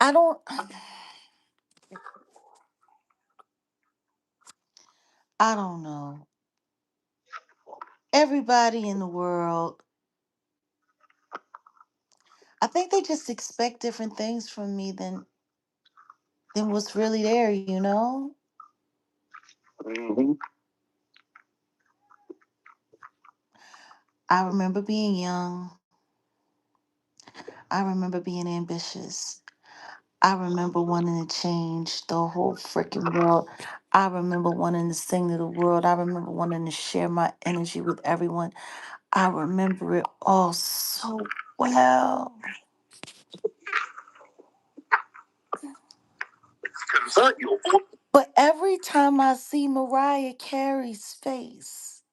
I don't I don't know. Everybody in the world, I think they just expect different things from me than what's really there, you know? Hmm. I remember being young. I remember being ambitious. I remember wanting to change the whole freaking world. I remember wanting to sing to the world. I remember wanting to share my energy with everyone. I remember it all so well. Convert your voice. But every time I see Mariah Carey's face,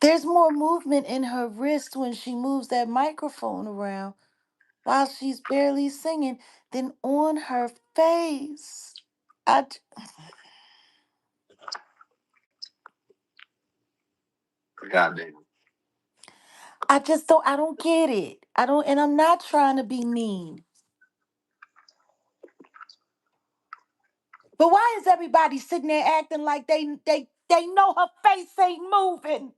there's more movement in her wrist when she moves that microphone around while she's barely singing than on her face. I, j- Goddamn. I just don't, I don't get it. I don't, and I'm not trying to be mean. But why is everybody sitting there acting like they know her face ain't moving?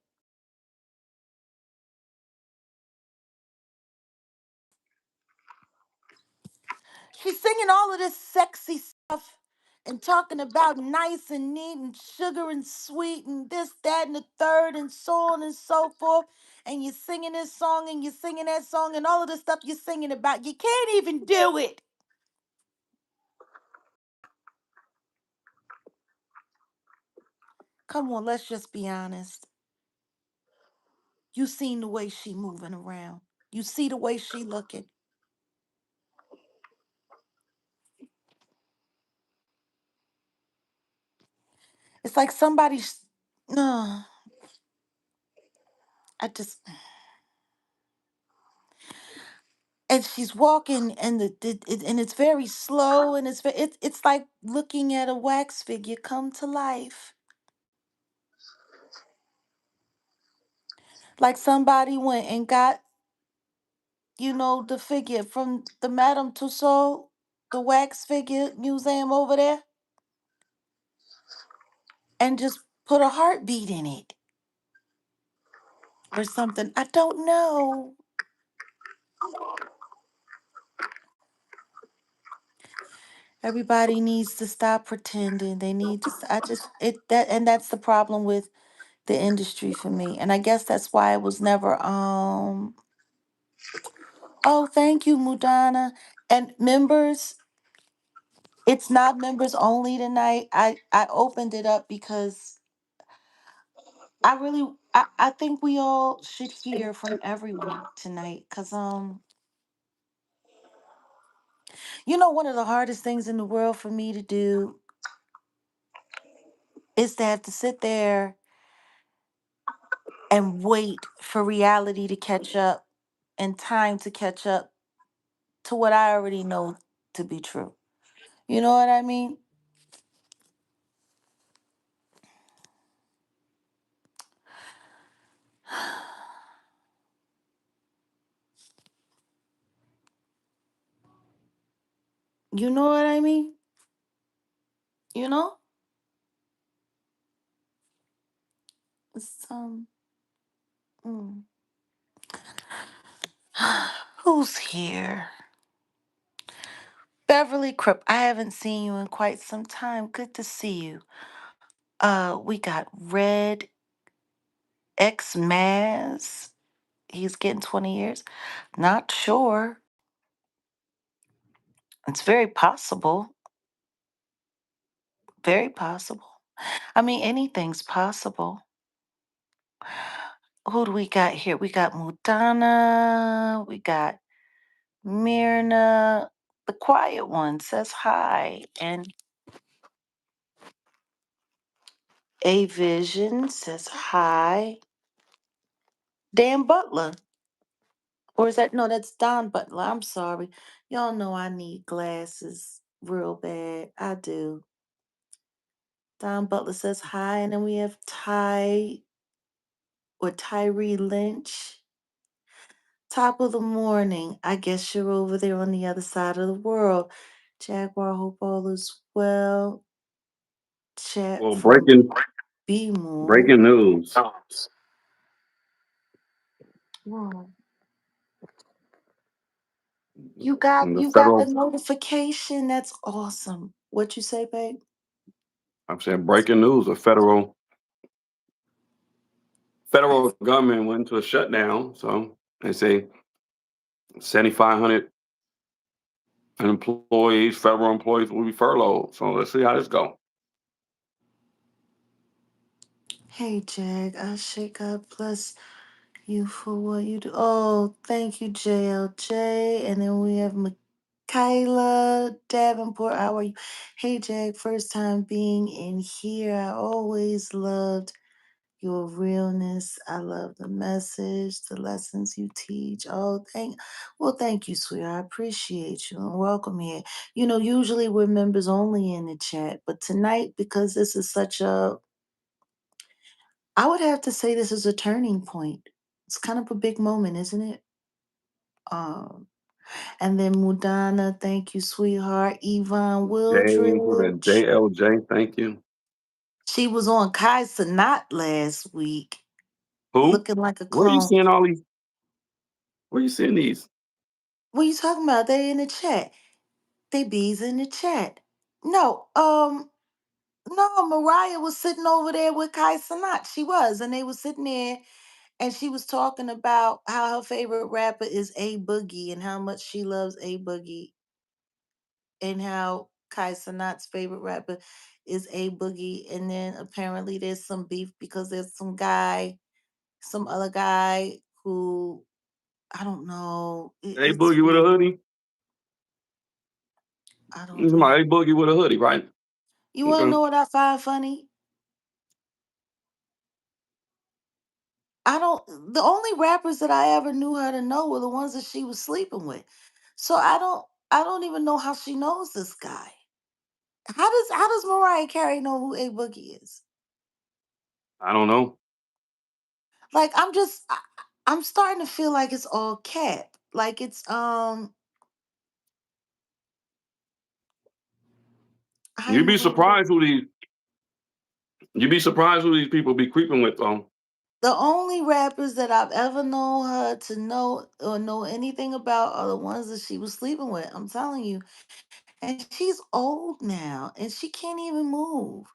She's singing all of this sexy stuff and talking about nice and neat and sugar and sweet and this, that, and the third and so on and so forth. And you're singing this song and you're singing that song and all of the stuff you're singing about. You can't even do it. Come on, let's just be honest. You seen the way she moving around. You see the way she looking. It's like somebody's no. I just and she's walking and and it's very slow and it's like looking at a wax figure come to life. Like somebody went and got, the figure from the Madame Tussauds, the wax figure museum over there, and just put a heartbeat in it or something. I don't know. Everybody needs to stop pretending. They need to. I just it that and that's the problem with the industry for me. And I guess that's why it was never. Oh, thank you, Mudana. And members, it's not members only tonight. I opened it up because I think we all should hear from everyone tonight. Cause one of the hardest things in the world for me to do is to have to sit there and wait for reality to catch up and time to catch up to what I already know to be true. You know what I mean? You know what I mean? You know? It's, mm. Who's here? Beverly Crip. I haven't seen you in quite some time. Good to see you. We got Red X Maz. He's getting 20 years. Not sure. It's very possible. Very possible. I mean, anything's possible. Who do we got here? We got Mudana. We got Myrna. The quiet one says hi. And A Vision says hi. Dan Butler. Or is that no, that's Don Butler. I'm sorry. Y'all know I need glasses real bad. I do. Don Butler says hi. And then we have Ty or Tyree Lynch. Top of the morning. I guess you're over there on the other side of the world. Jaguar, hope all is well. Chat Well, from breaking B Move. breaking news. Whoa. You got The you got a federal, notification. That's awesome. What you say, babe? I'm saying breaking news. A federal government went into a shutdown. So they say 7,500 employees, federal employees, will be furloughed. So let's see how this go. Hey, Jag. I shake up. Bless you for what you do. Oh, thank you, JLJ. And then we have Michaela Davenport. How are you? Hey, Jag. First time being in here. I always loved your realness. I love the message, the lessons you teach. Thank you, sweetheart. I appreciate you and welcome here. Usually we're members only in the chat, but tonight, because this is I would have to say this is a turning point. It's kind of a big moment, isn't it? Um, and then Mudana, thank you, sweetheart. Yvonne J with a Wildridge. JLJ. Thank you. She was on Kai Sanat last week, Who? looking like a Where are you clone. seeing all these? Where are you seeing these? What you talking about? They in the chat. They bees in the chat. No, no, Mariah was sitting over there with Kai Sanat. She was, and they was sitting there, and she was talking about how her favorite rapper is A Boogie and how much she loves A Boogie, and how Kai Sanat's favorite rapper is A Boogie. And then apparently there's some beef because there's some other guy who I don't know. A It's Boogie with a weird. hoodie. I don't It's think. my A Boogie with a hoodie, right? You want to Okay. know what I find funny? I don't. The only rappers that I ever knew her to know were the ones that she was sleeping with. So I don't even know how she knows this guy. How does Mariah Carey know who A Boogie is? I don't know. Like I'm starting to feel like it's all cap. Like it's I You'd ain't be never heard of surprised who these people be creeping with, though. the only rappers that I've ever known her to know or know anything about are the ones that she was sleeping with. I'm telling you. And she's old now and she can't even move.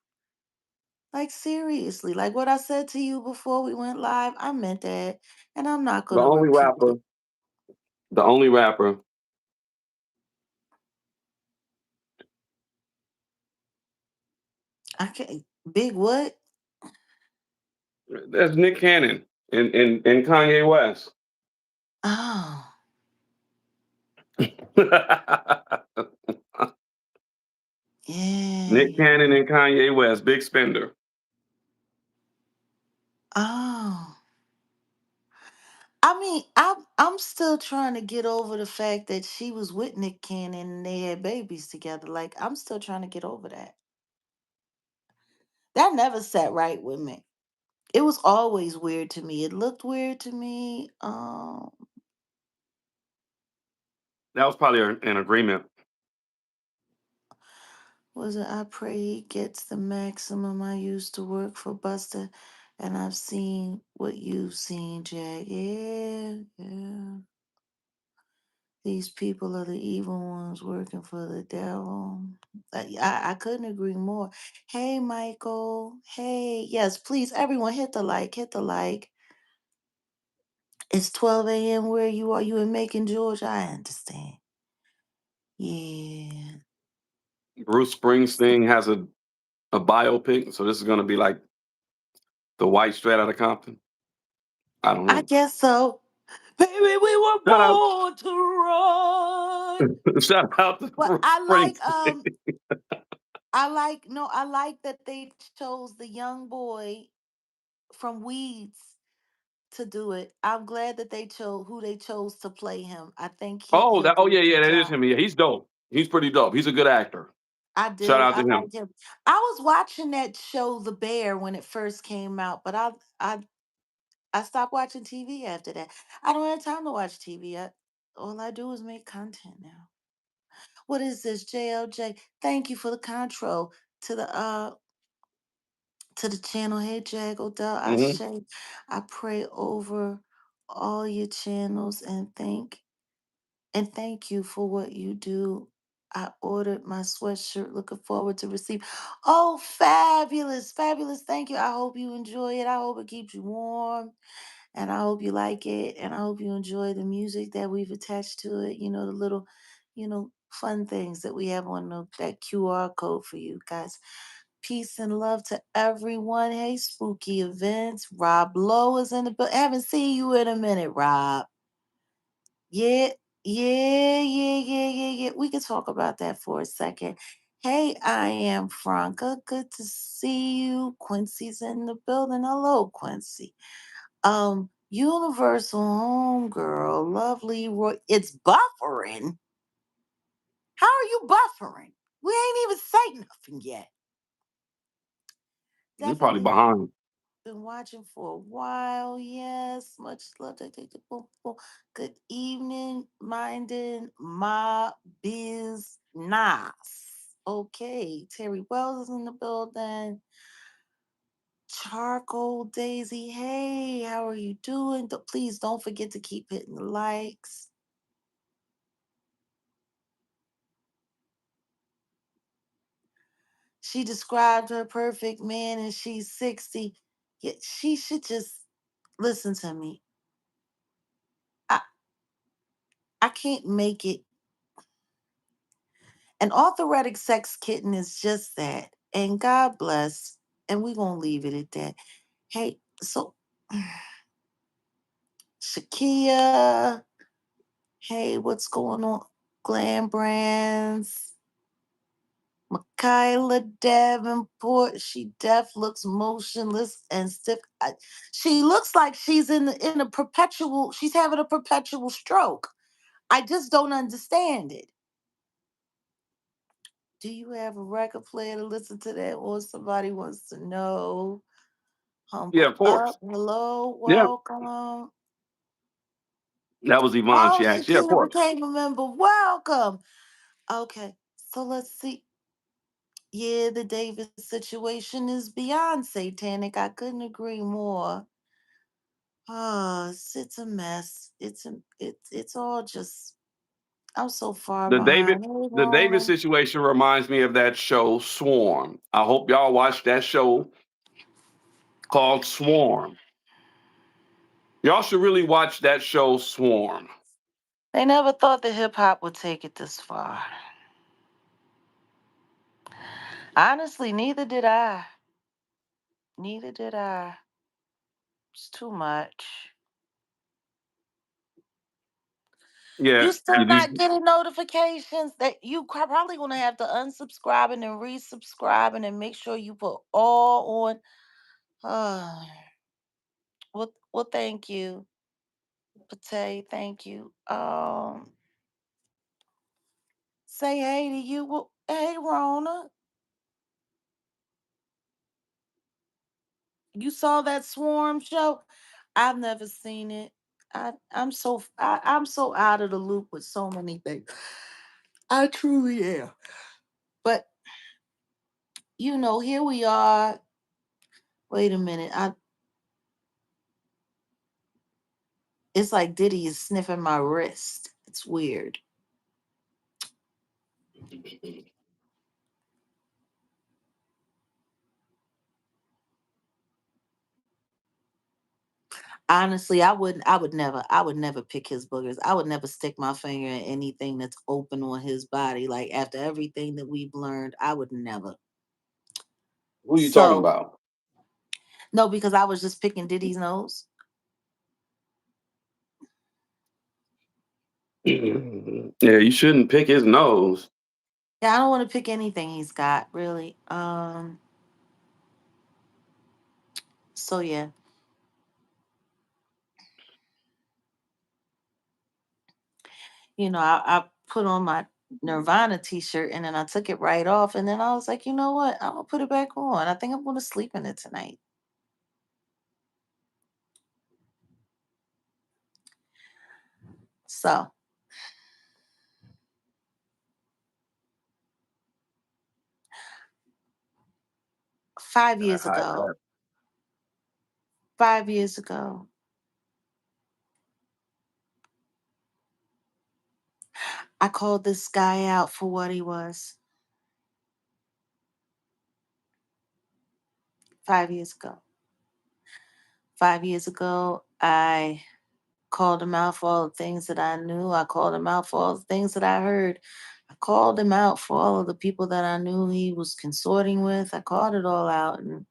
Like seriously, like what I said to you before we went live, I meant that, and I'm not The gonna only repeat rapper, it. the only rapper, I can't. Big what? that's Nick Cannon and Kanye West. Oh, Nick yeah. Cannon and Kanye West, big spender. Oh, I mean, I'm still trying to get over the fact that she was with Nick Cannon and they had babies together. Like I'm still trying to get over that. That never sat right with me. It was always weird to me. It looked weird to me. That was probably an agreement. Was it I pray he gets the maximum. I used to work for Buster and I've seen what you've seen, Jack. Yeah, yeah. These people are the evil ones working for the devil. I couldn't agree more. Hey, Michael. Hey, yes, please, everyone, hit the like, hit the like. It's 12 a.m. where you are. You in Macon, Georgia? I understand. Yeah. Bruce Springsteen has a biopic, so this is going to be like the white straight out of Compton. I don't I know. guess so. Baby, we were Shout out, born to run. shout out to But Bruce Springsteen. I like that they chose the young boy from Weeds to do it. I'm glad that they chose who they chose to play him. I think he'll Oh do a yeah, good that is job. him. Yeah, he's dope. He's pretty dope. He's a good actor. I Shout do. out I to him. like him. I was watching that show The Bear when it first came out, but I stopped watching TV after that. I don't have time to watch TV. All I do is make content now. What is this, JLJ? Thank you for the control to the channel. Hey, Jag Odell, Hmm. I pray over all your channels and thank you for what you do. I ordered my sweatshirt. Looking forward to receive. Oh, fabulous, fabulous! Thank you. I hope you enjoy it. I hope it keeps you warm, and I hope you like it, and I hope you enjoy the music that we've attached to it. You know, the little, fun things that we have on that QR code for you guys. Peace and love to everyone. Hey, spooky events. Rob Lowe is in the book. Haven't seen you in a minute, Rob. Yeah, yeah. We can talk about that for a second. Hey, I am Franca. Good to see you. Quincy's in the building. Hello, Quincy. Universal Homegirl, lovely Roy. It's buffering. How are you buffering? We ain't even say nothing yet. You're probably Definitely behind. been watching for a while. Yes, much love. Boom, boom. Good evening, minding my business. Okay, Terry Wells is in the building. Charcoal Daisy, hey, how are you doing? Please don't forget to keep hitting the likes. She described her perfect man and she's 60. Yet she should just listen to me. I I can't make it. An authoretic sex kitten is just that. And God bless. And we're gonna leave it at that. Hey, so Shakia, hey, what's going on? Glam Brands. Michaela Davenport, she deaf, looks motionless and stiff. She looks like she's in a perpetual. She's having a perpetual stroke. I just don't understand it. Do you have a record player to listen to that, or somebody wants to know? Yeah, Humble of up. course. Hello, Yeah, welcome. that was Yvonne. Oh, She asked. Yeah, of Shakira course. became a member. Welcome. Okay, so let's see. Yeah, the Davis situation is beyond satanic. I couldn't agree more. It's a mess. It's all just. I'm so far The David behind. Hey, the David Rona. situation reminds me of that show Swarm. I hope y'all watched that show called Swarm. Y'all should really watch that show Swarm. They never thought that hip hop would take it this far. Honestly, neither did I. Neither did I. It's too much. Yeah, You still not you, getting notifications that you probably gonna have to unsubscribe and then resubscribe and then make sure you put all on. Uh, well, thank you, Pate. Thank you. Say hey to you. Well, hey, Rona. You saw that Swarm show? I've never seen it. I'm so out of the loop with so many things. I truly am. But here we are. Wait a minute. It's like Diddy is sniffing my wrist. It's weird. Honestly, I would never pick his boogers. I would never stick my finger in anything that's open on his body. Like after everything that we've learned, I would never. who you talking So about? no, because I was just picking Diddy's nose. Yeah, you shouldn't pick his nose. Yeah, I don't want to pick anything he's got, really. So yeah. I put on my Nirvana t-shirt and then I took it right off and then I was like, you know what? I'm gonna put it back on. I think I'm gonna sleep in it tonight. So 5 years I, ago, 5 years ago, I called this guy out for what he was. 5 years ago. 5 years ago, I called him out for all the things that I knew. I called him out for all the things that I heard. I called him out for all of the people that I knew he was consorting with. I called it all out, and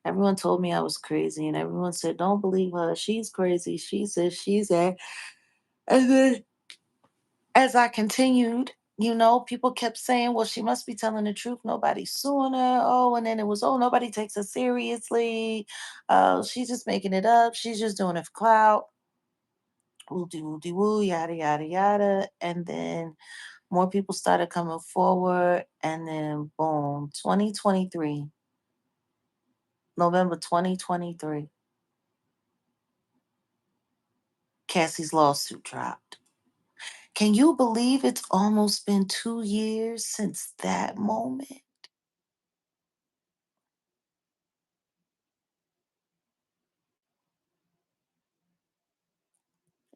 everyone told me I was crazy. And everyone said, "Don't believe her. She's crazy. She says she's that." And then as I continued, people kept saying, "Well, she must be telling the truth. Nobody's suing her." Oh, and then it was, "Oh, nobody takes her seriously. She's just making it up. She's just doing it for clout." Woo, woo, yada, yada, yada. And then more people started coming forward. And then, boom, 2023, November 2023, Cassie's lawsuit dropped. Can you believe it's almost been 2 years since that moment?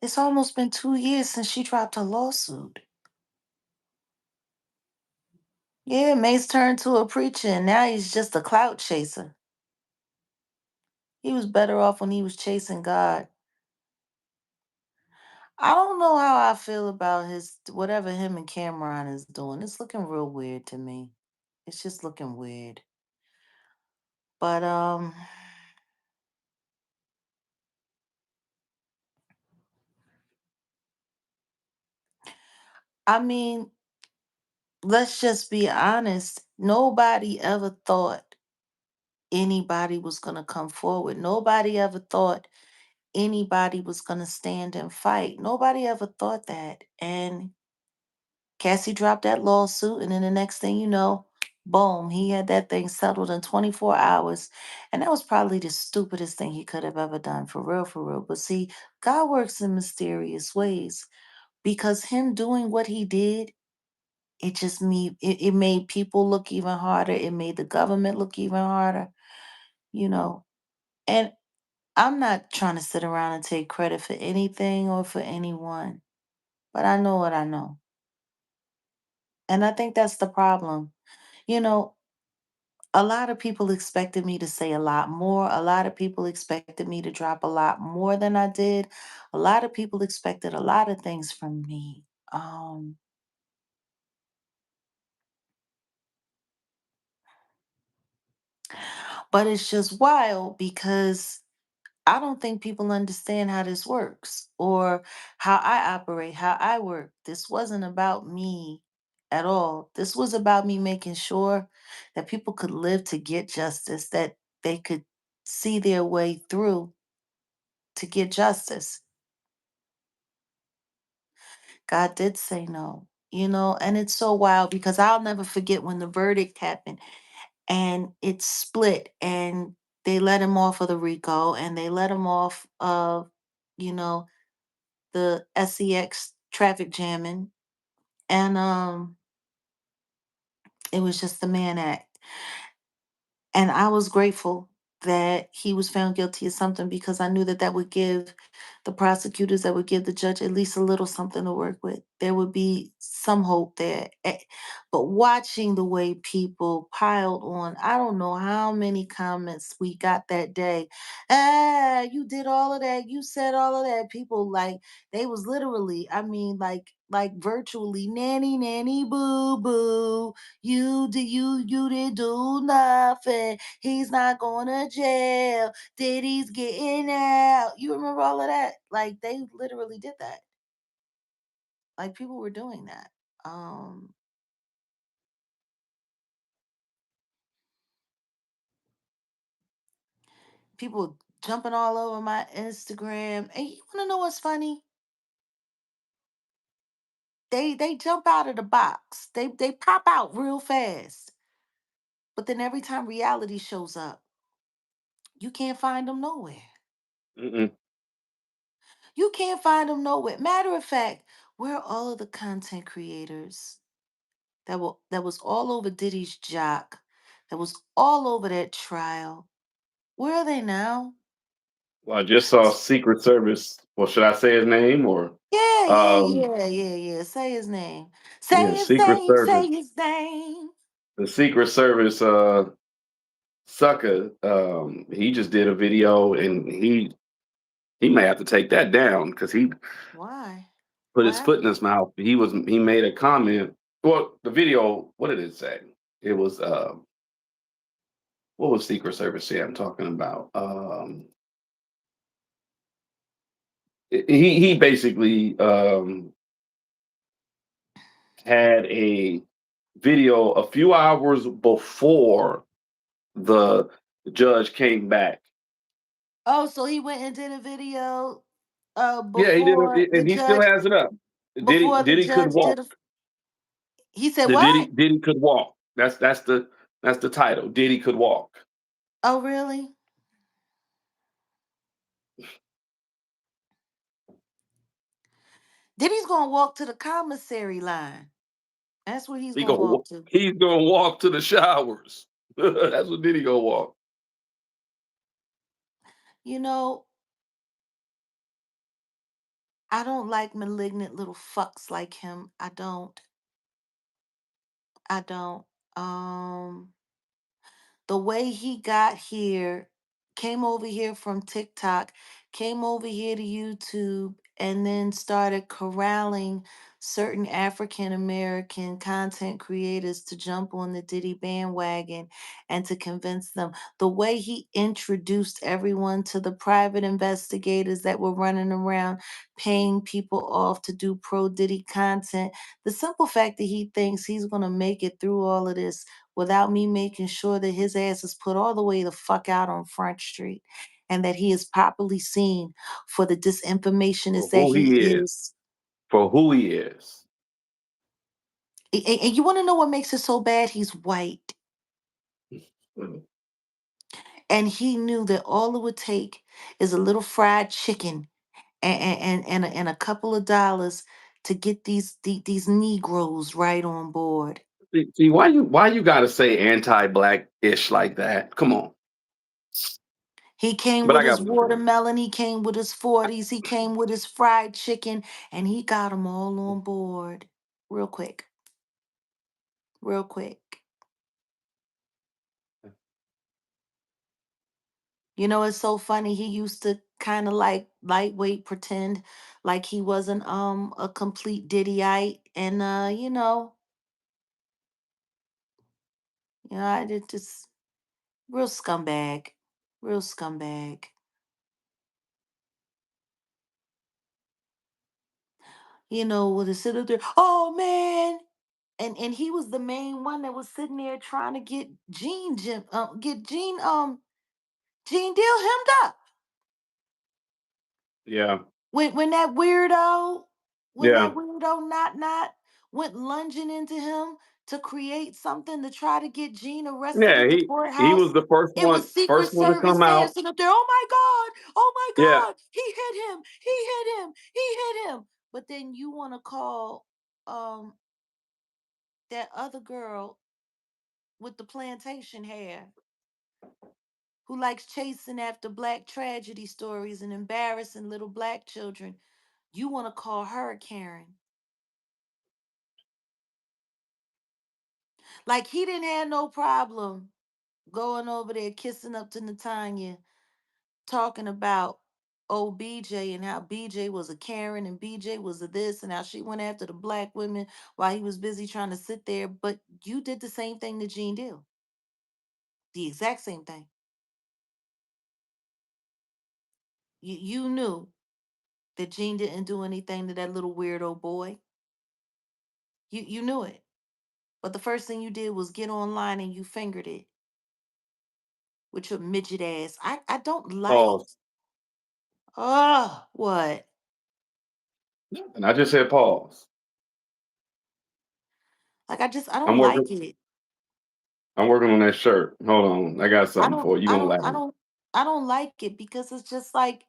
It's almost been 2 years since she dropped her lawsuit. Yeah, Mace turned to a preacher and now he's just a clout chaser. He was better off when he was chasing God. I don't know how I feel about his whatever him and Cameron is doing. It's looking real weird to me. It's just looking weird. But I mean, let's just be honest. Nobody ever thought anybody was going to come forward. Nobody ever thought anybody was going to stand and fight. Nobody ever thought that. And Cassie dropped that lawsuit, and then the next thing you know, boom, he had that thing settled in 24 hours. And that was probably the stupidest thing he could have ever done, for real, for real. But see, God works in mysterious ways because him doing what he did, it made people look even harder. It made the government look even harder, you know. And I'm not trying to sit around and take credit for anything or for anyone, but I know what I know. And I think that's the problem. You know, a lot of people expected me to say a lot more. A lot of people expected me to drop a lot more than I did. A lot of people expected a lot of things from me. But it's just wild because I don't think people understand how this works or how I operate, how I work. This wasn't about me at all. This was about me making sure that people could live to get justice, that they could see their way through to get justice. God did say no, and it's so wild because I'll never forget when the verdict happened and it split and they let him off of the RICO and they let him off of, you know, the SEX traffic jamming, and it was just the Mann Act. And I was grateful that he was found guilty of something because I knew that that would give the prosecutors, that would give the judge at least a little something to work with. There would be some hope there. But watching the way people piled on, I don't know how many comments we got that day. Ah, you did all of that. You said all of that. People like they was literally, I mean, like virtually nanny nanny boo boo. You didn't do nothing. He's not going to jail. Diddy's getting out. You remember all of that? Like they literally did that. Like people were doing that. Um People jumping all over my Instagram. And you want to know what's funny? They jump out of the box. They pop out real fast. But then every time reality shows up, you can't find them nowhere. mm-mm. You can't find them nowhere. Matter of fact, where are all of the content creators that was all over Diddy's jock, that was all over that trial? Where are they now? Well, I just saw Secret Service. Well, should I say his name or Yeah, yeah, um yeah, yeah, yeah. Say his name. yeah, Say his Secret name. Service. Say his name. The Secret Service sucker, he just did a video and he may have to take that down because he Why? put What his foot in happened? his mouth. He made a comment. Well, the video, what did it say? It was what was Secret Service say I'm talking about? He basically had a video a few hours before the judge came back. Oh, so he went and did a video Yeah, he did, before the and he still judge has it up. before the Diddy could judge walk. did a he said The what? Diddy could walk. That's the title. Diddy could walk. Oh really? Diddy's gonna walk to the commissary line. That's where he's He gonna go. walk to. He's gonna walk to the showers. That's what Diddy gonna walk. You know, I don't like malignant little fucks like him. I don't. I don't. Um the way he got here, came over here from TikTok, came over here to YouTube, and then started corralling certain African American content creators to jump on the Diddy bandwagon and to convince them. The way he introduced everyone to the private investigators that were running around paying people off to do pro Diddy content, the simple fact that he thinks he's going to make it through all of this without me making sure that his ass is put all the way the fuck out on Front Street and that he is properly seen for the For disinformationist that who he he is. is. For who he is. And you want to know what makes it so bad? He's white. And he knew that all it would take is a little fried chicken and a couple of dollars to get these Negroes right on board. See, why you gotta say anti-black ish like that? Come on. He came But with I his got one for you. watermelon, he came with his 40s, he came with his fried chicken, and he got them all on board. Real quick, real quick. You know, it's so funny. He used to kind of like lightweight pretend like he wasn't a complete Diddyite. And I did just real scumbag. Real scumbag. Would have sit up there, oh man. And he was the main one that was sitting there trying to get Gene Deal hemmed up. Yeah. When that weirdo, Yeah. not went lunging into him to create something to try to get Gene arrested Yeah, at the he was courthouse. the It was Secret first one to Service come saying out. sitting up there, oh my God, oh my Yeah. God, he hit him, he hit him, he hit him. But then you want to call um that other girl with the plantation hair who likes chasing after black tragedy stories and embarrassing little black children. You want to call her Karen. Like he didn't have no problem going over there kissing up to Natanya, talking about old BJ and how BJ was a Karen and BJ was a this and how she went after the black women while he was busy trying to sit there. But you did the same thing to Gene Deal. The exact same thing. You knew that Gene didn't do anything to that little weirdo boy. You knew it. But the first thing you did was get online and you fingered it with your midget ass. I don't like. Pause. Oh, what? And I just said pause. Like I I'm don't working like it. I'm working on that shirt. Hold on. I got I something don't for you. I You're gonna don't laugh. I don't I don't like it because it's just like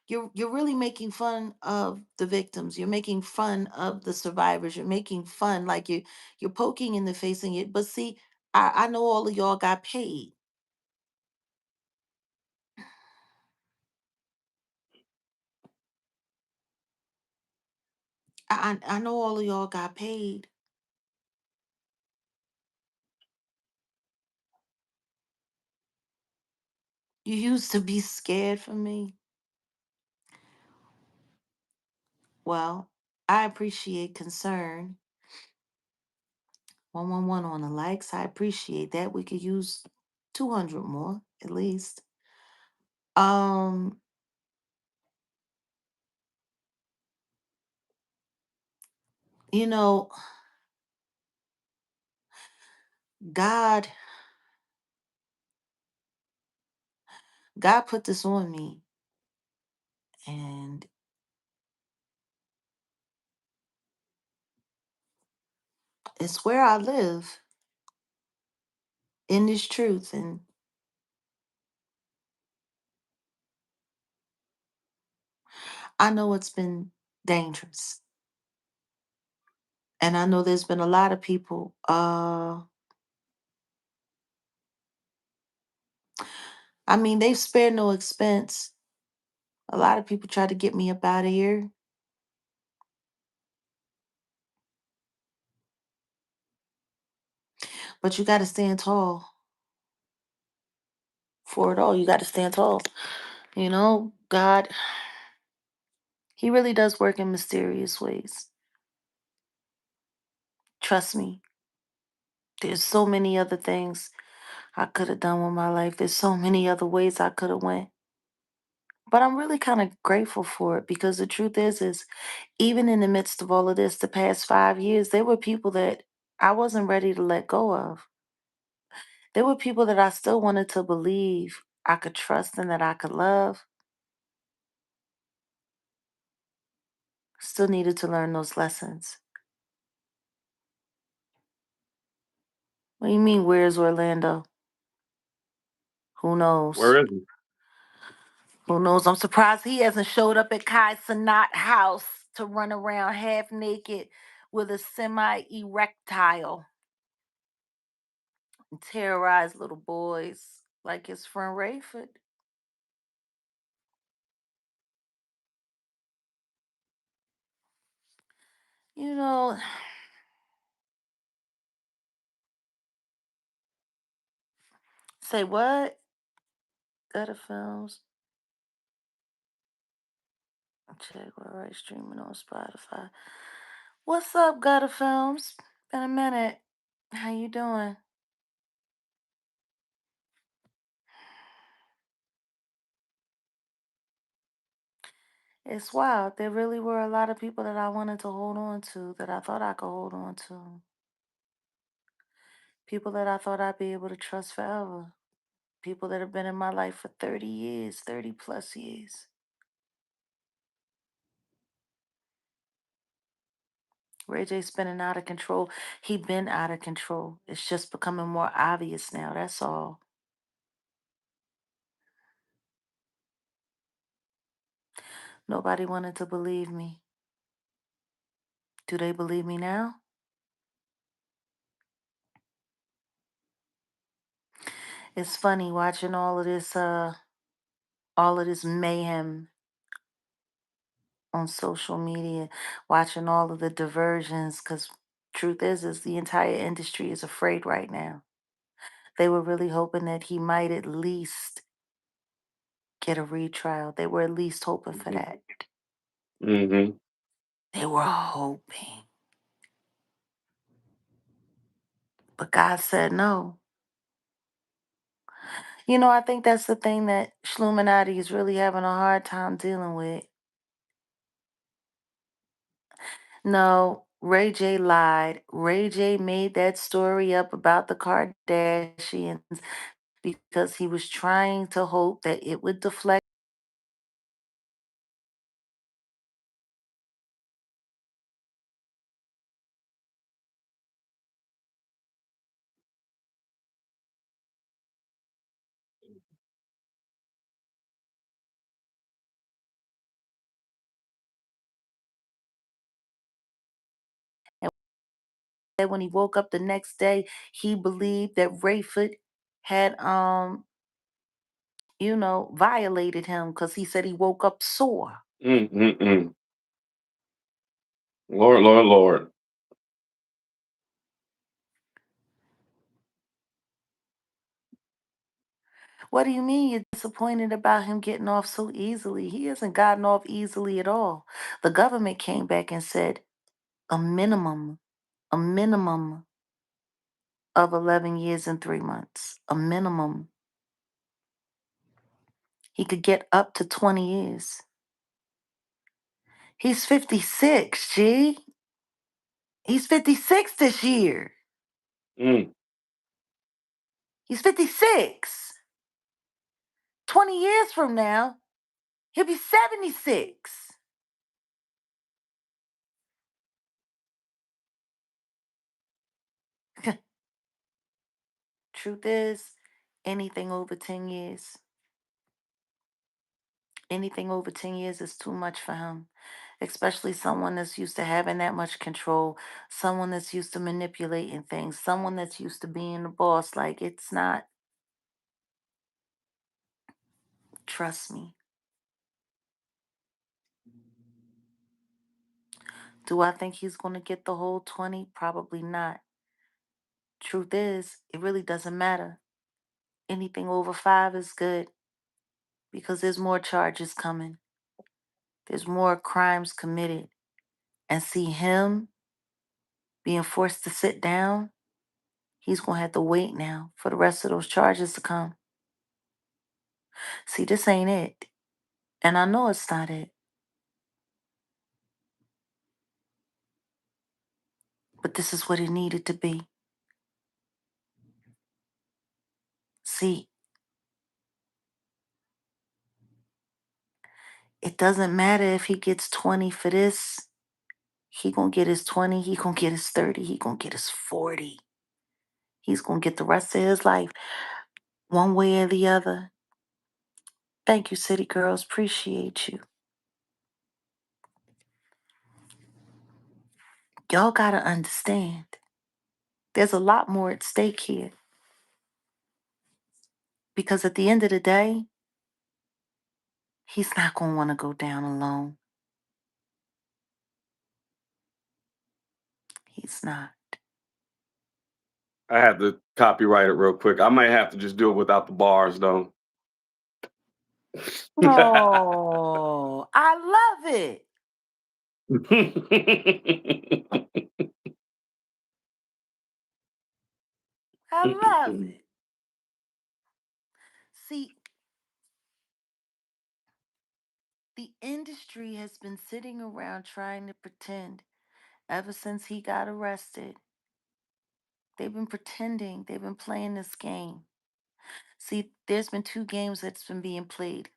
You're really making fun of the victims. You're making fun of the survivors. You're making fun, like you're poking in the face and it. But see, I know all of y'all got paid. I know all of y'all got paid. You used to be scared for me. Well, I appreciate concern. 111 on the likes. I appreciate that. We could use 200 more at least. Um, you know, God God put this on me, and it's where I live in this truth, and I know it's been dangerous. And I know there's been a lot of people I mean, they've spared no expense. A lot of people try to get me up out of here, but you got to stand tall for it all. You got to stand tall. God, He really does work in mysterious ways. Trust me. There's so many other things I could have done with my life. There's so many other ways I could have went. But I'm really kind of grateful for it because the truth is even in the midst of all of this, the past 5 years, there were people that I wasn't ready to let go of. There were people that I still wanted to believe I could trust and that I could love. Still needed to learn those lessons. What do you mean, where's Orlando? Who knows? Where is he? Who knows? I'm surprised he hasn't showed up at Kai Sanat house to run around half naked with a semi erectile and terrorize little boys like his friend Rayford. You know, say what? Gutter Films. Jaguar Wright streaming on Spotify. What's up, Gutter Films? Been a minute. How you doing? It's wild. There really were a lot of people that I wanted to hold on to that I thought I could hold on to. People that I thought I'd be able to trust forever. People that have been in my life for 30 years, 30 plus years. Ray J spinning out of control. He been out of control. It's just becoming more obvious now. That's all. Nobody wanted to believe me. Do they believe me now? It's funny watching all of this mayhem on social media, watching all of the diversions, because truth is the entire industry is afraid right now. They were really hoping that he might at least get a retrial. They were at least hoping for that. Mm-hmm. They were hoping. But God said no. I think that's the thing that Shluminati is really having a hard time dealing with. No, Ray J lied. Ray J made that story up about the Kardashians because he was trying to hope that it would deflect. when he woke up the next day, he believed that Rayford had violated him because he said he woke up sore. Mm. Lord, Lord, Lord. What do you mean you're disappointed about him getting off so easily? He hasn't gotten off easily at all. The government came back and said a minimum, a minimum of 11 years and 3 months. A minimum. He could get up to 20 years. He's 56, G. He's 56 this year. Mm. He's 56. 20 years from now, he'll be 76. Truth is, anything over 10 years, anything over 10 years is too much for him. Especially someone that's used to having that much control, someone that's used to manipulating things, someone that's used to being the boss. Like, it's not, trust me. Do I think he's going to get the whole 20? Probably not. Truth is, it really doesn't matter. Anything over 5 is good because there's more charges coming. There's more crimes committed. And see him being forced to sit down, he's going to have to wait now for the rest of those charges to come. See, this ain't it. And I know it's not it. But this is what it needed to be. See, it doesn't matter if he gets 20 for this. He going to get his 20. He going to get his 30. He going to get his 40. He's going to get the rest of his life one way or the other. Thank you, City Girls. Appreciate you. Y'all got to understand. There's a lot more at stake here. Because at the end of the day, he's not going to want to go down alone. He's not. I have to copyright it real quick. I might have to just do it without the bars, though. Oh, I love it. I love it. See, the industry has been sitting around trying to pretend ever since he got arrested. They've been pretending, they've been playing this game. See, there's been 2 games that's been being played.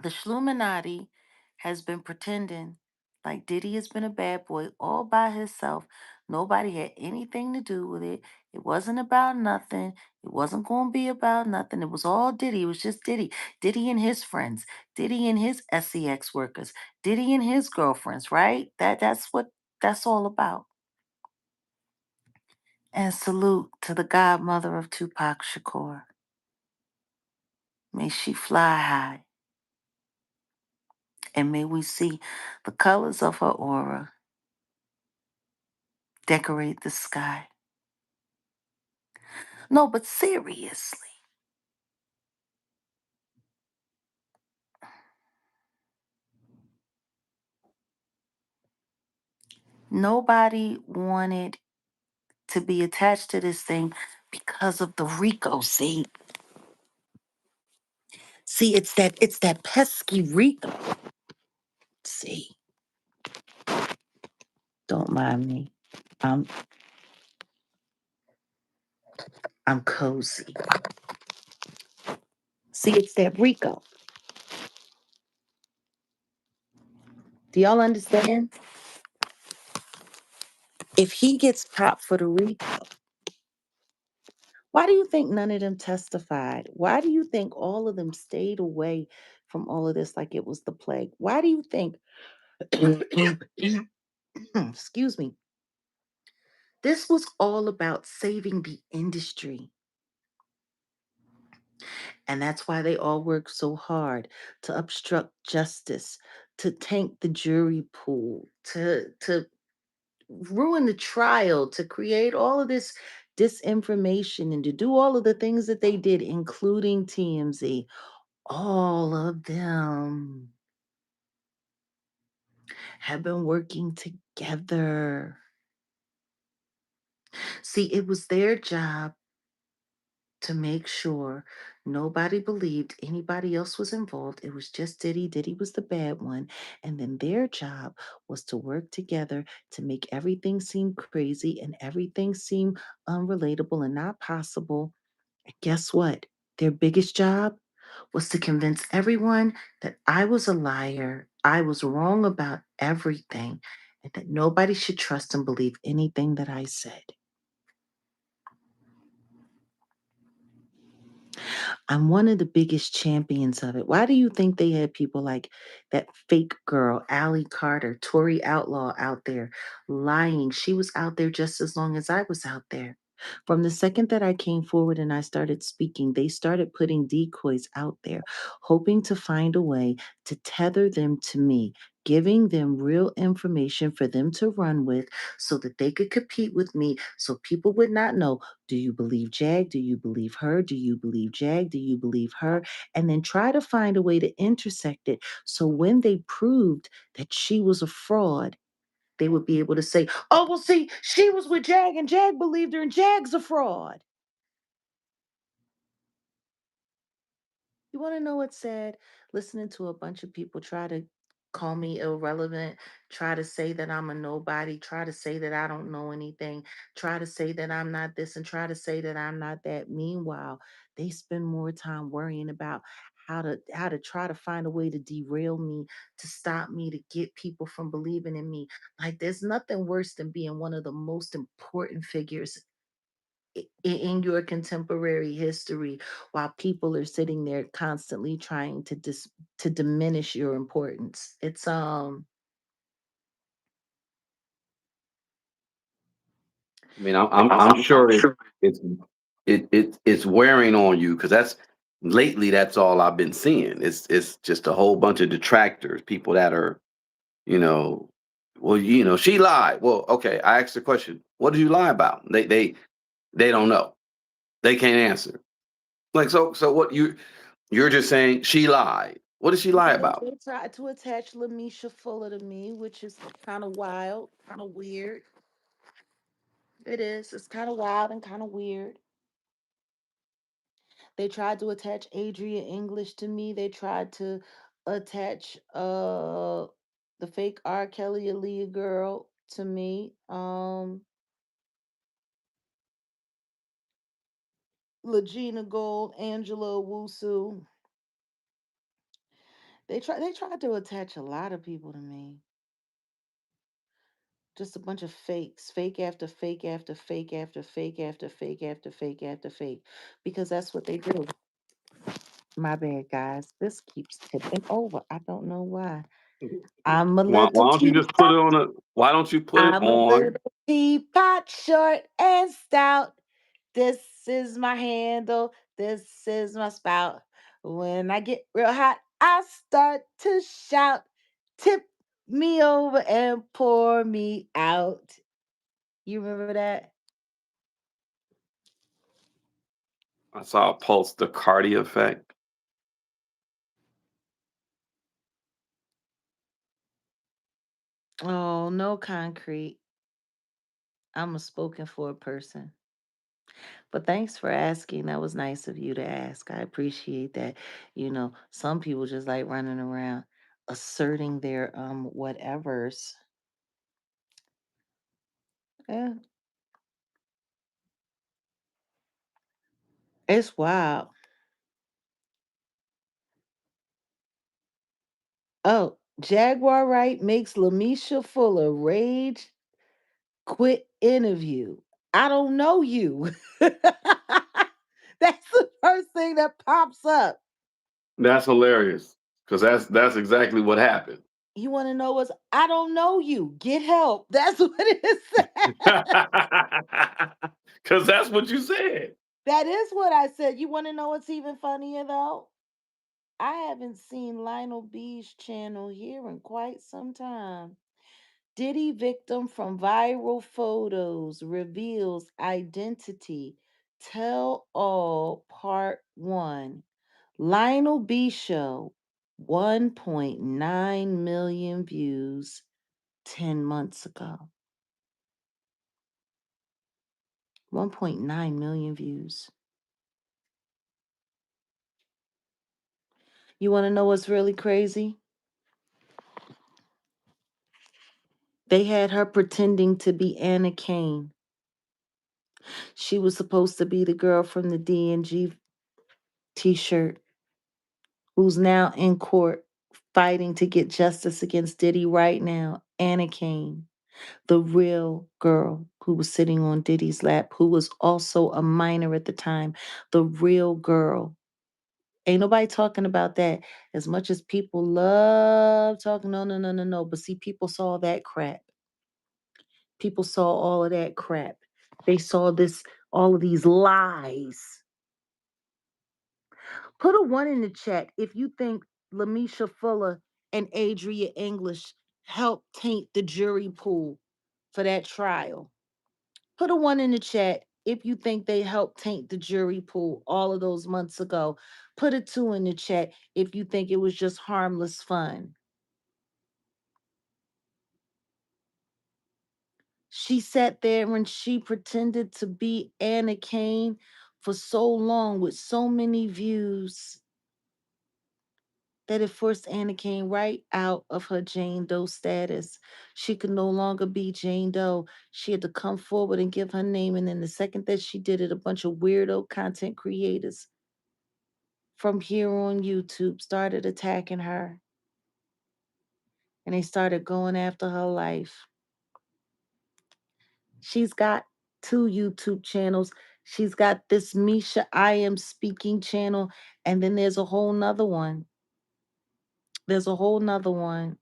The Schluminati has been pretending like Diddy has been a bad boy all by himself. Nobody had anything to do with it. It wasn't about nothing. It wasn't going to be about nothing. It was all Diddy. It was just Diddy. Diddy and his friends. Diddy and his SEX workers. Diddy and his girlfriends, right? That's what that's all about. And salute to the godmother of Tupac Shakur. May she fly high. And may we see the colors of her aura decorate the sky. No, but seriously, nobody wanted to be attached to this thing because of the Rico. See, it's that pesky Rico. See, don't mind me. I'm I'm cozy. See, it's that Rico. Do y'all understand? If he gets popped for the Rico, why do you think none of them testified? Why do you think all of them stayed away from all of this like it was the plague? Why do you think, excuse me, This was all about saving the industry. And that's why they all work so hard to obstruct justice, to tank the jury pool, to ruin the trial, to create all of this disinformation and to do all of the things that they did, including TMZ. All of them have been working together. See, it was their job to make sure nobody believed anybody else was involved. It was just Diddy. Diddy was the bad one. And then their job was to work together to make everything seem crazy and everything seem unrelatable and not possible. And guess what? Their biggest job was to convince everyone that I was a liar, I was wrong about everything, and that nobody should trust and believe anything that I said. I'm one of the biggest champions of it. Why do you think they had people like that fake girl, Allie Carter, Tori Outlaw out there lying? She was out there just as long as I was out there. From the second that I came forward and I started speaking, they started putting decoys out there, hoping to find a way to tether them to me, giving them real information for them to run with so that they could compete with me so people would not know, do you believe Jag? Do you believe her? Do you believe Jag? Do you believe her? And then try to find a way to intersect it. So when they proved that she was a fraud, they would be able to say, oh, well, see, she was with Jag and Jag believed her and Jag's a fraud. You want to know what's sad? Listening to a bunch of people try to call me irrelevant, try to say that I'm a nobody, try to say that I don't know anything, try to say that I'm not this, and try to say that I'm not that. Meanwhile, they spend more time worrying about how to try to find a way to derail me, to stop me, to get people from believing in me. Like there's nothing worse than being one of the most important figures in your contemporary history while people are sitting there constantly trying to diminish your importance. I mean, I'm sure it's it's wearing on you because that's lately that's all I've been seeing. It's just a whole bunch of detractors, people that are, you know, well, she lied. Well, okay, I asked the question, what did you lie about? They don't know. They can't answer. Like so what you're just saying she lied. What did she lie about? They tried to attach Misha Fuller to me, which is kind of wild, kind of weird. It is. It's kind of wild and kind of weird. They tried to attach Adria English to me. They tried to attach the fake R. Kelly Aaliyah girl to me. Legina Gold, Angela Wusu. They tried to attach a lot of people to me. Just a bunch of fakes, fake after fake after fake after fake after fake after fake after fake. Because that's what they do. My bad, guys. This keeps tipping over. I don't know why. I'm a little Why don't you just put teapot. it on a why don't you put it I'm a on? little teapot, short and stout. This is my handle. This is my spout. When I get real hot, I start to shout. Tip me over and pour me out. You remember that? I saw a post, the Cardi effect. Oh, no concrete. I'm a spoken for person. But thanks for asking. That was nice of you to ask. I appreciate that. Some people just like running around asserting their whatevers. Yeah, it's wild. Oh, Jaguar Wright makes Misha Fuller rage quit interview. I don't know you. That's the first thing that pops up. That's hilarious because that's exactly what happened. You want to know what's? I don't know you. Get help. That's what it said. Because that's what you said. That is what I said. You want to know what's even funnier though? I haven't seen Lionel B's channel here in quite some time. Diddy victim from viral photos reveals identity. Tell all part one. Lionel B show 1.9 million views 10 months ago. 1.9 million views. You want to know what's really crazy? They had her pretending to be Anna Kane. She was supposed to be the girl from the D&G t-shirt who's now in court fighting to get justice against Diddy right now. Anna Kane, the real girl who was sitting on Diddy's lap, who was also a minor at the time. The real girl. Ain't nobody talking about that as much as people love talking. No, no, no, no, no. But see, people saw that crap. People saw all of that crap. They saw this, all of these lies. Put a one in the chat if you think Lamisha Fuller and Adria English helped taint the jury pool for that trial. Put a one in the chat if you think they helped taint the jury pool all of those months ago. Put a two in the chat if you think it was just harmless fun. She sat there and she pretended to be Anna Kane for so long with so many views that it forced Anna Kane right out of her Jane Doe status. She could no longer be Jane Doe. She had to come forward and give her name. And then the second that she did it, a bunch of weirdo content creators from here on YouTube started attacking her. And they started going after her life. She's got two YouTube channels. She's got this Misha I Am Speaking channel. And then there's a whole nother one. There's a whole nother one.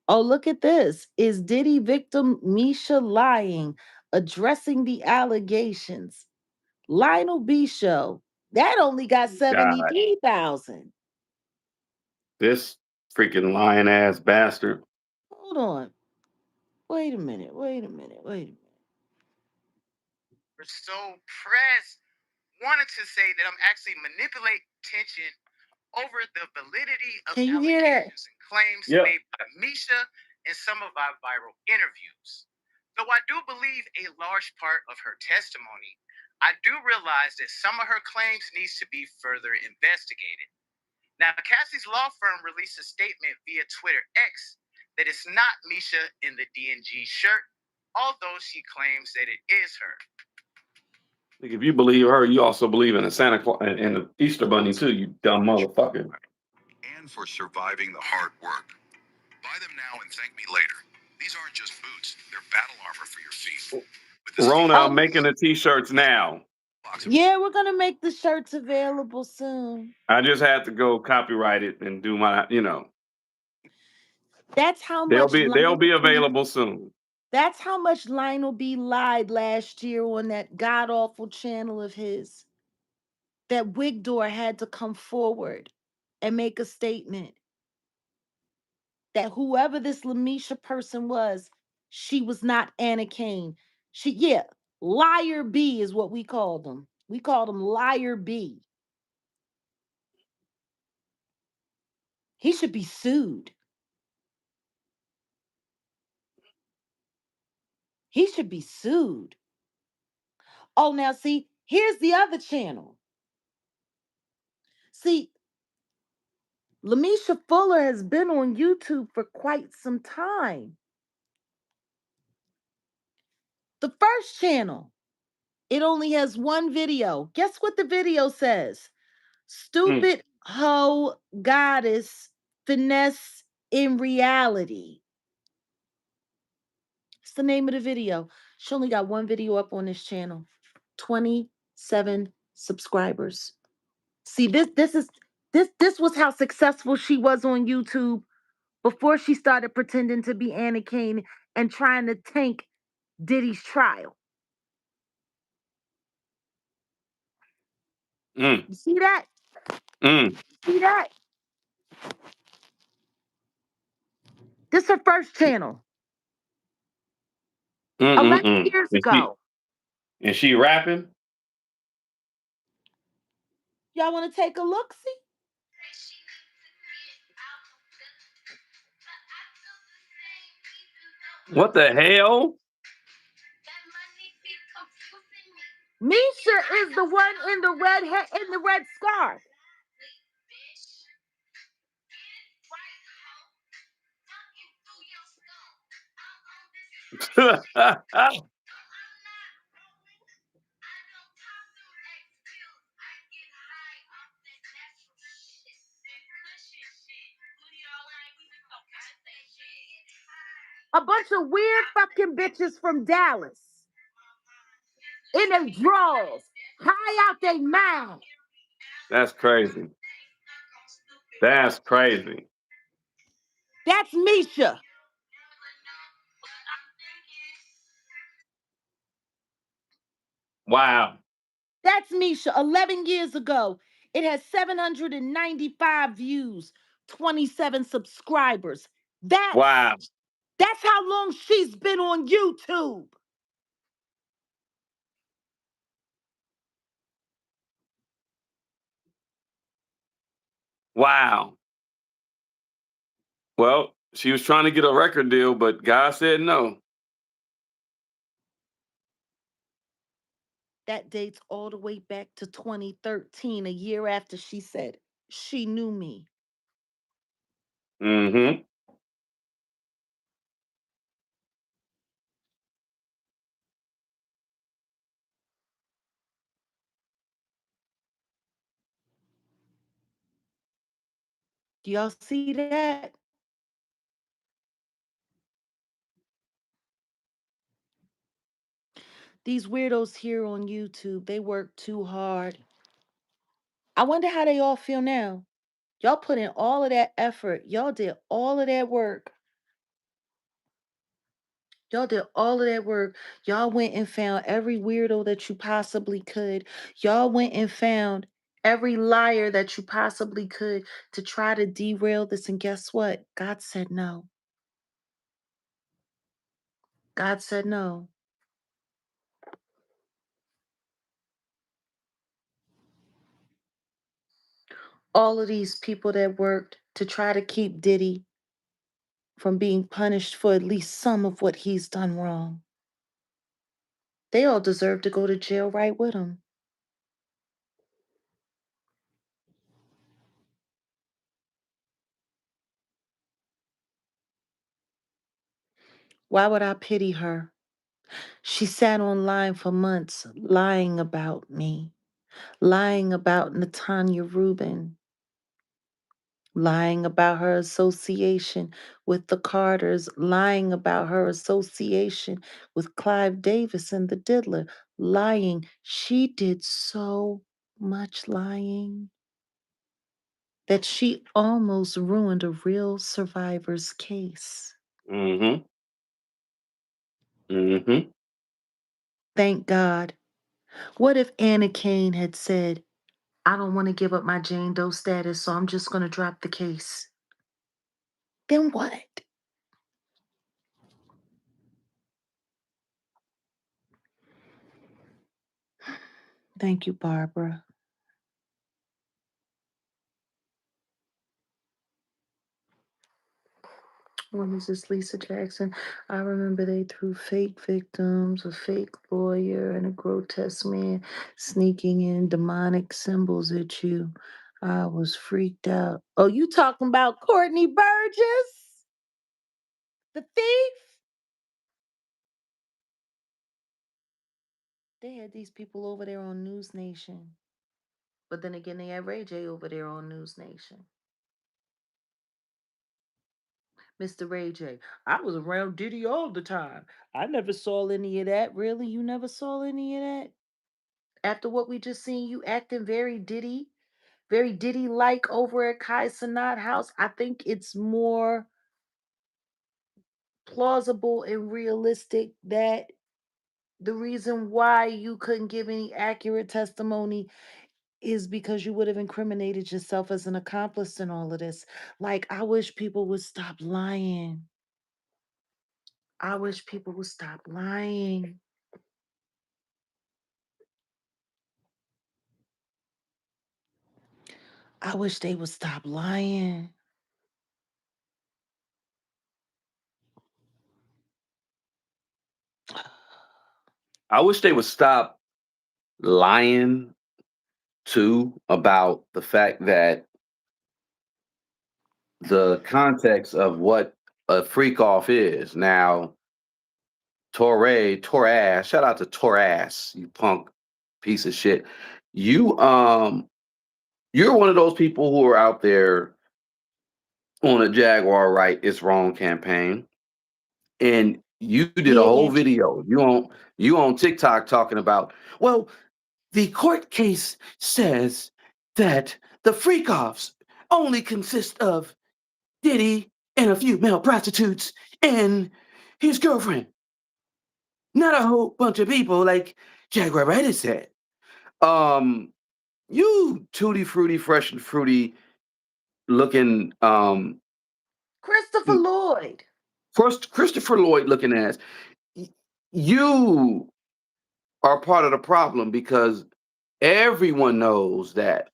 Oh, look at this. Is Diddy victim Misha lying? Addressing the allegations. Lionel B show. That only got God, 73,000. this freaking lying ass bastard. Hold on. Wait a minute. Wait a minute. Wait a minute. We're so pressed. Wanted to say that I'm actually manipulating attention over the validity of Can you hear that? allegations and claims Yep. made by Misha in some of our viral interviews. Though I do believe a large part of her testimony, I do realize that some of her claims needs to be further investigated. Now, Cassie's law firm released a statement via Twitter X that it's not Misha in the D&G shirt, although she claims that it is her. Like, if you believe her, you also believe in a Santa Claus and the Easter Bunny too, you dumb motherfucker. And for surviving the hard work. Buy them now and thank me later. These aren't just boots, they're battle armor for your feet. Rona, I'm making the t-shirts now. Yeah, we're gonna make the shirts available soon. I just had to go copyright it and do my, That's how they'll much be available soon. That's how much Lionel B lied last year on that god awful channel of his. That Wigdor had to come forward and make a statement that whoever this Lamisha person was, she was not Anna Kane. Liar B is what we called him. We called him Liar B. He should be sued. He should be sued. Oh, now see, here's the other channel. See, Lamisha Fuller has been on YouTube for quite some time. The first channel, it only has one video. Guess what the video says? Stupid hoe goddess finesse in reality. It's the name of the video. She only got one video up on this channel. 27 subscribers. See, this was how successful she was on YouTube before she started pretending to be Anna Kane and trying to tank Diddy's trial. Mm, You see that? mm, See that? This is her first channel. mm, 11 mm. years And she ago. and she rapping. Y'all want to take a look? See? What the hell? Misha is the one in the red scarf. A bunch of weird fucking bitches from Dallas. In their drawers. High out their mind. That's crazy. That's crazy. That's Misha. Wow. That's Misha. 11 years ago. It has 795 views, 27 subscribers. Wow. That's how long she's been on YouTube. Wow. Well, she was trying to get a record deal, but God said no. That dates all the way back to 2013, a year after she said she knew me. Mm-hmm. Do y'all see that? These weirdos here on YouTube, they work too hard. I wonder how they all feel now. Y'all put in all of that effort. Y'all did all of that work. Y'all did all of that work. Y'all went and found every weirdo that you possibly could. Y'all went and found every liar that you possibly could to try to derail this. And guess what? God said no. God said no. All of these people that worked to try to keep Diddy from being punished for at least some of what he's done wrong, they all deserve to go to jail right with him. Why would I pity her? She sat online for months lying about me, lying about Natanya Rubin, lying about her association with the Carters, lying about her association with Clive Davis and the Diddler, lying. She did so much lying that she almost ruined a real survivor's case. Mm-hmm. Mm-hmm. Thank God. What if Anna Kane had said, I don't want to give up my Jane Doe status, so I'm just going to drop the case? Then what? Thank you, Barbara. What is this, Lisa Jackson? I remember they threw fake victims, a fake lawyer, and a grotesque man sneaking in demonic symbols at you. I was freaked out. Oh, you talking about Courtney Burgess? The thief? They had these people over there on News Nation. But then again, they had Ray J over there on News Nation. Mr. Ray J, I was around Diddy all the time. I never saw any of that. Really? You never saw any of that? After what we just seen you acting very Diddy like over at Kai Sanat house, I think it's more plausible and realistic that the reason why you couldn't give any accurate testimony is because you would have incriminated yourself as an accomplice in all of this. Like, I wish people would stop lying. I wish people would stop lying. I wish they would stop lying. I wish they would stop lying too about the fact that the context of what a freak off is. Now, Torres, shout out to Torres, you punk piece of shit. You you're one of those people who are out there on a Jaguar Right It's Wrong campaign. And you did a whole Yeah. video. You on TikTok talking about, well, the court case says that the freak offs only consist of Diddy and a few male prostitutes and his girlfriend, not a whole bunch of people like Jaguar Wright said. Um, you tutti fruity, fresh and fruity looking, Christopher Lloyd. first Christopher Lloyd looking ass. You are part of the problem because everyone knows that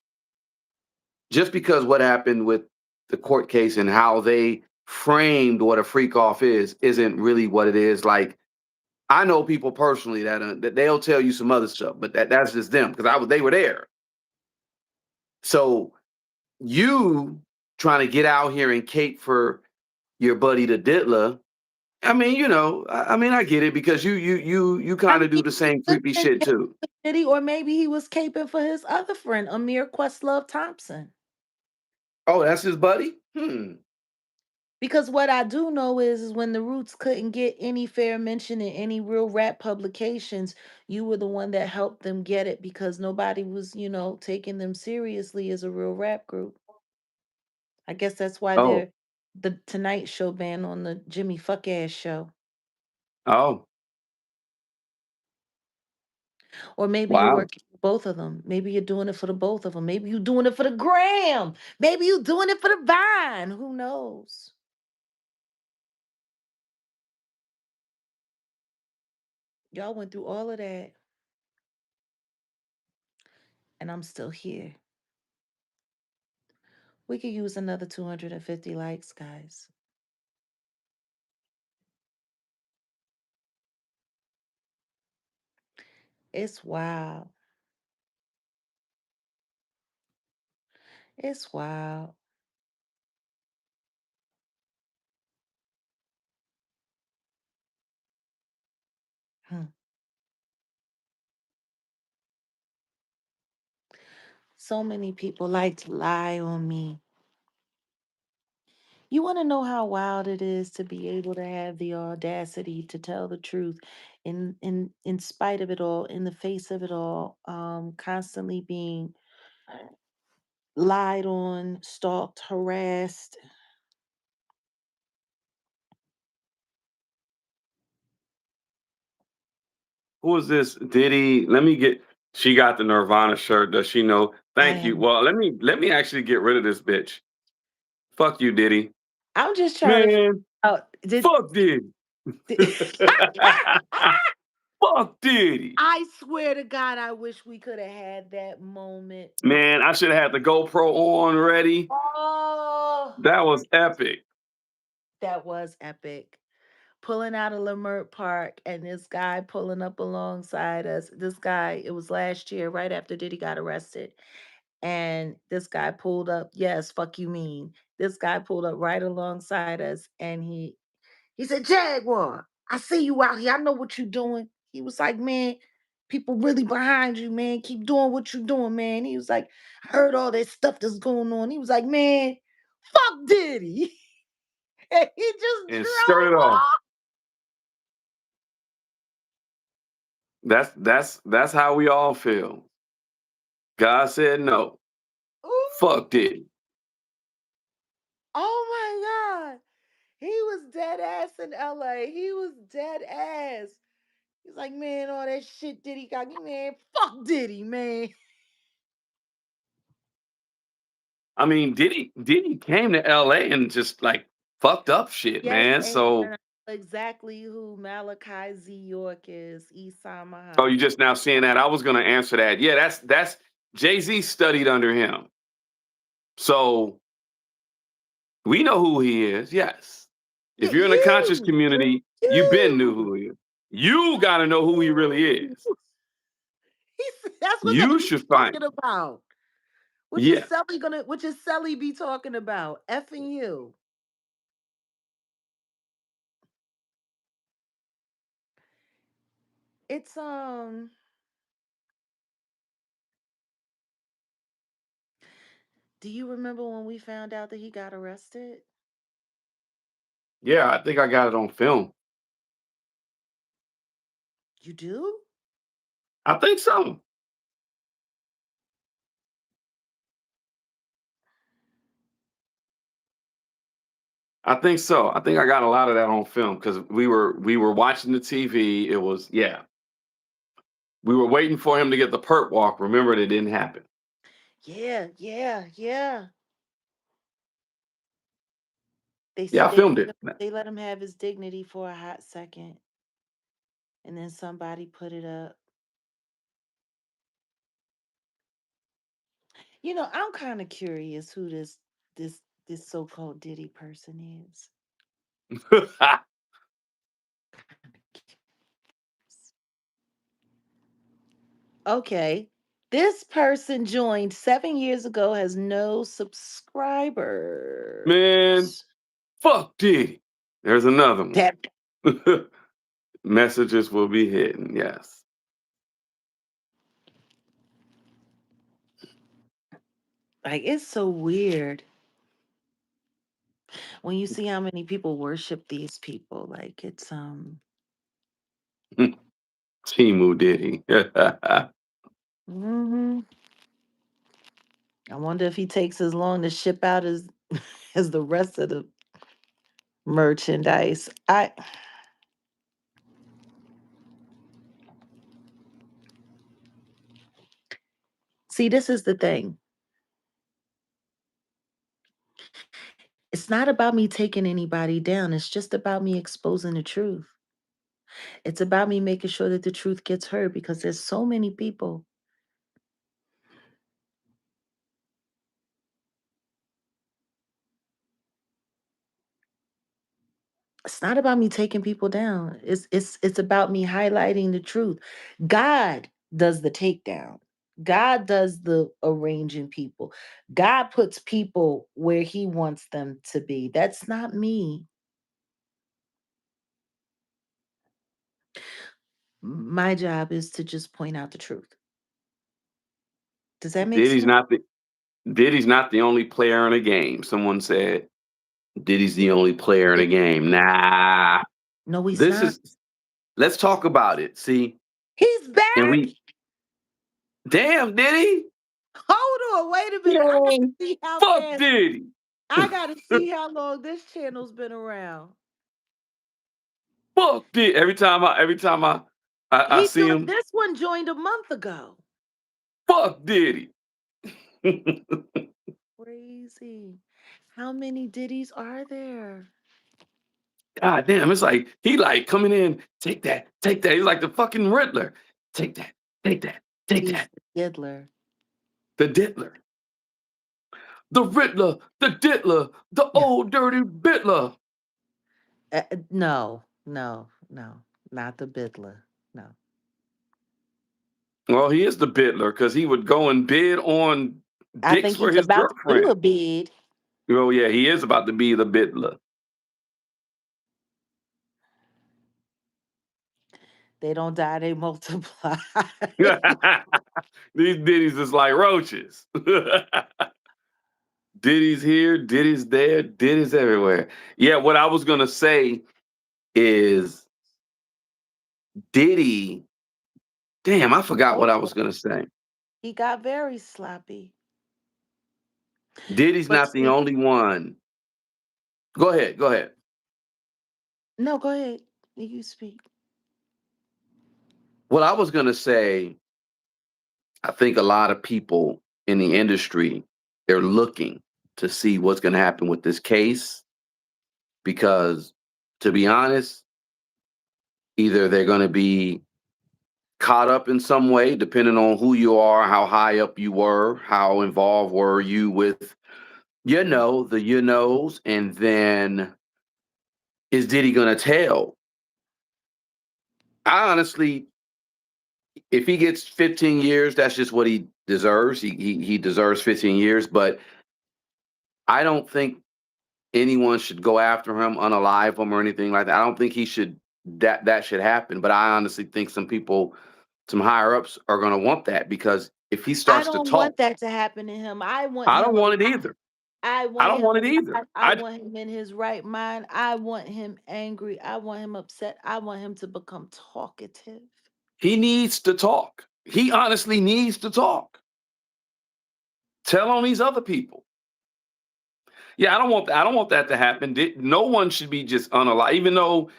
just because what happened with the court case and how they framed what a freak off is isn't really what it is. Like, I know people personally that they'll tell you some other stuff, but that's just them because they were there. So you trying to get out here and cape for your buddy the Diddler. I mean, I get it because you I kind of do mean, the same he creepy was shit too. Diddy, or maybe he was caping for his other friend, Amir Questlove Thompson. Oh, that's his buddy? Hmm. Because what I do know is when the Roots couldn't get any fair mention in any real rap publications, you were the one that helped them get it because nobody was, taking them seriously as a real rap group. I guess that's why Oh, they're the Tonight Show band on the Jimmy Fuck ass show. oh, Or maybe you're wow. working for both of them. Maybe you're doing it for the both of them. Maybe you're doing it for the gram. Maybe you're doing it for the vine. Who knows? Y'all went through all of that, and I'm still here. We could use another 250 likes, guys. It's wild. It's wild. Hmm. So many people like to lie on me. You want to know how wild it is to be able to have the audacity to tell the truth in spite of it all, in the face of it all, constantly being lied on, stalked, harassed. Who is this? Diddy? Let me get. She got the Nirvana shirt. Does she know? I Thank you. am. Well, let me actually get rid of this bitch. Fuck you, Diddy. I'm just trying to figure Man, out fuck Diddy. did Fuck Diddy. I swear to God, I wish we could have had that moment. Man, I should have had the GoPro on ready. Oh, That was epic. that was epic. Pulling out of Lamert Park and this guy pulling up alongside us. This guy, it was last year, right after Diddy got arrested. And this guy pulled up, yes, fuck you mean. This guy pulled up right alongside us and he said, Jaguar, I see you out here. I know what you're doing. He was like, man, people really behind you, man. Keep doing what you're doing, man. He was like, I heard all that stuff that's going on. He was like, man, fuck Diddy. And he just And skirt drove it off. off. That's how we all feel. God said no. Ooh, Fuck Diddy. oh my God. He was dead ass in LA. He was dead ass. He's like, man, all that shit Diddy got me, man. Fuck Diddy, man. I mean, Diddy came to LA and just like fucked up shit, Yes, man. and So, I know exactly who Malachi Z. York is. Esau oh, you Muhammad. just now seeing that? I was gonna answer that. Yeah, that's Jay-Z studied under him. So we know who he is. Yes. Yeah, If you're in the conscious you, community, you been knew you, who he is. You gotta know who he really is. you. That's what You Selly be should find. talking about. Yeah. Which is Selly be talking about? Effing you. It's do you remember when we found out that he got arrested? Yeah, I think I got it on film. You do? I think so. I think so. I think I got a lot of that on film because we were watching the TV. It was, yeah. We were waiting for him to get the perp walk. Remember, it didn't happen. Yeah, yeah, yeah. They Yeah, said I filmed it. they let him have his dignity for a hot second, and then somebody put it up. You know, I'm kind of curious who this so-called Diddy person is. Okay. This person joined 7 years ago, has no Man, subscribers. fuck Diddy. There's another That one. Messages will be hidden. Yes. like it's so weird when you see how many people worship these people. Like it's Timu Diddy. mhm. I wonder if he takes as long to ship out as as the rest of the merchandise. I see this is the thing. It's not about me taking anybody down. It's just about me exposing the truth. It's about me making sure that the truth gets heard because there's so many people. It's not about me taking people down. It's about me highlighting the truth. God does the takedown. God does the arranging people. God puts people where he wants them to be. That's not me. My job is to just point out the truth. Does that make Diddy's sense? not the Diddy's not the only player in the game. Someone said Diddy's the only player in the It- game. Nah. no, he's This not. is let's talk about it. See, He's and back. we damn Diddy. Hold on, wait a minute. I gotta Man, see how fuck fast. Diddy. I gotta see how long this channel's been around. Fuck Diddy. Every time I He see joined. him, This one joined a month ago. fuck Diddy. Crazy. How many Diddies are there? God damn, it's like he like coming in, take that, take that. He's like the fucking Riddler. Take that, take that, take He's that. the Diddler. The Diddler. The Riddler, the Diddler, the old dirty Bittler. No, no, no, not the Biddler. No. Well, he is the Biddler because he would go and bid on I dicks think for he's his about to do girlfriend. a bid. Oh yeah, he is about to be the Biddler. They don't die, they multiply. These Diddies is like roaches. Diddy's here, Diddy's there, Diddy's everywhere. Yeah, what I was gonna say is Diddy. Damn, I forgot what Oh, I was gonna say. he got very sloppy. Diddy's But not the see, only one. Go ahead, go ahead. No, go ahead. You speak. What I was gonna say, I think a lot of people in the industry, they're looking to see what's gonna happen with this case because, to be honest, either they're gonna be caught up in some way, depending on who you are, how high up you were, how involved were you with, the knows, and then is Diddy gonna tell? I honestly, if he gets 15 years, that's just what he deserves. He deserves 15 years, but I don't think anyone should go after him, unalive him, or anything like that. I don't think he should that should happen. But I honestly think some people, some higher ups, are going to want that because if he I starts to don't talk, want that to happen to him. I want I don't him want it alive. either. I I want don't him want it either. alive. I want him in his right mind. I want him angry. I want him upset. I want him to become talkative. He needs to talk. He honestly needs to talk. Tell on these other people. Yeah, I don't want that to happen. No one should be just unalive, even though,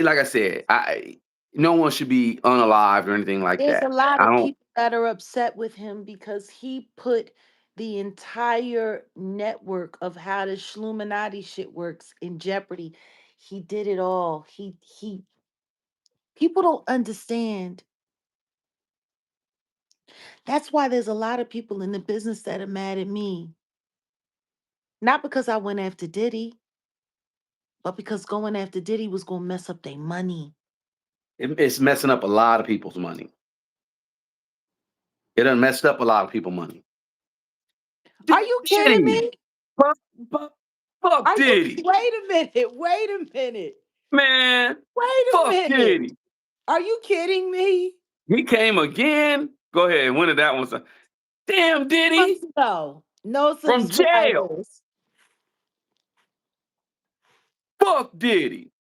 like I said, no one should be unalive or anything like There's a that. lot I of don't. people that are upset with him because he put the entire network of how the Shluminati shit works in jeopardy. He did it all. He people don't understand. That's why there's a lot of people in the business that are mad at me. Not because I went after Diddy, but because going after Diddy was gonna mess up their money. It's messing up a lot of people's money. It done messed up a lot of people's money. Are you kidding Diddy, me? fuck, fuck, fuck Are you Diddy, wait a minute, wait a minute, man, wait a fuck minute. Diddy. Are you kidding me? He came again. Go ahead, when did that one start? Damn Diddy Months ago. No from jail. subscribers. Fuck Diddy.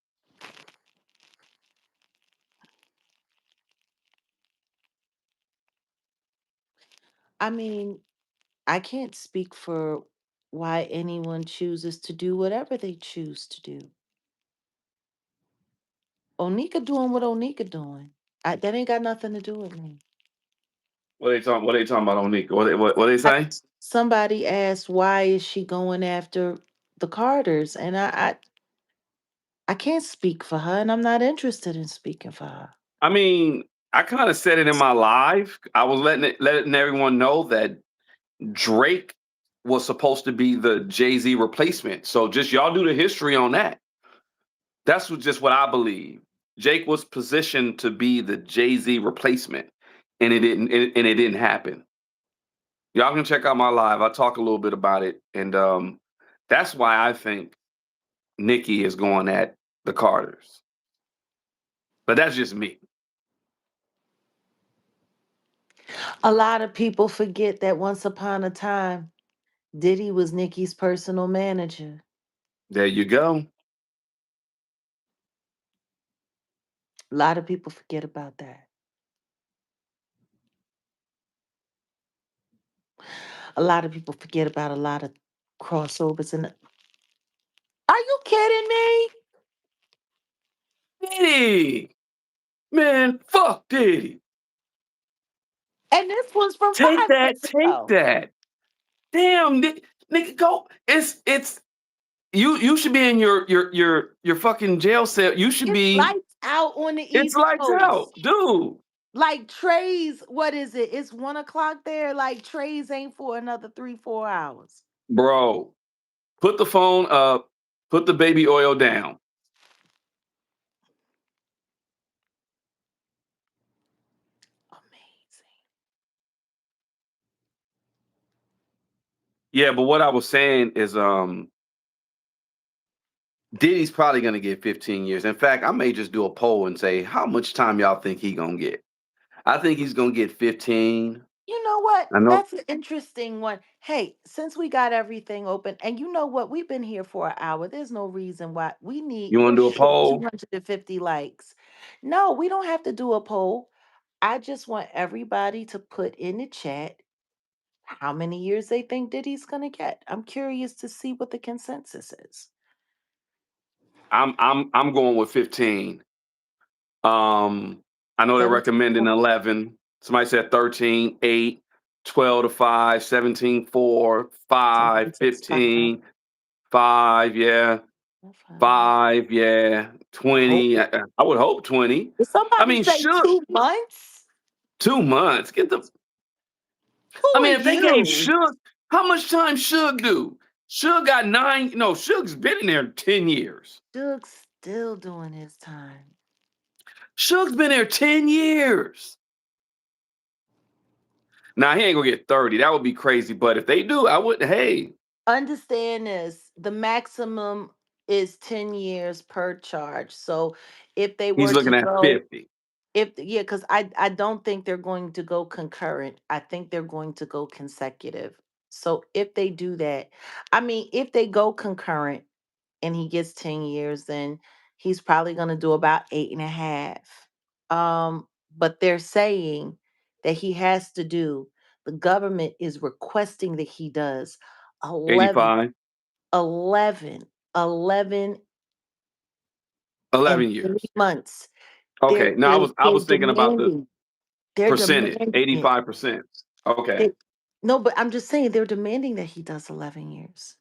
I mean, I can't speak for why anyone chooses to do whatever they choose to do. Onika doing what Onika doing. That ain't got nothing to do with me. What they talking about on Nico? What they I, say? somebody asked why is she going after the Carters, and I can't speak for her, and I'm not interested in speaking for her. I mean, I kind of said it in my live. I was letting everyone know that Drake was supposed to be the Jay-Z replacement. So just y'all do the history on that. Just what I believe. Jake was positioned to be the Jay-Z replacement, and it didn't happen. Y'all can check out my live. I talk a little bit about it, and that's why I think Nicki is going at the Carters. But that's just me. A lot of people forget that once upon a time, Diddy was Nicki's personal manager. There you go. A lot of people forget about that. A lot of people forget about a lot of crossovers. And are you kidding me? Diddy, man, fuck Diddy. And this was from Take 5 years that, take ago. that. Damn, nigga, go. It's you should be in your fucking jail cell. You should It's be. lights out on the It's East lights out, Coast. dude. Like Trey's, what is it? It's 1 o'clock there. Like Trey's ain't for another 3, 4 hours. Bro, put the phone up. Put the baby oil down. Amazing. Yeah, but what I was saying is, Diddy's probably gonna get 15 years. In fact, I may just do a poll and say, how much time y'all think he gonna get? I think he's gonna get 15. You know what? I know. That's an interesting one. Hey, since we got everything open, and you know what? We've been here for an hour. There's no reason why You we're want to do a short poll? 250 likes. No, we don't have to do a poll. I just want everybody to put in the chat how many years they think Diddy's going to get. I'm curious to see what the consensus is. I'm going with 15. I know they're 17 recommending months. 11. Somebody said 13, 8, 12 to 5, 17, 4, 5, 5. 15, 5, yeah, 5. 5, yeah, Hope 20. I would hope 20. did I somebody mean, say sure, 2 months? 2 months. Get the. Who I are mean, if they gave you? Suge, how much time Suge do? Suge got 9. No, Suge's been in there 10 years. Doug's still doing his time. Suge's been there 10 years. Now he ain't gonna get 30. That would be crazy. But if they do, I would. Hey, Understand this, the maximum is 10 years per charge. So if they he's were to looking at go, 50. if yeah, because I don't think they're going to go concurrent. I think they're going to go consecutive. So if they do that, I mean, if they go concurrent and he gets 10 years, then he's probably going to do about 8.5. But they're saying that he has to do, the government is requesting that he does 11, 85, 11, 11 and 11 3 years. months. Okay. Now I They're was thinking about the demanding, they're percentage, demanding it. 85%. Okay. They, no, but I'm just saying they're demanding that he does 11 years.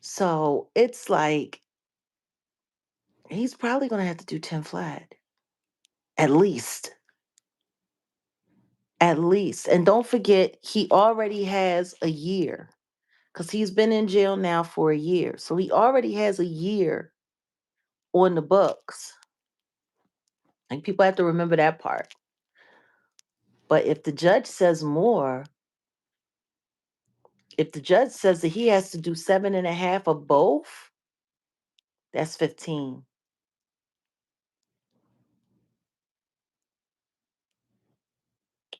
So it's like he's probably going to have to do 10 flat, at least. At least. And don't forget, he already has a year because he's been in jail now for a year. So he already has a year on the books. Like people have to remember that part. But if the judge says more, if the judge says that he has to do 7.5 of both, that's 15.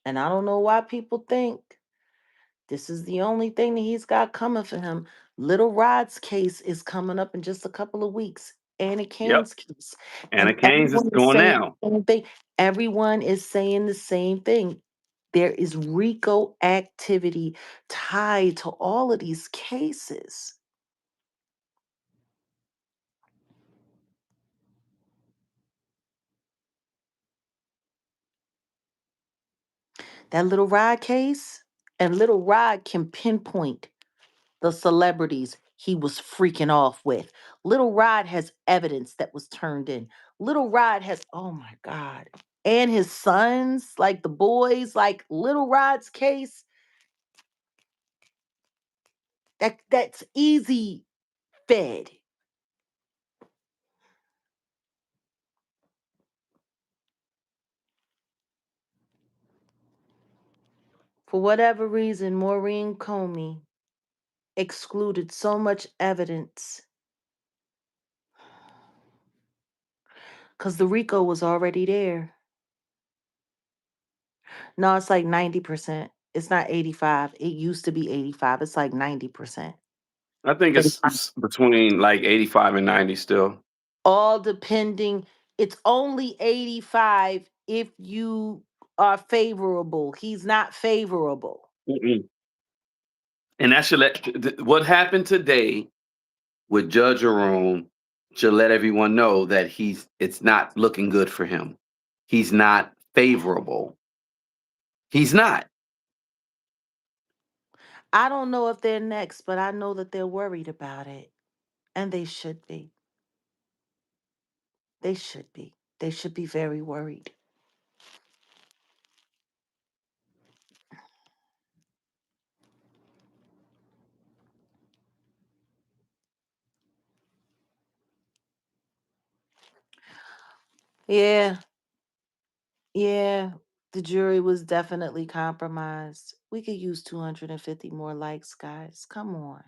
And I don't know why people think this is the only thing that he's got coming for him. Little Rod's case is coming up in just a couple of weeks. Anna Yep. Kane's case. Anna And Keynes is everyone is going saying now. the same thing. Everyone is saying the same thing. There is RICO activity tied to all of these cases. That Little Rod case, and Little Rod can pinpoint the celebrities he was freaking off with. Little Rod has evidence that was turned in. Little Rod has, oh my God. And his sons, like the boys, like Little Rod's case, that's easy fed. For whatever reason, Maureen Comey excluded so much evidence because the RICO was already there. No, it's like 90%. It's not 85. It used to be 85. It's like 90%. I think They it's between like 85 and 90 still. all depending, it's only 85 if you are favorable. He's not favorable. Mm-mm. And that should what happened today with Judge Jerome should let everyone know that it's not looking good for him. He's not favorable. He's not. I don't know if they're next, but I know that they're worried about it. And they should be. They should be. They should be very worried. Yeah, yeah. The jury was definitely compromised. We could use 250 more likes, guys. Come on.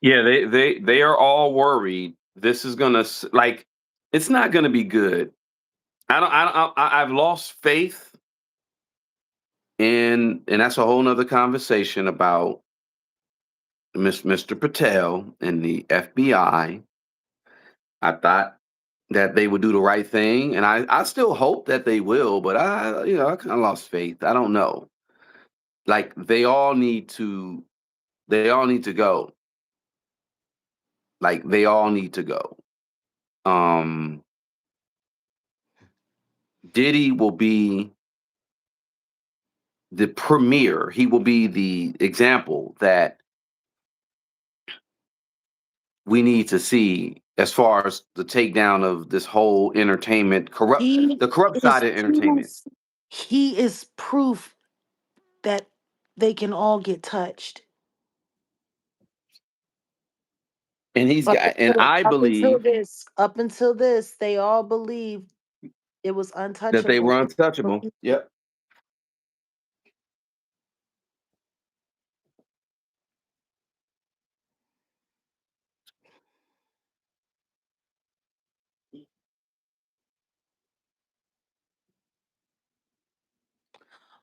Yeah, they are all worried. This is gonna like it's not gonna be good. I've lost faith in, and that's a whole nother conversation about Mr. Patel and the FBI. I thought that they would do the right thing, and I still hope that they will, but I kind of lost faith. I don't know. Like they all need to go. Like they all need to go. Um, Diddy will be the premier. He will be the example that we need to see as far as the takedown of this whole entertainment He the corrupt is side of entertainment. proof. He is proof that they can all get touched. And he's got and I believe Up until this, they all believed it was that they were untouchable. untouchable. Yep.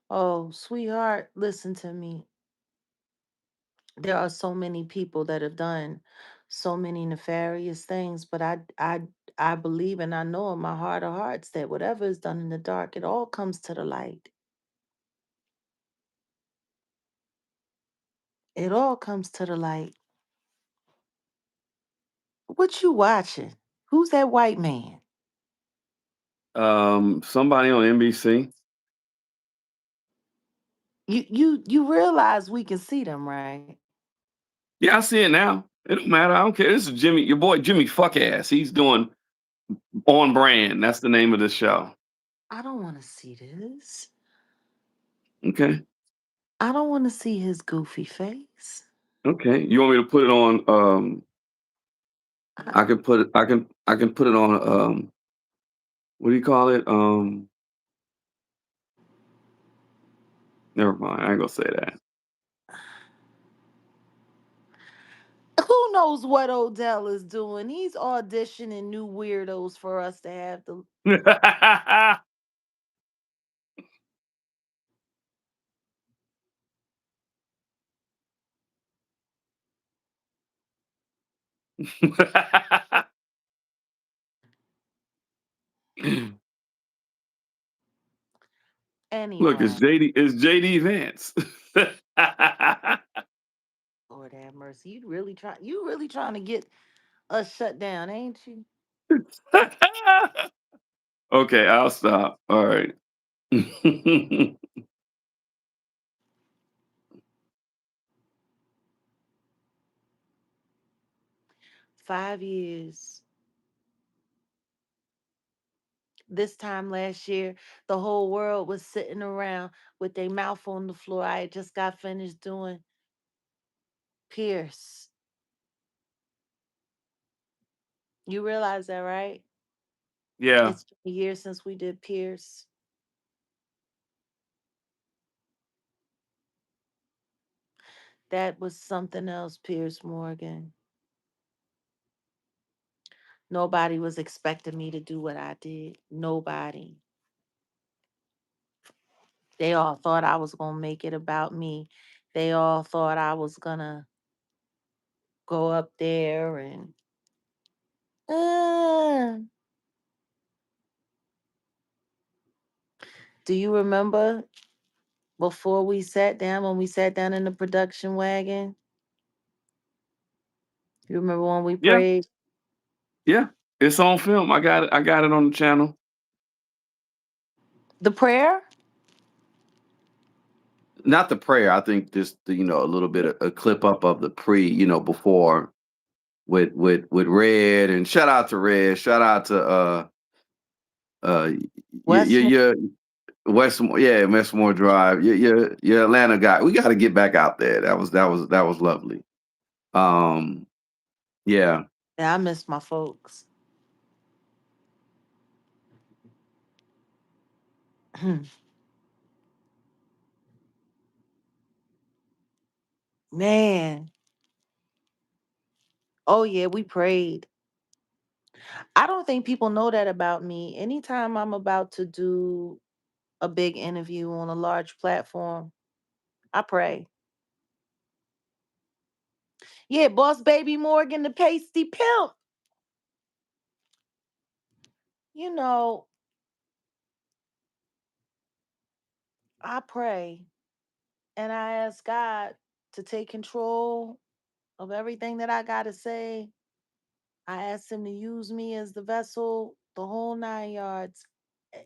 Oh, sweetheart, listen to me. There are so many people that have done so many nefarious things, but I believe and I know in my heart of hearts that whatever is done in the dark, it all comes to the light. It all comes to the light. What you watching? Who's that white man? Somebody on NBC. You realize we can see them, right? Yeah, I see it now. It don't matter. I don't care. This is Jimmy, your boy Jimmy Fuck Ass. He's doing On Brand. That's the name of the show. I don't want to see this. Okay. I don't want to see his goofy face. Okay. You want me to put it on I, I can put it on what do you call it? Never mind. I ain't gonna say who knows what Odell is doing? He's auditioning new weirdos for us to have to. that. Look, Anyway, It's JD Vance. Lord have mercy. You really trying to get us shut down, ain't you? Okay, I'll stop. All right. 5 years. This time last year, the whole world was sitting around with their mouth on the floor. I had just got finished doing Pierce. You realize that, right? Yeah. It's been a year since we did Pierce. That was something else, Pierce Morgan. Nobody was expecting me to do what I did. Nobody. They all thought I was going to make it about me. They all thought I was going to go up there and. Uh, do you remember before we sat down, when we sat down in the production wagon? You remember when we Yeah. prayed? Yeah. It's on film. I got it on the channel. The prayer? Not the prayer. I think just a little bit of a clip up of the before with Red, and shout out to Red. Shout out to uh Westmore. your Westmore, yeah, Westmore Drive. Your Atlanta guy. We got to get back out there. That was lovely. Um, yeah. Yeah, I miss my folks. Man. Oh, yeah, we prayed. I don't think people know that about me. Anytime I'm about to do a big interview on a large platform, I pray. Yeah, Boss Baby Morgan, the pasty pimp. You know, I pray and I ask God to take control of everything that I got to say. I ask Him to use me as the vessel, the whole 9 yards. Eh,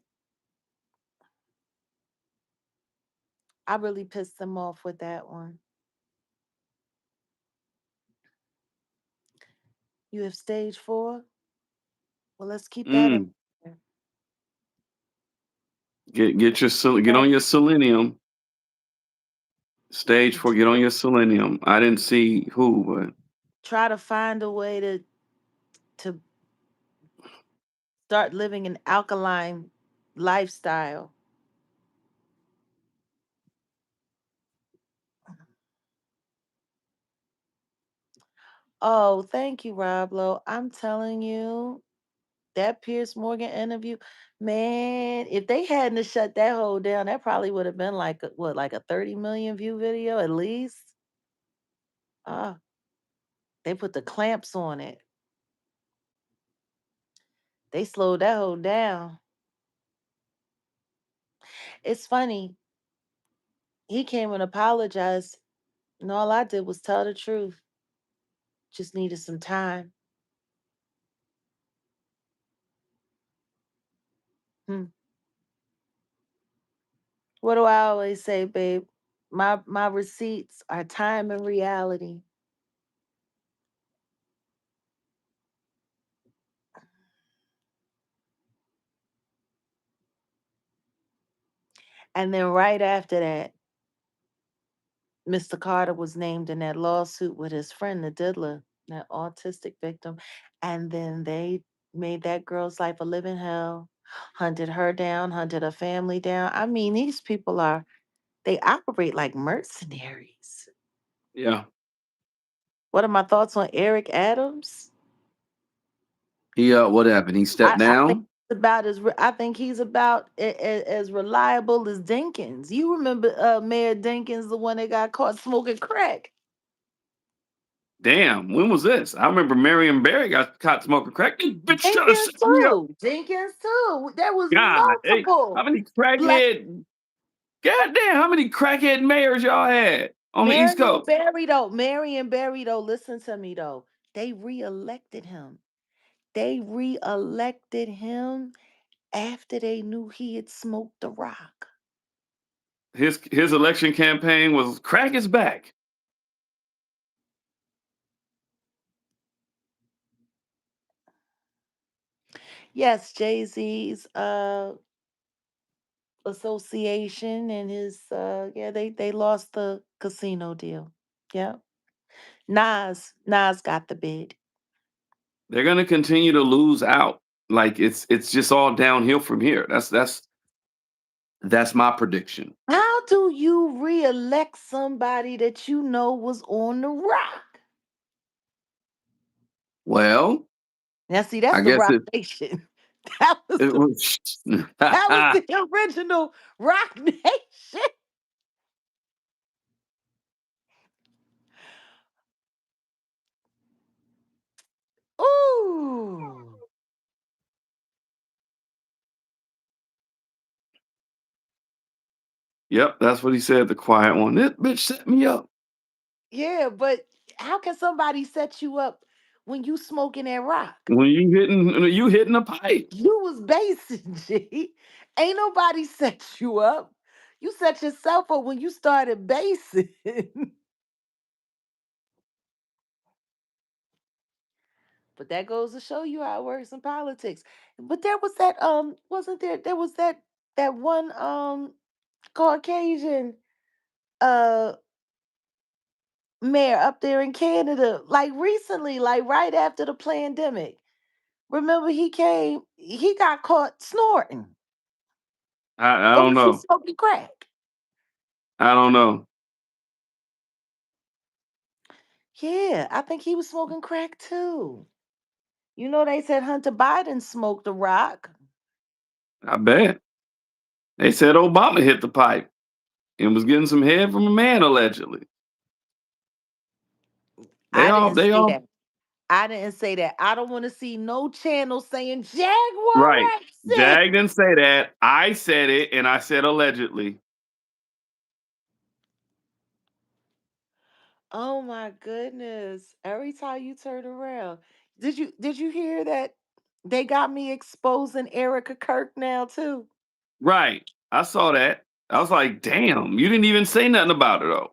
I really pissed them off with that one. You have stage 4? Well, let's keep that in Mm. there. Get on your selenium. Stage 4, get on your selenium. I didn't see who, but Try to find a way to start living an alkaline lifestyle. Oh, thank you, Roblo. I'm telling you, that Pierce Morgan interview, man, if they hadn't have shut that hole down, that probably would have been like what, like a 30 million view video at least. Ah, they put the clamps on it. They slowed that hole down. It's funny. He came and apologized, and all I did was tell the truth. Just needed some time. Hmm. What do I always say, babe? My receipts are time and reality. And then right after that, Mr. Carter was named in that lawsuit with his friend, the diddler, that autistic victim. And then they made that girl's life a living hell, hunted her down, hunted her family down. I mean, these people they operate like mercenaries. yeah. What are my thoughts on Eric Adams? What happened? He stepped I think down? he's about I think he's about as reliable as Dinkins. You remember Mayor Dinkins, the one that got caught smoking crack? Damn, when was this? I remember Marion Barry got caught smoking crack. This bitch trying to Dinkins set me up. too. Dinkins too. There was God, hey, how multiple many black crackhead? Goddamn, how many crackhead mayors y'all had on the East Marion Coast? Barry though. Marion Barry though. Listen to me though. They reelected him. They reelected him after they knew he had smoked the rock. His election campaign was crack is back. Yes, Jay Z's association and his yeah, they lost the casino deal. Yeah. Nas got the bid. They're gonna continue to lose out. Like it's just all downhill from here. That's my prediction. How do you reelect somebody that you know was on the rock? Well, Now see, that's I the guess Rock Nation. That was it the was that was the original Rock Nation. Ooh. Yep, that's what he said, the quiet one. This bitch set me up. Yeah, but how can somebody set you up when you smoking that rock? When you hitting a pipe. You was basing, G. Ain't nobody set you up. You set yourself up when you started basing. But that goes to show you how it works in politics. But there was that wasn't there was that one Caucasian uh mayor up there in Canada, like recently, like right after the pandemic. Remember he got caught snorting. I Or don't was he know. smoking crack? I don't know. Yeah, I think he was smoking crack too. You know, they said Hunter Biden smoked a rock. I bet. They said Obama hit the pipe and was getting some head from a man allegedly. They I all didn't they see all that. I didn't say that. I don't want to see no channel saying Jaguar Right. Wright said. Jag didn't say that. I said it, and I said allegedly. Oh my goodness. Every time you turn around. Did you hear that they got me exposing Erica Kirk now too? Right. I saw that. I was like, damn, you didn't even say nothing about it though.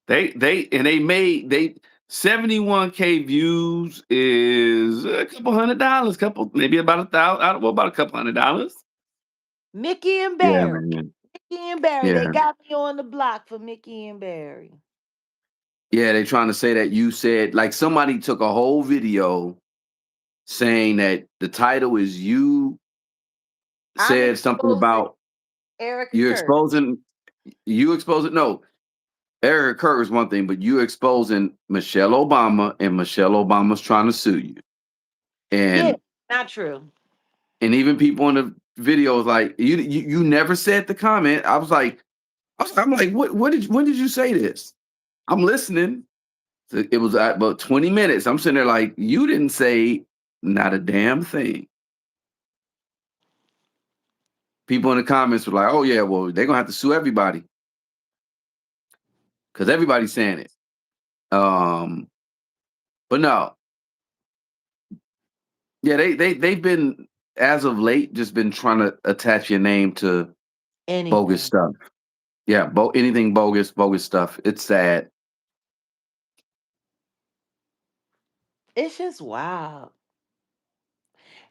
They made they 71K views is a couple $100, couple maybe about 1,000. Well, about a couple $100. Mickey and Yeah, Barry. man. Mickey and Barry. They Yeah. got me on the block for Mickey and Barry. Yeah, they trying to say that you said like somebody took a whole video saying that the title is you I'm said something exposing about Erica you Kirk. exposing you exposing no, Eric Kerr is one thing, but you exposing Michelle Obama and Michelle Obama's trying to sue you. Yeah, And not true. even people in the video was like, you never said the comment. I'm like, what did when did you say this? I'm listening. So it was at about 20 minutes. I'm sitting there like, you didn't say not a damn thing. People in the comments were like, oh yeah, well, they're gonna have to sue everybody because everybody's saying it. But no, yeah, they've been as of late just been trying to attach your name to bogus Anything. stuff. Yeah, anything bogus stuff. It's sad. It's just wild.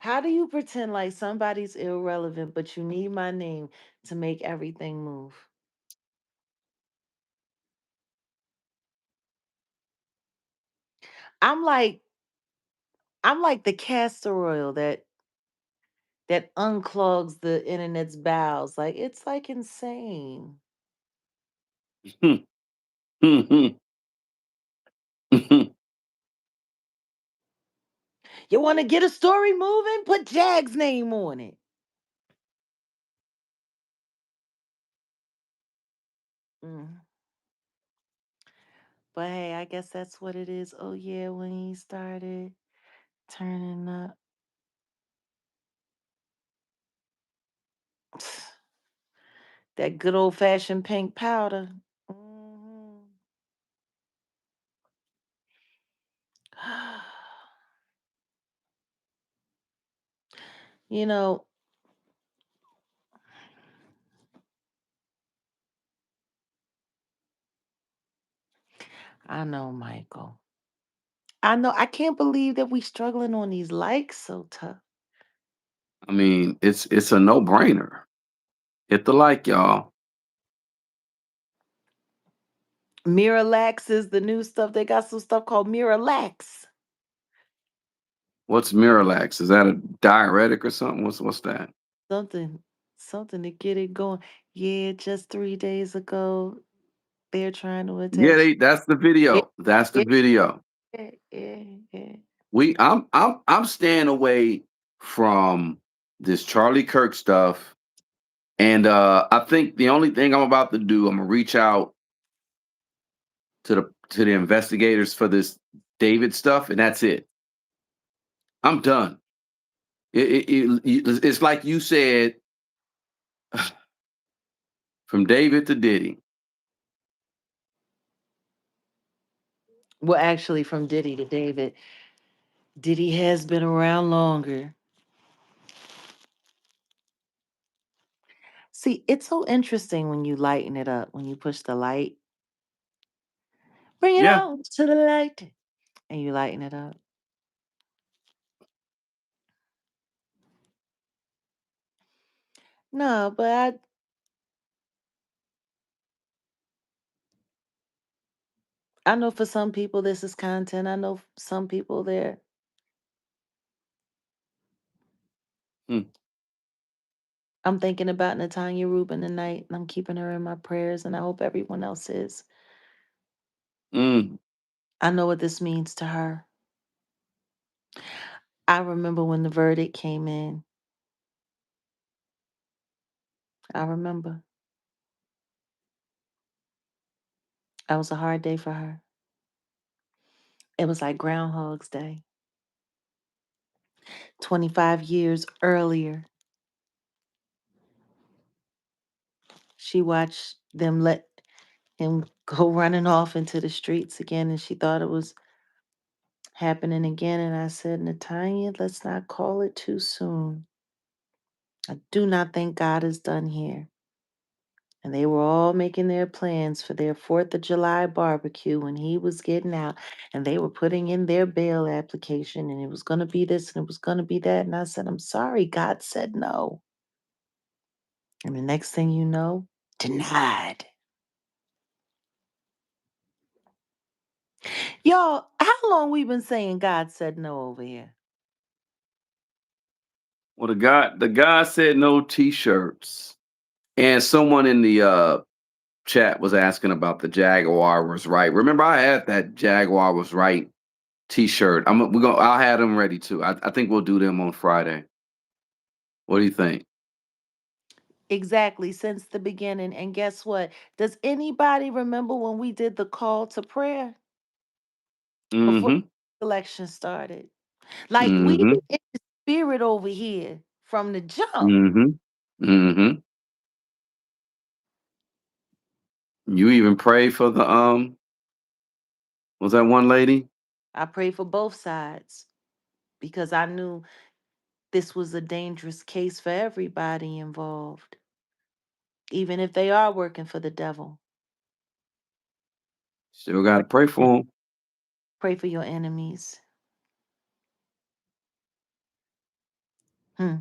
How do you pretend like somebody's irrelevant, but you need my name to make everything move? I'm like, I'm like the castor oil that unclogs the internet's bowels. Like it's like insane. You want to get a story moving? Put Jag's name on it. Mm. But hey, I guess that's what it is. Oh yeah, when he started turning up that good old fashioned pink powder. Mhm. You know, I know, Michael. I know. I can't believe that we struggling on these likes so tough. I mean, it's a no-brainer. Hit the like, y'all. Miralax is the new stuff. They got some stuff called Miralax. What's Miralax? Is that a diuretic or something? What's that? Something, something to get it going. Yeah, just 3 days ago, they're trying to Yeah, attach. that's the Yeah, video. That's the yeah, video. yeah, yeah. I'm staying away from this Charlie Kirk stuff. And I think the only thing I'm about to do, I'm gonna reach out to the investigators for this David stuff, and that's it. I'm done. It's like you said, from David to Diddy. Well, actually, from Diddy to David, Diddy has been around longer. See, it's so interesting when you lighten it up, when you push the light, bring it Yeah. on to the light, and you lighten it up. No, but I know for some people this is content. I know some people there. Hmm. I'm thinking about Natanya Rubin tonight, and I'm keeping her in my prayers, and I hope everyone else is. Mm. I know what this means to her. I remember when the verdict came in. I remember. That was a hard day for her. It was like Groundhog's Day. 25 years earlier, she watched them let him go running off into the streets again, and she thought it was happening again. And I said, Natanya, let's not call it too soon. I do not think God is done here. And they were all making their plans for their 4th of July barbecue when he was getting out. And they were putting in their bail application, and it was going to be this and it was going to be that. And I said, I'm sorry, God said no. And the next thing you know, denied. Y'all, how long we been saying God said no over here? Well, the guy said no t-shirts. And someone in the chat was asking about the Jaguar was right. Remember, I had that Jaguar was right t-shirt. I'll have them ready too. I think we'll do them on Friday. What do you think? Exactly, since the beginning. And guess what? Does anybody remember when we did the call to prayer before Mm-hmm. the election started? Like we Mm-hmm. in the spirit over here from the jump. Mm-hmm. Mm-hmm. You even pray for the was that one lady? I prayed for both sides because I knew this was a dangerous case for everybody involved, even if they are working for the devil. Still gotta pray for them. Pray for your enemies. Hmm.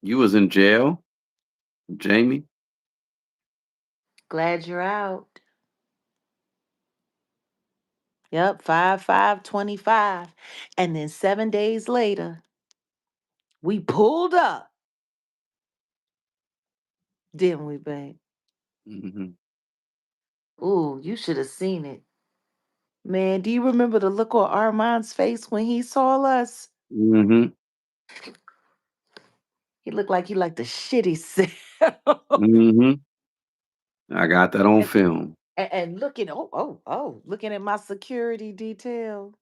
You was in jail, Jamie. Glad you're out. Yep, 5/5/25. And then 7 days later, we pulled up, didn't we, babe? Mm-hmm. Ooh, you should have seen it. Man, do you remember the look on Armand's face when he saw us? Mm-hmm. He looked like he liked the shit himself. Mm-hmm. I got that on and, film. and looking, looking at my security detail.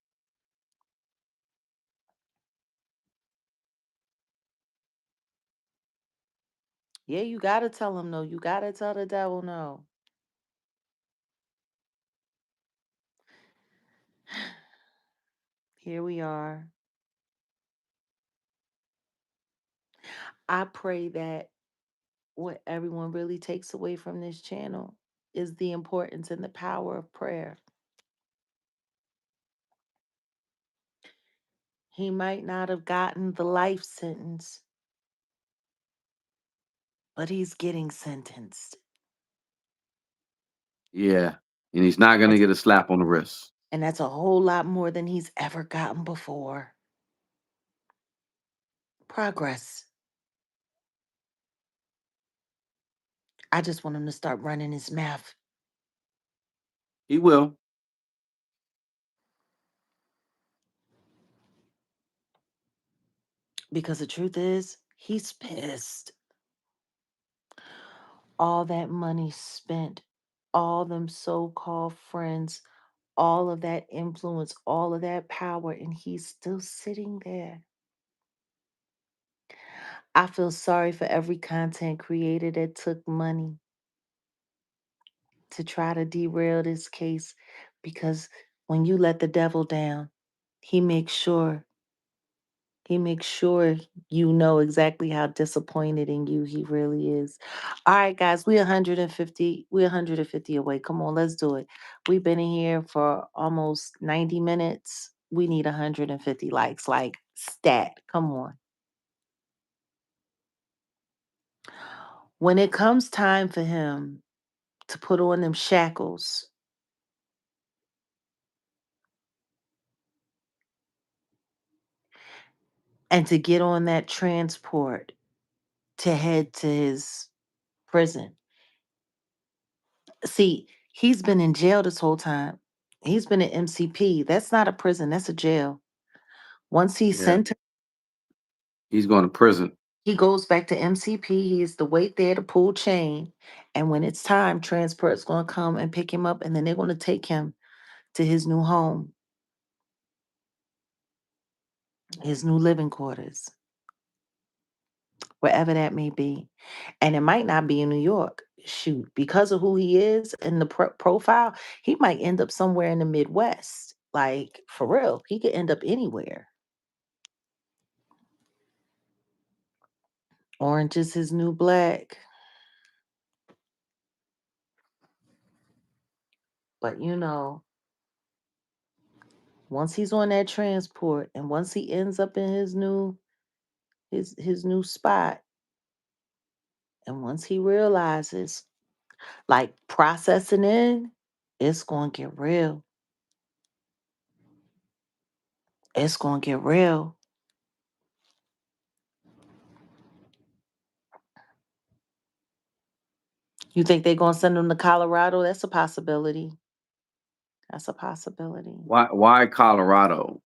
Yeah, you gotta tell him no. You gotta tell the devil no. Here we are. I pray that what everyone really takes away from this channel is the importance and the power of prayer. He might not have gotten the life sentence, but he's getting sentenced. Yeah. And he's not gonna That's, get a slap on the wrist. and that's a whole lot more than he's ever gotten before. Progress. I just want him to start running his mouth He will. because the truth is, he's pissed. All that money spent, all them so called friends, all of that influence, all of that power, and he's still sitting there. I feel sorry for every content creator that took money to try to derail this case because when you let the devil down, he makes sure he makes sure you know exactly how disappointed in you he really is. All right, guys, we're 150. We're 150 away. Come on, let's do it. We've been in here for almost 90 minutes. We need 150 likes, like stat. Come on. When it comes time for him to put on them shackles and to get on that transport to head to his prison. See, he's been in jail this whole time. He's been at MCP. That's not a prison, that's a jail. Once he's Yeah. sent, He's going to prison. He goes back to MCP. He is the wait there to pull chain. And when it's time, transport's going to come and pick him up. And then they're going to take him to his new home, his new living quarters, wherever that may be. And it might not be in New York. Shoot, because of who he is and the profile, he might end up somewhere in the Midwest. Like, for real, he could end up anywhere. Orange is his new black. But once he's on that transport and once he ends up in his new spot, and once he realizes, like, processing in, it's gonna get real. It's gonna get real. You think they're gonna send him to Colorado? That's a possibility. That's a possibility. Why Colorado?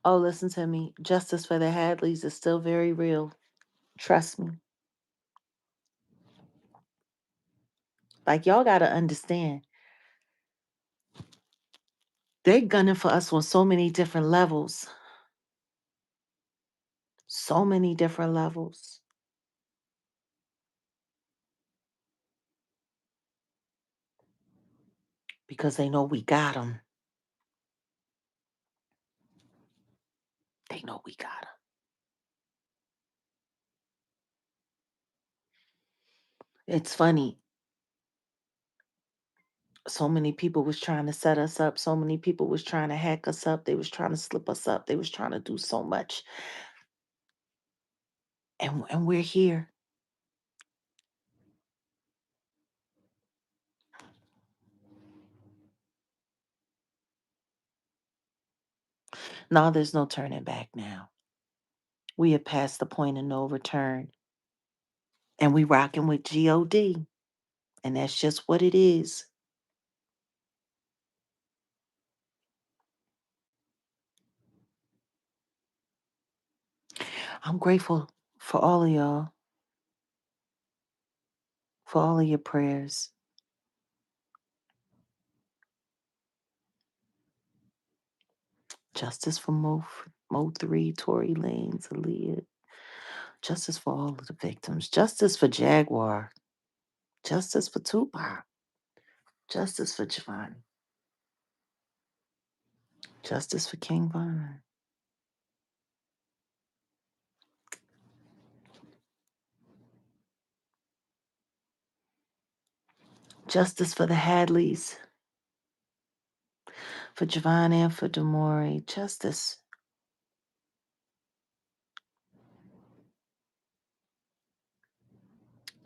Oh, listen to me. Justice for the Hadleys is still very real. Trust me. Like, y'all gotta understand. They're gunning for us on so many different levels. So many different levels. Because they know we got them. They know we got them. It's funny. So many people was trying to set us up. So many people was trying to hack us up. They was trying to slip us up. They was trying to do so much. And we're here. No, there's no turning back now. We have passed the point of no return. And we rocking with God. And that's just what it is. I'm grateful for all of y'all, for all of your prayers. Justice for Mo 3, Tory Lanez, Aaliyah. Justice for all of the victims. Justice for Jaguar. Justice for Tupac. Justice for Giovanni. Justice for King Von. Justice for the Hadleys. For Giovanni and for Demore. Justice.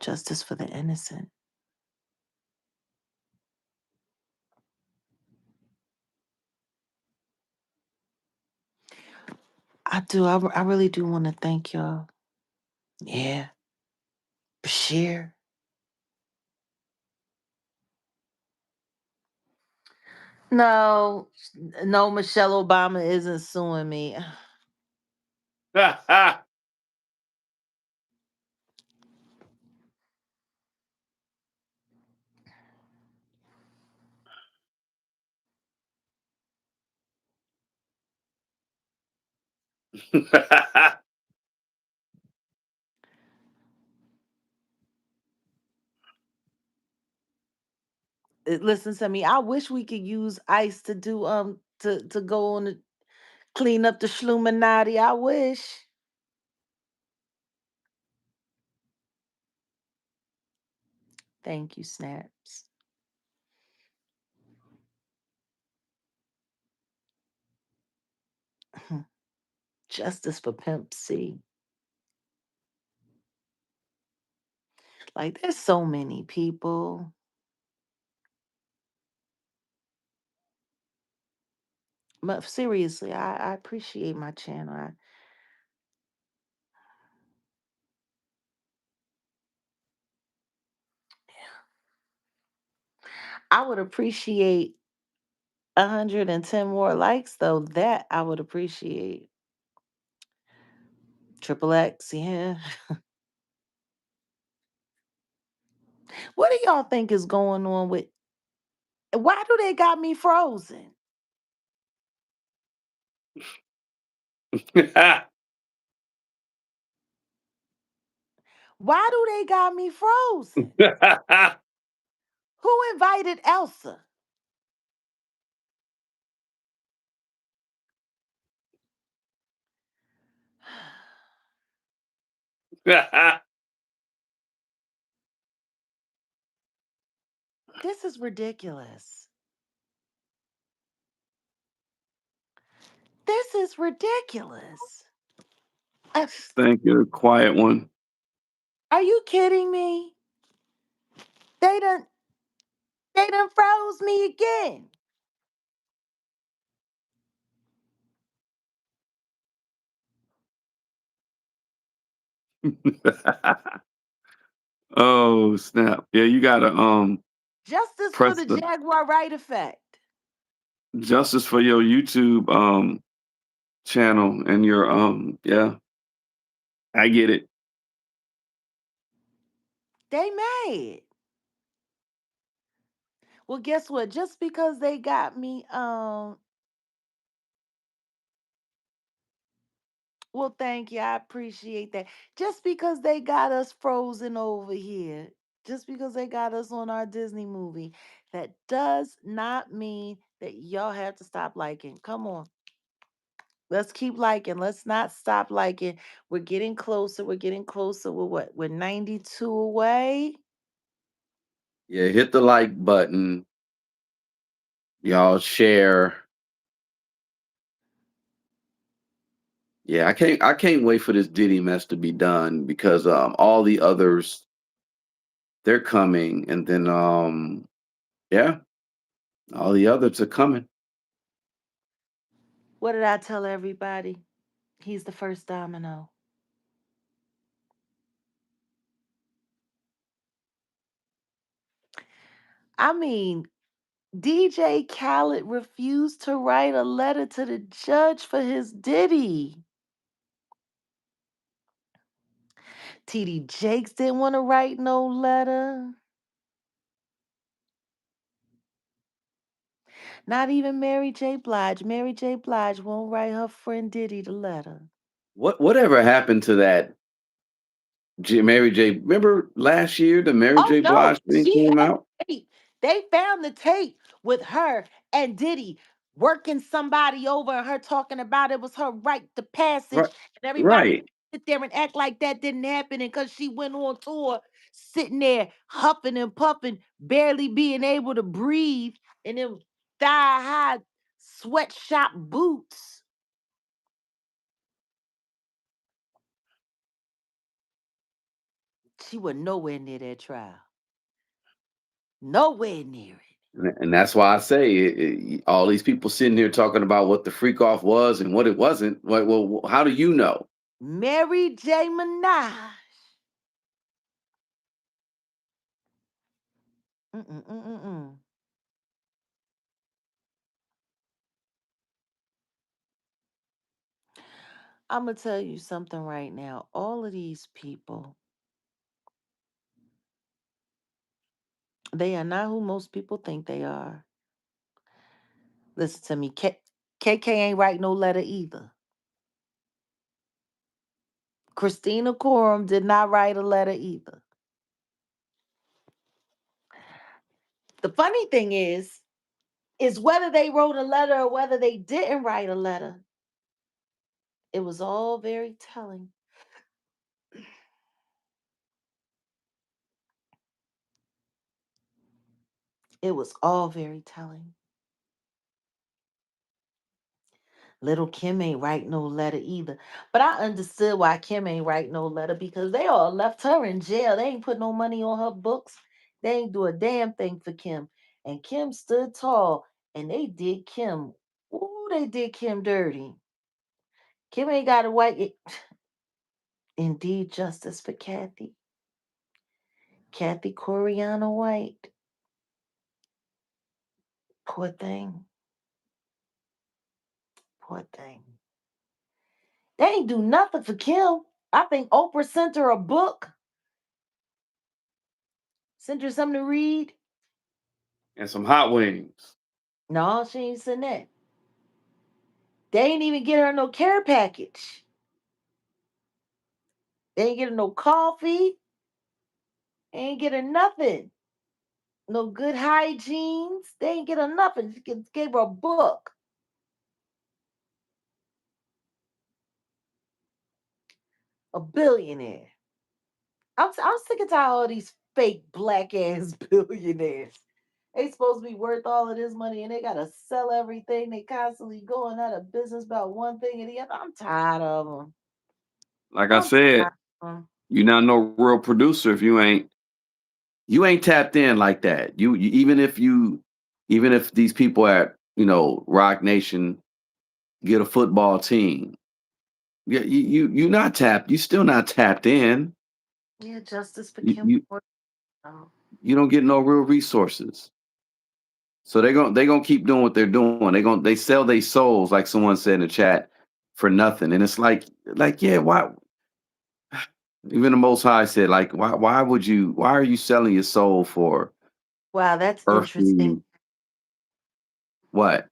Justice for the innocent. I do. I really do want to thank y'all. Yeah. Bashir. No, no, Michelle Obama isn't suing me. Listen to me. I wish we could use ICE to do to go on to clean up the Schluminati. I wish. Thank you, Snaps. Justice for Pimp C. Like, there's so many people. But seriously, I appreciate my channel. I would appreciate 110 more likes, though. That I would appreciate. Triple X, yeah. What do y'all think is going on with? Why do they got me frozen? Why do they got me frozen? Who invited Elsa? This is ridiculous. This is ridiculous. Uh, Thank you, quiet one. Are you kidding me? They done they done froze me again. Oh snap! Yeah, you gotta Justice for press the the Jaguar Wright effect. justice for your YouTube channel and your yeah, I get it. They mad. Well, guess what? Just because they got me, well, thank you. I appreciate that. Just because they got us frozen over here, just because they got us on our Disney movie, that does not mean that y'all have to stop liking. Come on. Let's keep liking. Let's not stop liking. We're getting closer. We're getting closer. We're what? We're 92 away. Yeah, hit the like button. Y'all share. Yeah, I can't wait for this Diddy mess to be done because all the others they're coming and then yeah, all the others are coming. What did I tell everybody? He's the first domino. I mean, DJ Khaled refused to write a letter to the judge for his Diddy. TD Jakes didn't want to write no letter. Not even Mary J. Blige. Mary J. Blige won't write her friend Diddy the letter. Whatever happened to that Mary J? Remember last year the Mary Oh J. no, Blige thing she came had out? tape. They found the tape with her and Diddy working somebody over and her talking about it was her right to passage Right, and everybody right. sit there and act like that didn't happen and because she went on tour sitting there huffing and puffing, barely being able to breathe in them thigh high sweatshop boots. She was nowhere near that trial. Nowhere near it. And that's why I say all these people sitting here talking about what the freak off was and what it wasn't. Well, how do you know? Mary J. Minaj. Mm-mm-mm-mm-mm. I'm gonna tell you something right now. All of these people, they are not who most people think they are. Listen to me. KK ain't write no letter either. Christina Coram did not write a letter either. The funny thing is whether they wrote a letter or whether they didn't write a letter, it was all very telling. It was all very telling. Little Kim ain't write no letter either. But I understood why Kim ain't write no letter because they all left her in jail. They ain't put no money on her books. They ain't do a damn thing for Kim. And Kim stood tall and they did Kim. Ooh, they did Kim dirty. Kim ain't got a white indeed justice for Kathy. Kathy Coriana White. Poor thing. Poor thing. They ain't do nothing for Kim. I think Oprah sent her a book, sent her something to read. And some hot wings. No, she ain't sent that. They ain't even get her no care package. They ain't get her no coffee. They ain't get her nothing. No good hygienes. They ain't get her nothing. She gave her a book. A billionaire. I'm sick and tired of all these fake black ass billionaires. They supposed to be worth all of this money and they gotta sell everything. They constantly going out of business about one thing and the other. I'm tired of them. Like I I'm said, tired of them. you're not no real producer if you ain't tapped in like that. Even if these people at Rock Nation get a football team, you not tapped. You still not tapped in. Yeah, justice for You Kim. you, Oh, you don't get no real resources. So they gonna keep doing what they're doing. They sell their souls, like someone said in the chat, for nothing. And it's like yeah, why? Even the Most High said, like, why are you selling your soul for wow, that's interesting. earthly what?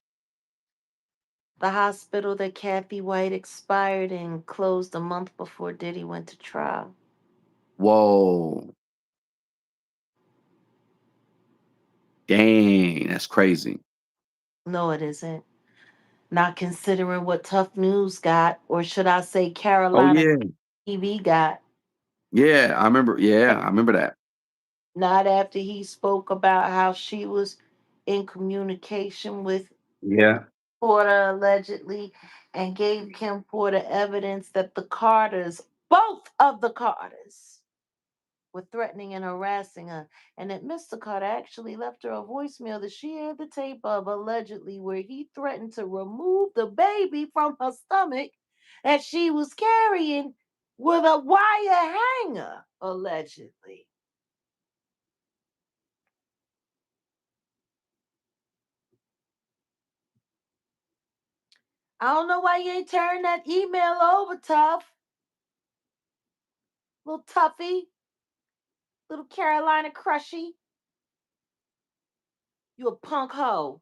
The hospital that Kathy White expired in closed a month before Diddy went to trial. Whoa, dang, that's crazy. No, it isn't. Not considering what Tough News got, or should I say Oh Carolina yeah, TV got. yeah, I remember. Yeah, I remember that. Not after he spoke about how she was in communication with Yeah, Porter allegedly and gave Kim Porter evidence that the Carters, both of the Carters, were threatening and harassing her. And that Mr. Carter actually left her a voicemail that she had the tape of allegedly where he threatened to remove the baby from her stomach that she was carrying with a wire hanger, allegedly. I don't know why you ain't turned that email over, Tough. Little Tuffy, little Carolina Crushy. You a punk hoe.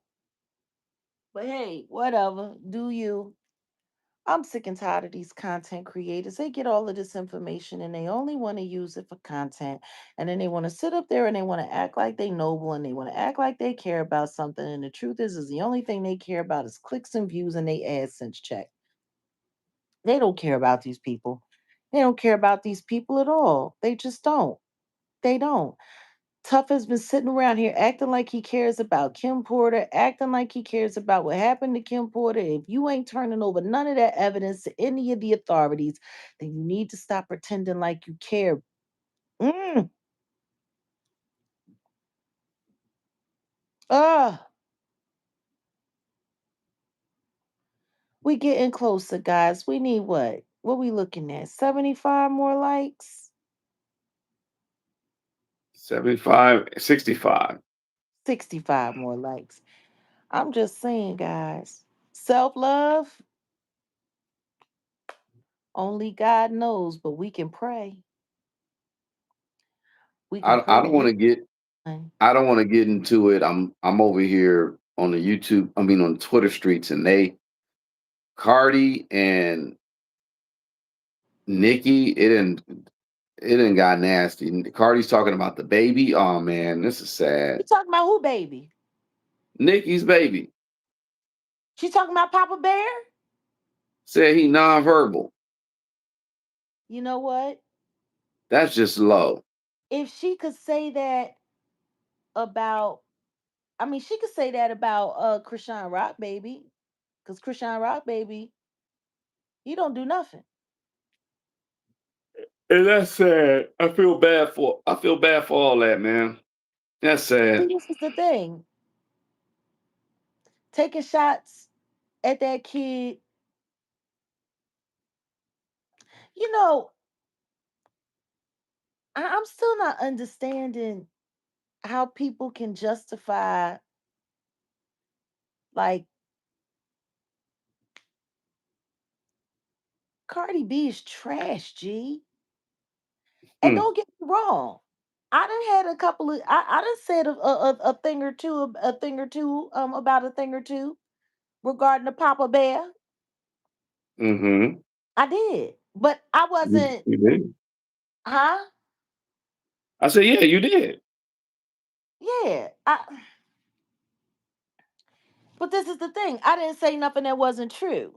But hey, whatever. Do you? I'm sick and tired of these content creators. They get all of this information and they only want to use it for content. And then they want to sit up there and they want to act like they noble and they want to act like they care about something. And the truth is the only thing they care about is clicks and views and they AdSense check. They don't care about these people. They don't care about these people at all. They just don't. They don't. Tough has been sitting around here acting like he cares about Kim Porter, acting like he cares about what happened to Kim Porter. If you ain't turning over none of that evidence to any of the authorities, then you need to stop pretending like you care. Mm. Ah, we getting closer, guys. We need what? What we looking at? 75 more likes? 75, 65. 65 more likes. I'm just saying, guys. Self love, only God knows, but we can pray. We can I pray to don't want get to get done. I don't want to get into it. I'm over here on the YouTube. I mean on the Twitter streets, and Cardi and Nikki. It didn't got nasty. Cardi's talking about the baby. Oh man, this is sad. You talking about who, baby? Nikki's baby She talking about Papa Bear? said he nonverbal. You know what? That's just low. If she could say that about, I mean, she could say that about Krishan Rock Baby, because Krishan Rock Baby, he don't do nothing. And that's sad. I feel bad for all that, man. That's See, sad. this is the thing. Taking shots at that kid, you know, I'm still not understanding how people can justify like Cardi B is trash, G. And Hmm. don't get me wrong. I done had a couple of I done said a thing or two about a thing or two regarding the Papa Bear. Mm-hmm. I did. But I wasn't, You did. huh? I said, yeah, you did. Yeah. But this is the thing. I didn't say nothing that wasn't true.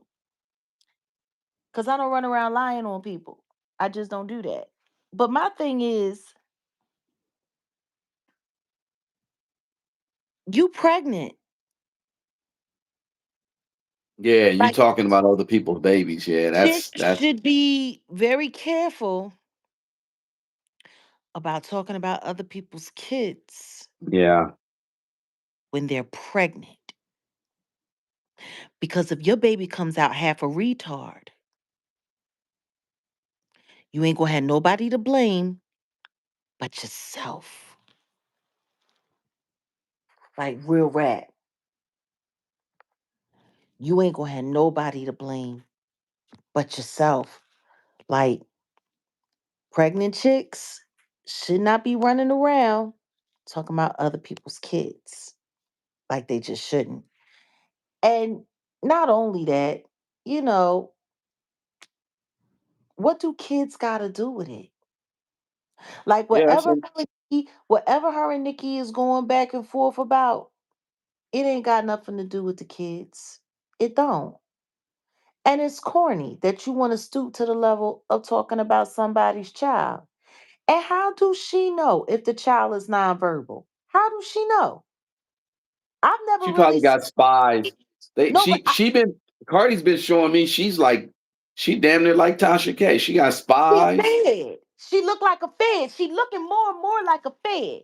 Cause I don't run around lying on people. I just don't do that. But my thing is, you pregnant. Yeah, you Like, talking about other people's babies. Yeah, chicks that's should be very careful about talking about other people's kids yeah. when they're pregnant. Because if your baby comes out half a retard, you ain't gonna have nobody to blame but yourself. Like real rap. You ain't gonna have nobody to blame but yourself. Like pregnant chicks should not be running around talking about other people's kids. Like they just shouldn't. And not only that, you know, what do kids gotta do with it? Like Yeah, that's a, whatever her and Nikki is going back and forth about, it ain't got nothing to do with the kids. It don't. And it's corny that you want to stoop to the level of talking about somebody's child. And how do she know if the child is nonverbal? How do she know? I've never she really probably seen. got spies. They No, but she been Cardi's been showing me she's like she damn near like Tasha K. She got she spies. fed. She looked like a fed. She looking more and more like a fed.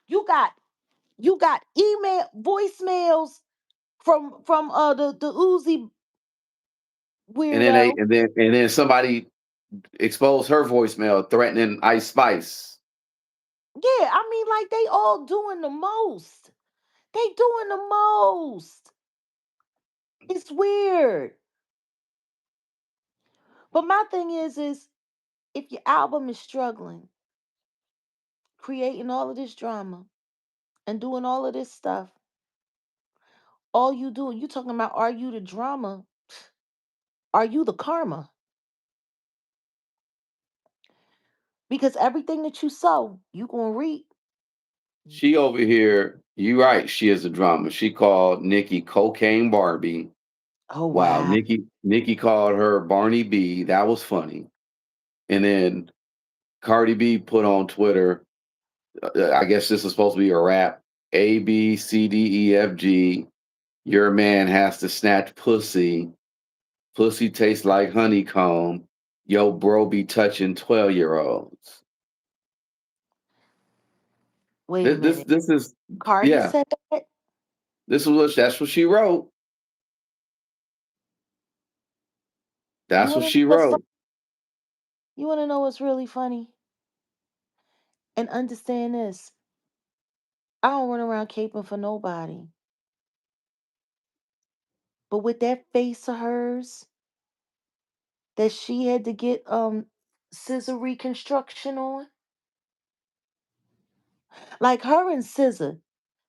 You got email voicemails from the Uzi weirdo. And then somebody exposed her voicemail threatening Ice Spice. Yeah, I mean, like they all doing the most. They doing the most. It's weird. But my thing is if your album is struggling, creating all of this drama and doing all of this stuff, all you do, you talking about are you the drama? Are you the karma? Because everything that you sow, you gonna reap. She over here, you right, she is a drama. She called Nikki Cocaine Barbie. Oh Wow, wow. Nikki called her Barney B. That was funny. And then Cardi B put on Twitter, I guess this is supposed to be a rap. A B C D E F G. Your man has to snatch pussy. Pussy tastes like honeycomb. Yo, bro, be touching 12-year-olds. Wait a minute. This is Cardi yeah. said that? That's what she wrote. You That's what wanna know she what's wrote. you wanna know what's really funny? And understand this. I don't run around caping for nobody. But with that face of hers that she had to get scissor reconstruction on, like her and Scissor.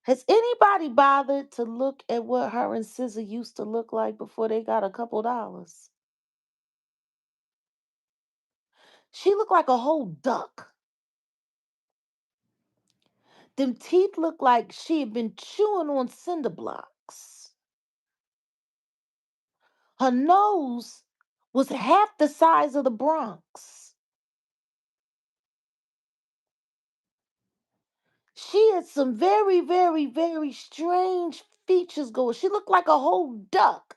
Has anybody bothered to look at what her and Scissor used to look like before they got a couple dollars? She looked like a whole duck. Them teeth looked like she had been chewing on cinder blocks. Her nose was half the size of the Bronx. She had some very, very, very strange features going. She looked like a whole duck.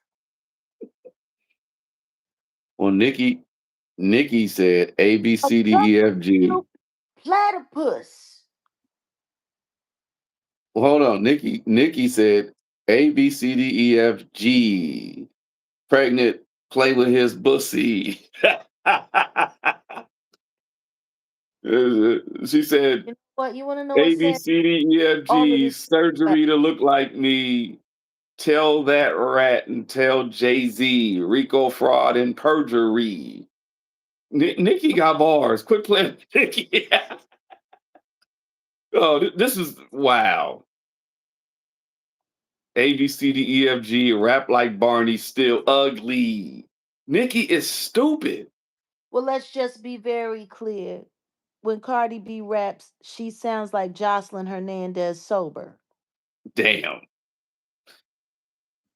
Well, Nikki said A B A C duck D E F G. little platypus. Well, hold on. Nikki said A B C D E F G. Pregnant, play with his bussy. She said You know what? You want to know what A B said? C D E F All of G this. Right. surgery to look like me. Tell that rat and tell Jay Z Rico fraud and perjury. Nikki got bars. Quit playing Nikki. Oh, this is wow. A B C D E F G rap like Barney, still ugly. Nikki is stupid. Well, let's just be very clear. When Cardi B raps, she sounds like Jocelyn Hernandez sober. Damn.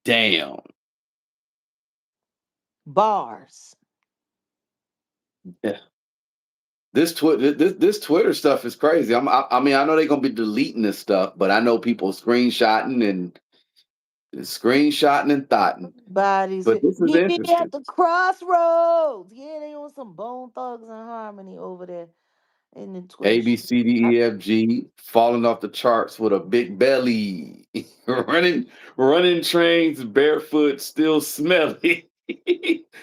Damn. Bars. Yeah. This Twitter stuff is crazy. I mean, I know they're gonna be deleting this stuff, but I know people screenshotting and thoughting. Bodies. But this is Meet me interesting. at the crossroads. Yeah, they on some Bone Thugs and Harmony over there in the Twitter A B shit. C D E F G falling off the charts with a big belly, running trains barefoot, still smelly.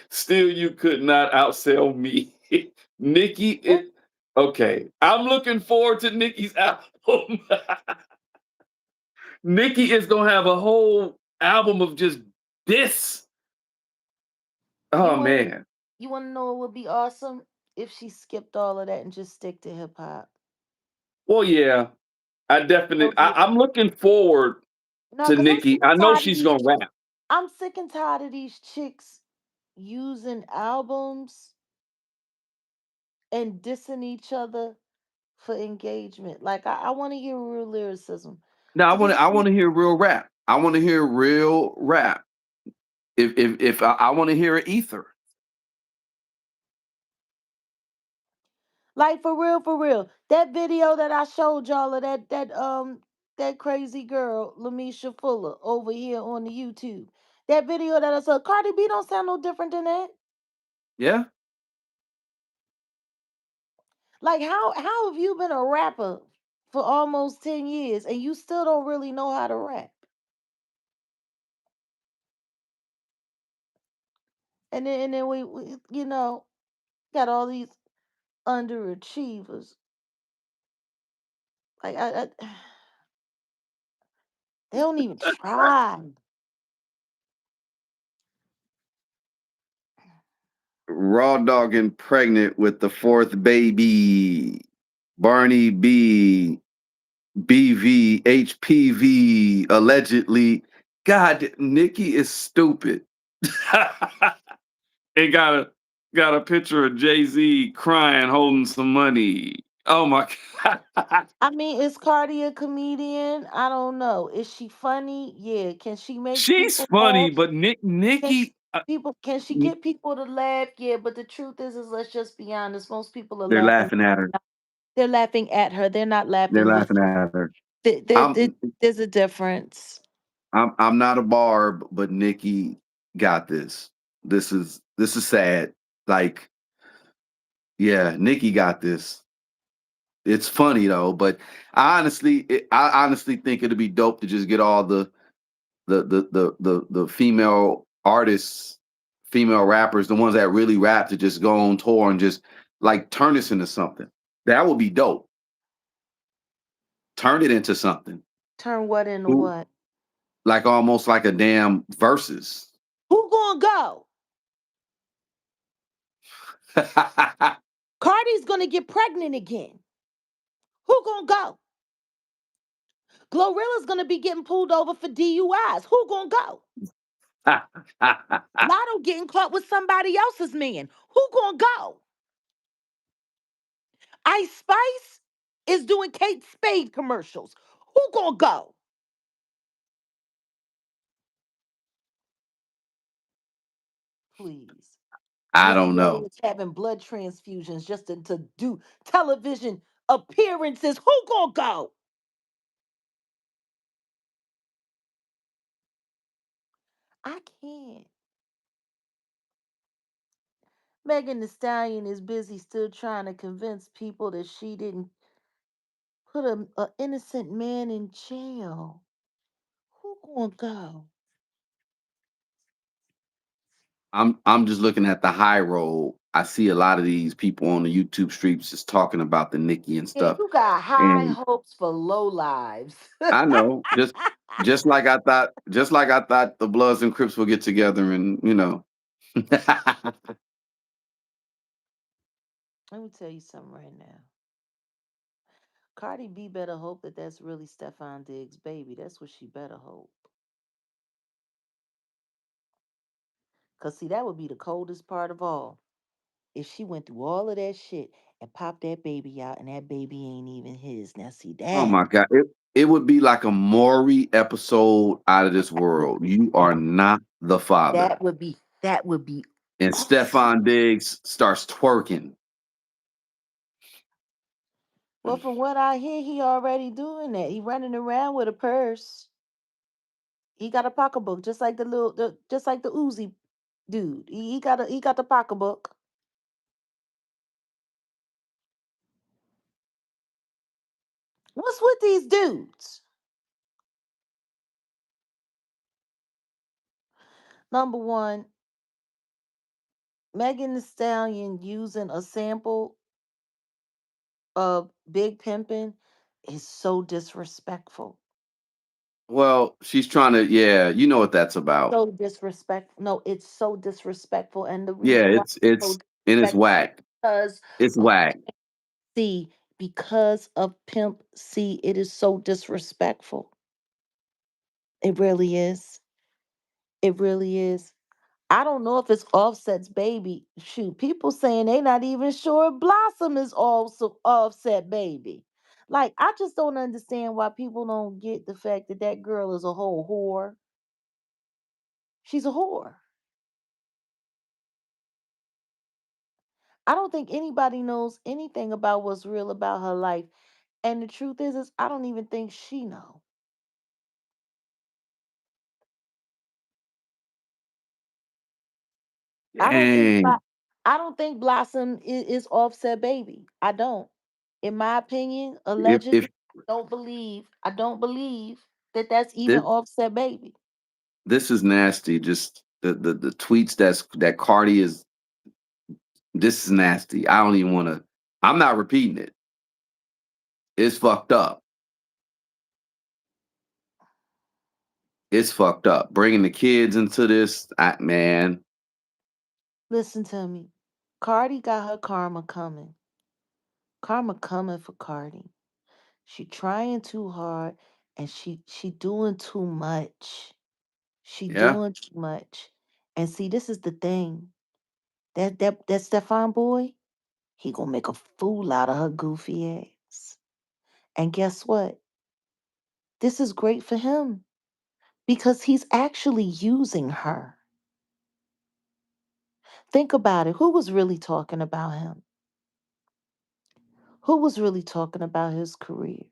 Still, you could not outsell me. Nikki, okay. I'm looking forward to Nikki's album. Nikki is gonna have a whole album of just this. You Oh want man. you want to know what would be awesome if she skipped all of that and just stick to hip hop. Well, yeah. It'll be I'm looking forward no, to because I'm sick Nikki. and I know tired of she's these. gonna rap. I'm sick and tired of these chicks using albums and dissing each other for engagement. Like I want to hear real lyricism. No, To this I want point, to hear real rap. I want to hear real rap. If I want to hear ether. like for real. That video that I showed y'all of that crazy girl, Misha Fuller, over here on the YouTube. That video that I saw, Cardi B don't sound no different than that. Yeah. Like how have you been a rapper for almost 10 years and you still don't really know how to rap? And then we got all these underachievers. Like they don't even try. Raw dogging pregnant with the fourth baby. Barney B. BV. HPV. Allegedly. God, Nikki is stupid. And got a picture of Jay-Z crying, holding some money. Oh my God. I mean, is Cardi a comedian? I don't know. Is she funny? Yeah. Can she make She's people funny, laugh? but Can she Nikki, can she get people to laugh? Yeah, but the truth is let's just be honest. Most people are they're laughing. laughing at her. They're laughing at her. They're not They're laughing with laughing her. at her. I'm There's a difference. I'm not a barb, but Nikki got this. This is sad. Like, yeah, Nikki got this. It's funny though, but I honestly think it'd be dope to just get all the female artists, female rappers, the ones that really rap, to just go on tour and just like turn this into something. That would be dope. Turn it into something. Turn what into Who what? like almost like a damn versus. Who gonna go? Cardi's gonna get pregnant again. Who gonna go? Glorilla's gonna be getting pulled over for DUIs. Who gonna go? Lotto getting caught with somebody else's man. Who gonna go? Ice Spice is doing Kate Spade commercials. Who gonna go? Please. I don't Missy know. Elliott's having blood transfusions just to do television appearances. Who gonna go? I can't. Megan Thee Stallion is busy still trying to convince people that she didn't put a innocent man in jail. Who gonna go? I'm just looking at the high road. I see a lot of these people on the YouTube streets just talking about the Nikki and Yeah, stuff. you got high And hopes for low lives. I know, just like I thought the Bloods and Crips would get together and Let me tell you something right now. Cardi B better hope that that's really Stefan Diggs' baby. That's what she better hope. Cause see, that would be the coldest part of all. If she went through all of that shit and popped that baby out, and that baby ain't even his. Now see Oh that my God. It would be like a Maury episode out of this world. You are not the father. that would be And awesome. Stefan Diggs starts twerking. Well, from what I hear, he already doing that. He running around with a purse. He got a pocketbook, just like the Uzi dude. He got the pocketbook. What's with these dudes? Number one, Megan Thee Stallion using a sample of Big Pimpin' is so disrespectful. Well, she's trying to, yeah, you know what that's about. So disrespectful. No, it's so disrespectful. And the Yeah, reason why it's so and it's disrespectful whack. because It's of whack. C, because of Pimp C, it is so disrespectful. It really is. It really is. I don't know if it's Offset's baby. Shoot, people saying they not even sure if Blossom is also Offset baby. Like, I just don't understand why people don't get the fact that that girl is a whole whore. She's a whore. I don't think anybody knows anything about what's real about her life. And the truth is I don't even think she know. I don't think Dang. I don't think Blossom is Offset baby. I don't. In my opinion, If allegedly, I don't believe that that's even this Offset baby. this is nasty, just the tweets that Cardi is this is nasty. I don't even want to. I'm not repeating it. It's fucked up. It's fucked up. Bringing the kids into this, man. Listen to me. Cardi got her karma coming. Karma coming for Cardi. She trying too hard and she doing too much. She Yeah. doing too much. And see, this is the thing. That Stefan boy, he gonna make a fool out of her goofy ass. And guess what? This is great for him because he's actually using her. Think about it. Who was really talking about him? Who was really talking about his career?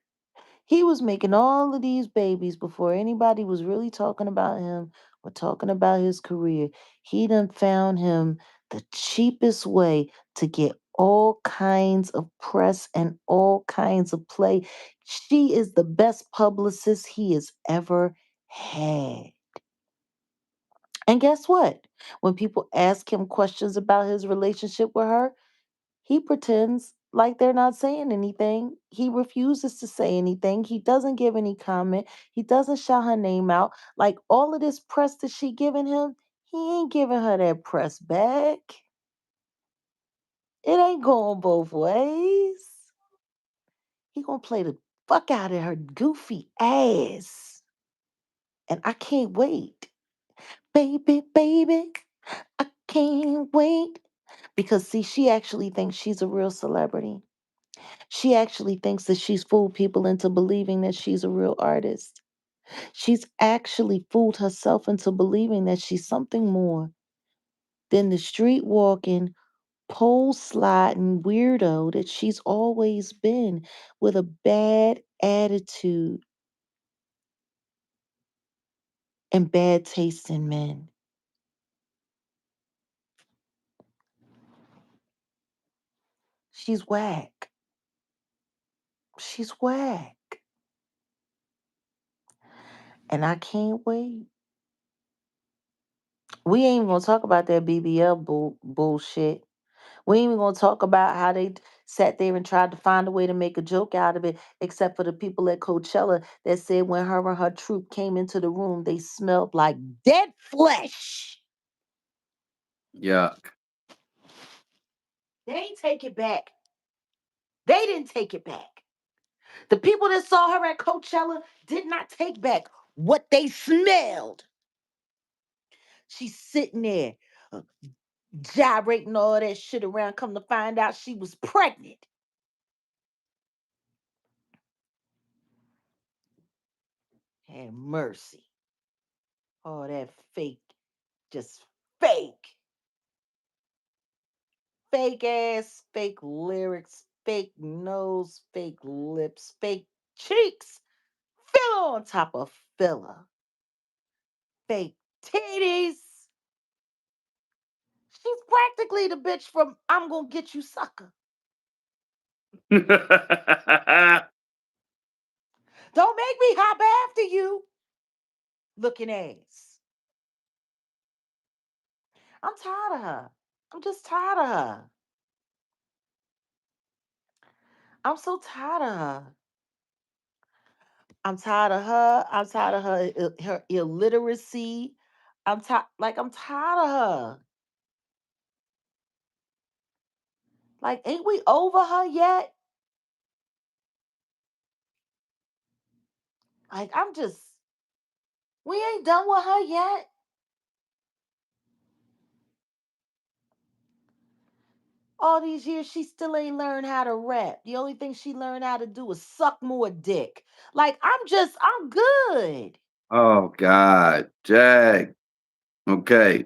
He was making all of these babies before anybody was really talking about him or talking about his career. He done found him the cheapest way to get all kinds of press and all kinds of play. She is the best publicist he has ever had. And guess what? When people ask him questions about his relationship with her, he pretends like they're not saying anything. He refuses to say anything. He doesn't give any comment. He doesn't shout her name out. Like all of this press that she giving him, he ain't giving her that press back. It ain't going both ways. He gonna play the fuck out of her goofy ass. And I can't wait. Baby, baby, I can't wait. Because see, she actually thinks she's a real celebrity. She actually thinks that she's fooled people into believing that she's a real artist. She's actually fooled herself into believing that she's something more than the street walking, pole sliding weirdo that she's always been with a bad attitude and bad taste in men. She's whack. She's whack. And I can't wait. We ain't even gonna talk about that BBL bullshit. We ain't even gonna talk about how they sat there and tried to find a way to make a joke out of it, except for the people at Coachella that said when her and her troupe came into the room, they smelled like dead flesh. Yuck. They ain't take it back. They didn't take it back. The people that saw her at Coachella did not take back what they smelled. She's sitting there uh, gyrating all that shit around. Come to find out she was pregnant. Have mercy. All that fake, just fake. Fake ass, fake lyrics, fake nose, fake lips, fake cheeks. Filler on top of filler. Fake titties. She's practically the bitch from I'm Gonna Get You Sucker. Don't make me hop after you. Looking ass. I'm tired of her. I'm just tired of her. I'm so tired of her. I'm tired of her. I'm tired of her illiteracy. I'm tired of her. Like, ain't we over her yet? Like, we ain't done with her yet. All these years, she still ain't learned how to rap. The only thing she learned how to do is suck more dick. Like, I'm good. Oh God, Jag. Okay,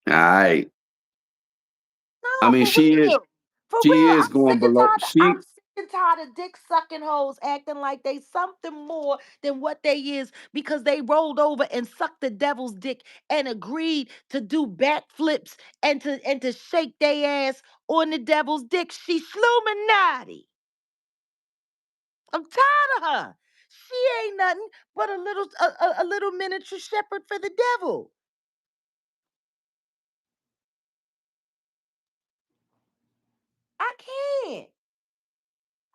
all right. I No, mean, for real. For she real. is going below. I'm She sick and tired of dick sucking hoes acting like they something more than what they is because they rolled over and sucked the devil's dick and agreed to do backflips and to shake their ass on the devil's dick. She's Sluminati. I'm tired of her. She ain't nothing but a little miniature shepherd for the devil. I can't.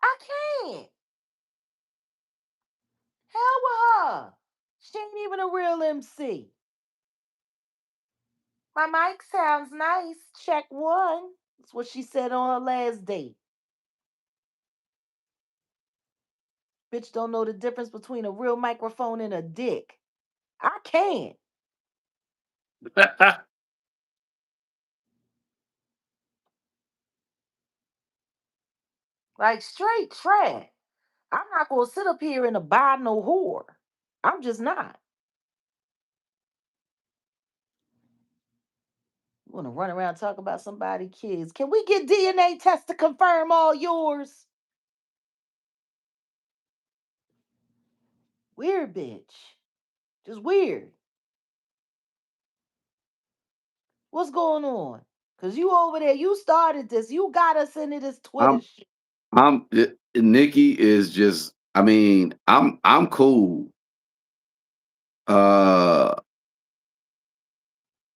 I can't. Hell with her. She ain't even a real MC. My mic sounds nice. Check one. That's what she said on her last date. Bitch don't know the difference between a real microphone and a dick. I can't. Like straight trash. I'm not gonna sit up here and abide no whore. I'm just not. You wanna run around talk about somebody kids. Can we get DNA tests to confirm all yours? Weird bitch. Just weird. What's going on? Cause you over there, you started this. You got us into this Twitter I'm shit. Nikki is just. I mean, I'm cool. Uh,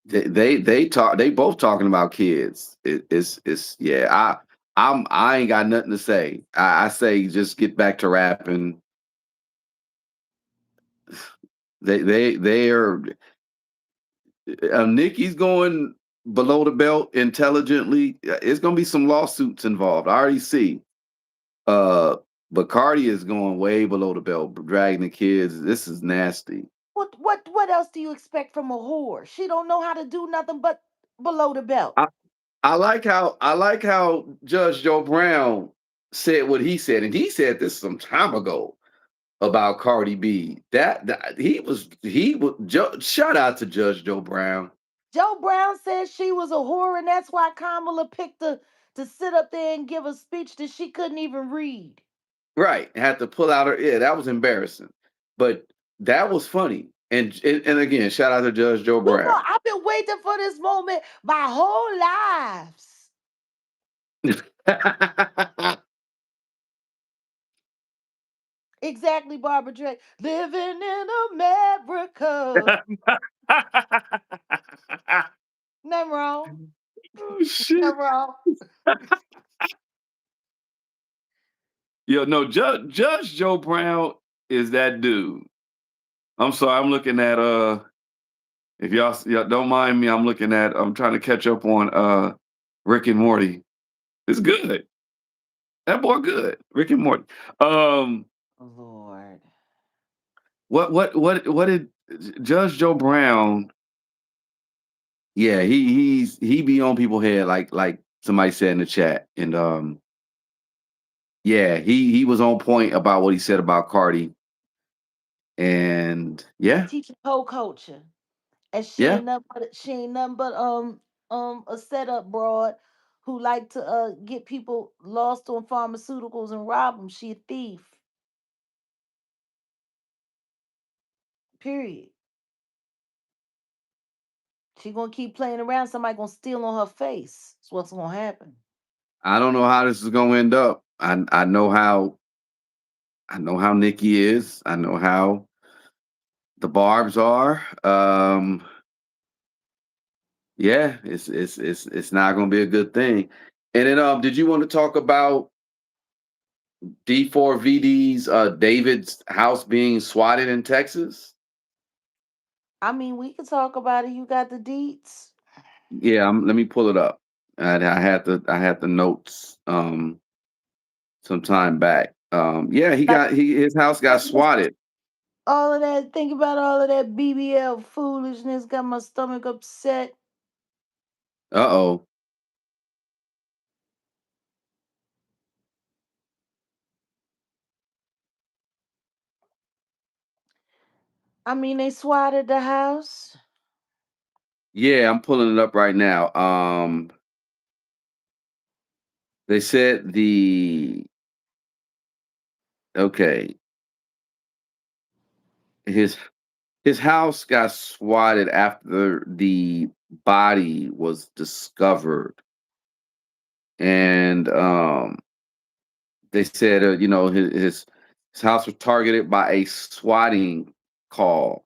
they talk. They both talking about kids. It's yeah. I ain't got nothing to say. I say just get back to rapping. They are. Nikki's going below the belt intelligently. It's gonna be some lawsuits involved. I already see. Uh, but Cardi is going way below the belt, dragging the kids. This is nasty. What else do you expect from a whore? She don't know how to do nothing but below the belt. I, I like how Judge Joe Brown said what he said, and he said this some time ago about Cardi B. That shout out to Judge Joe Brown. Joe Brown said she was a whore, and that's why Kamala picked her to sit up there and give a speech that she couldn't even read. Right, had to pull out her ear. That was embarrassing, but that was funny. And again, shout out to Judge Joe You know, Brown. I've been waiting for this moment my whole lives. Exactly, Barbara Drake. Living in America. Nothing wrong. Oh shit! Nothing wrong. Yo, no, Judge Joe Brown is that dude. I'm sorry, I'm looking at if y'all don't mind me, I'm trying to catch up on Rick and Morty. It's good. That boy good. Rick and Morty. Um, Lord. what did Judge Joe Brown? Yeah, he be on people's head like somebody said in the chat, and yeah, he was on point about what he said about Cardi, and yeah, Teaching whole culture. And yeah. she ain't nothing but a setup broad who like to get people lost on pharmaceuticals and rob them. She a thief. Period. She gonna keep playing around. Somebody gonna steal on her face. That's what's gonna happen. I don't know how this is gonna end up. I know how Nikki is. I know how the Barbs are. Yeah, it's not gonna be a good thing. And then did you want to talk about D4VD's David's house being swatted in Texas? I mean, we could talk about it. You got the deets. Yeah, let me pull it up. I had the notes some time back. Yeah, Like his house got swatted. all of that. Think about all of that BBL foolishness. Got my stomach upset. Uh-oh. I mean, they swatted the house. Yeah, I'm pulling it up right now. They said okay, his his house got swatted after the body was discovered, and they said his house was targeted by a swatting call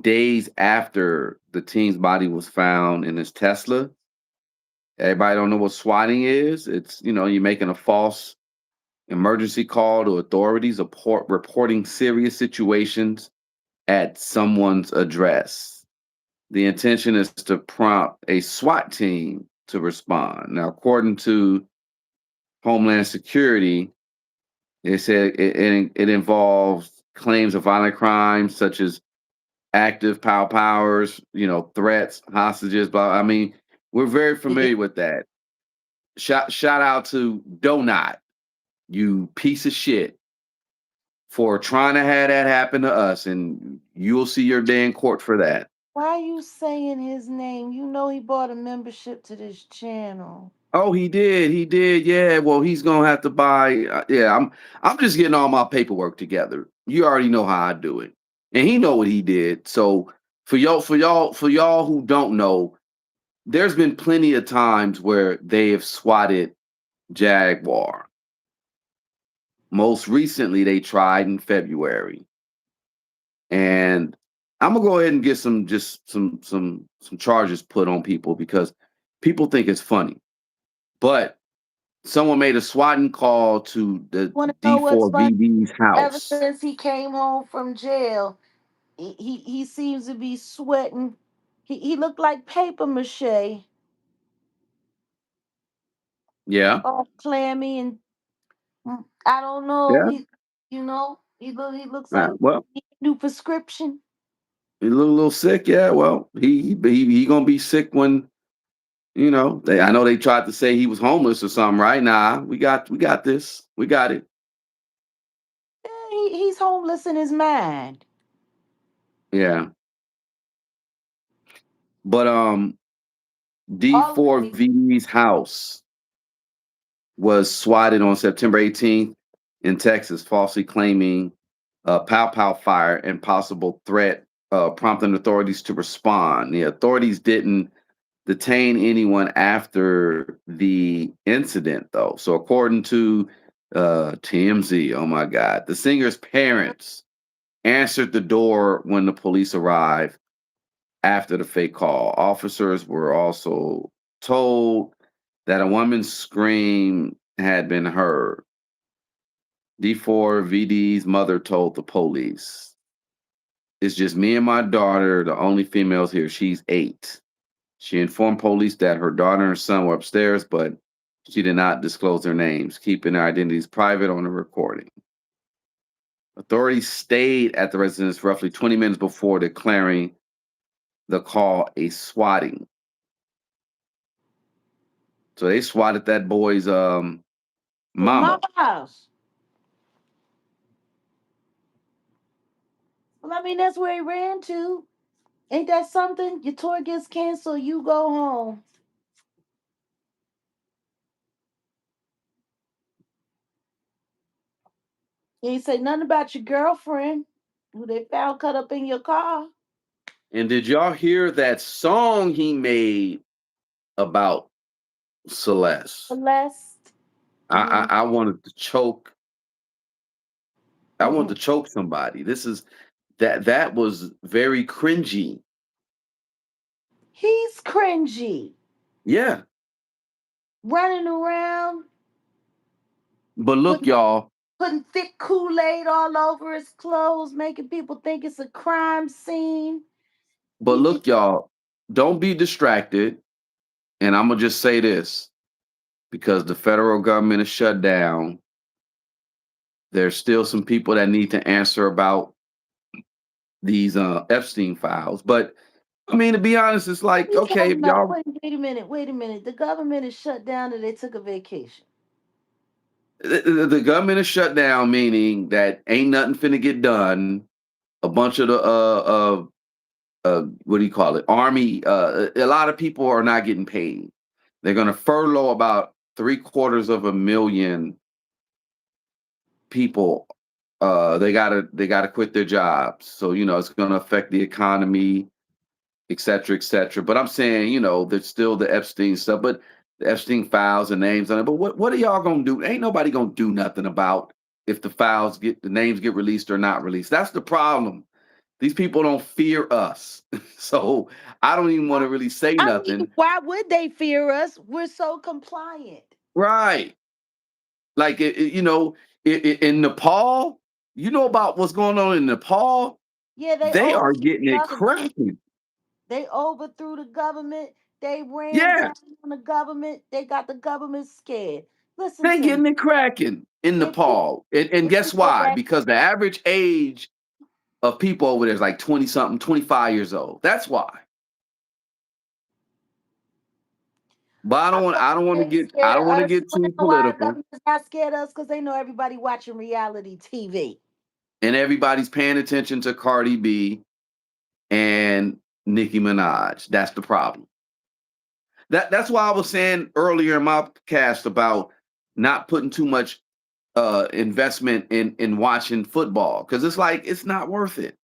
days after the teen's body was found in his Tesla. Everybody don't know what swatting is. It's you're making a false emergency call to authorities, reporting serious situations at someone's address. The intention is to prompt a SWAT team to respond. Now, according to Homeland Security, it said it involves claims of violent crimes such as active powers, threats, hostages, blah. I mean, we're very familiar with that. Shout out to Donut, you piece of shit, for trying to have that happen to us, and you'll see your day in court for that. Why are you saying his name? You know he bought a membership to this channel. Oh, he did. He did. Yeah. Well, he's gonna have to buy. Yeah. I'm just getting all my paperwork together. You already know how I do it, and he know what he did. So for y'all who don't know, there's been plenty of times where they have swatted Jaguar. Most recently, they tried in February, and I'm gonna go ahead and get some charges put on people because people think it's funny, but someone made a swatting call to the Want to know what's funny? D4VD's Ever house. since he came home from jail, he seems to be sweating. He looked like paper mache, Yeah, all clammy and I don't know. yeah. He looks like Well, he need a new prescription. he look a little sick. Yeah. Well, he gonna be sick when I know they tried to say he was homeless or something. Right? Nah, we got this. We got it. He's homeless in his mind. Yeah. But All of it. D4V's house was swatted on September 18th in Texas, falsely claiming pow pow fire and possible threat, prompting authorities to respond. The authorities didn't detain anyone after the incident, though. So, according to TMZ, oh my God, the singer's parents answered the door when the police arrived after the fake call. Officers were also told that a woman's scream had been heard. D4VD's mother told the police, "It's just me and my daughter, the only females here. She's 8." She informed police that her daughter and son were upstairs, but She did not disclose their names, keeping their identities private on the recording. Authorities stayed at the residence roughly 20 minutes before declaring the call a swatting. So they swatted that boy's His mama. mama house. Well, I mean, that's where he ran to. Ain't that something? Your tour gets canceled, you go home. You ain't say nothing about your girlfriend who they found cut up in your car. And did y'all hear that song he made about Celeste? Celeste. Mm-hmm. I wanted to choke. I Mm-mm. wanted to choke somebody. This is that was very cringy. He's cringy. Yeah. Running around, But look, putting y'all, putting thick Kool-Aid all over his clothes, making people think it's a crime scene. but He look, just y'all, don't be distracted. And I'm gonna just say this because the federal government is shut down. There's still some people that need to answer about these Epstein files. But I mean, to be honest, it's like, he's okay, talking if about. y'all Wait a minute. Wait a minute. The government is shut down and they took a vacation. the government is shut down, meaning that ain't nothing finna get done. A bunch of the what do you call it? Army. A lot of people are not getting paid. They're gonna furlough about 750,000 people. They gotta quit their jobs. So it's gonna affect the economy, et cetera, et cetera. But I'm saying, there's still the Epstein stuff, but the Epstein files and names on it. But what are y'all gonna do? Ain't nobody gonna do nothing about if the names get released or not released. That's the problem. These people don't fear us. So I don't even want to really say I mean, nothing. why would they fear us? We're so compliant. Right. Like in Nepal, you know about what's going on in Nepal? Yeah, they They are overthrew getting the it government. cracking. They overthrew the government. They ran Yeah, down on the government. They got the government scared. Listen they to me. getting it cracking in If we Nepal. And if we guess go why? back, Because the average age of people over there is like 20 something, 25 years old. That's why. But I I don't want know I don't want they to ain't get scared I of don't want to us. get You too know why our political. government's not scared of us? Because they know everybody watching reality TV. And everybody's paying attention to Cardi B and Nicki Minaj. That's the problem. That's why I was saying earlier in my cast about not putting too much investment in watching football because it's like it's not worth it.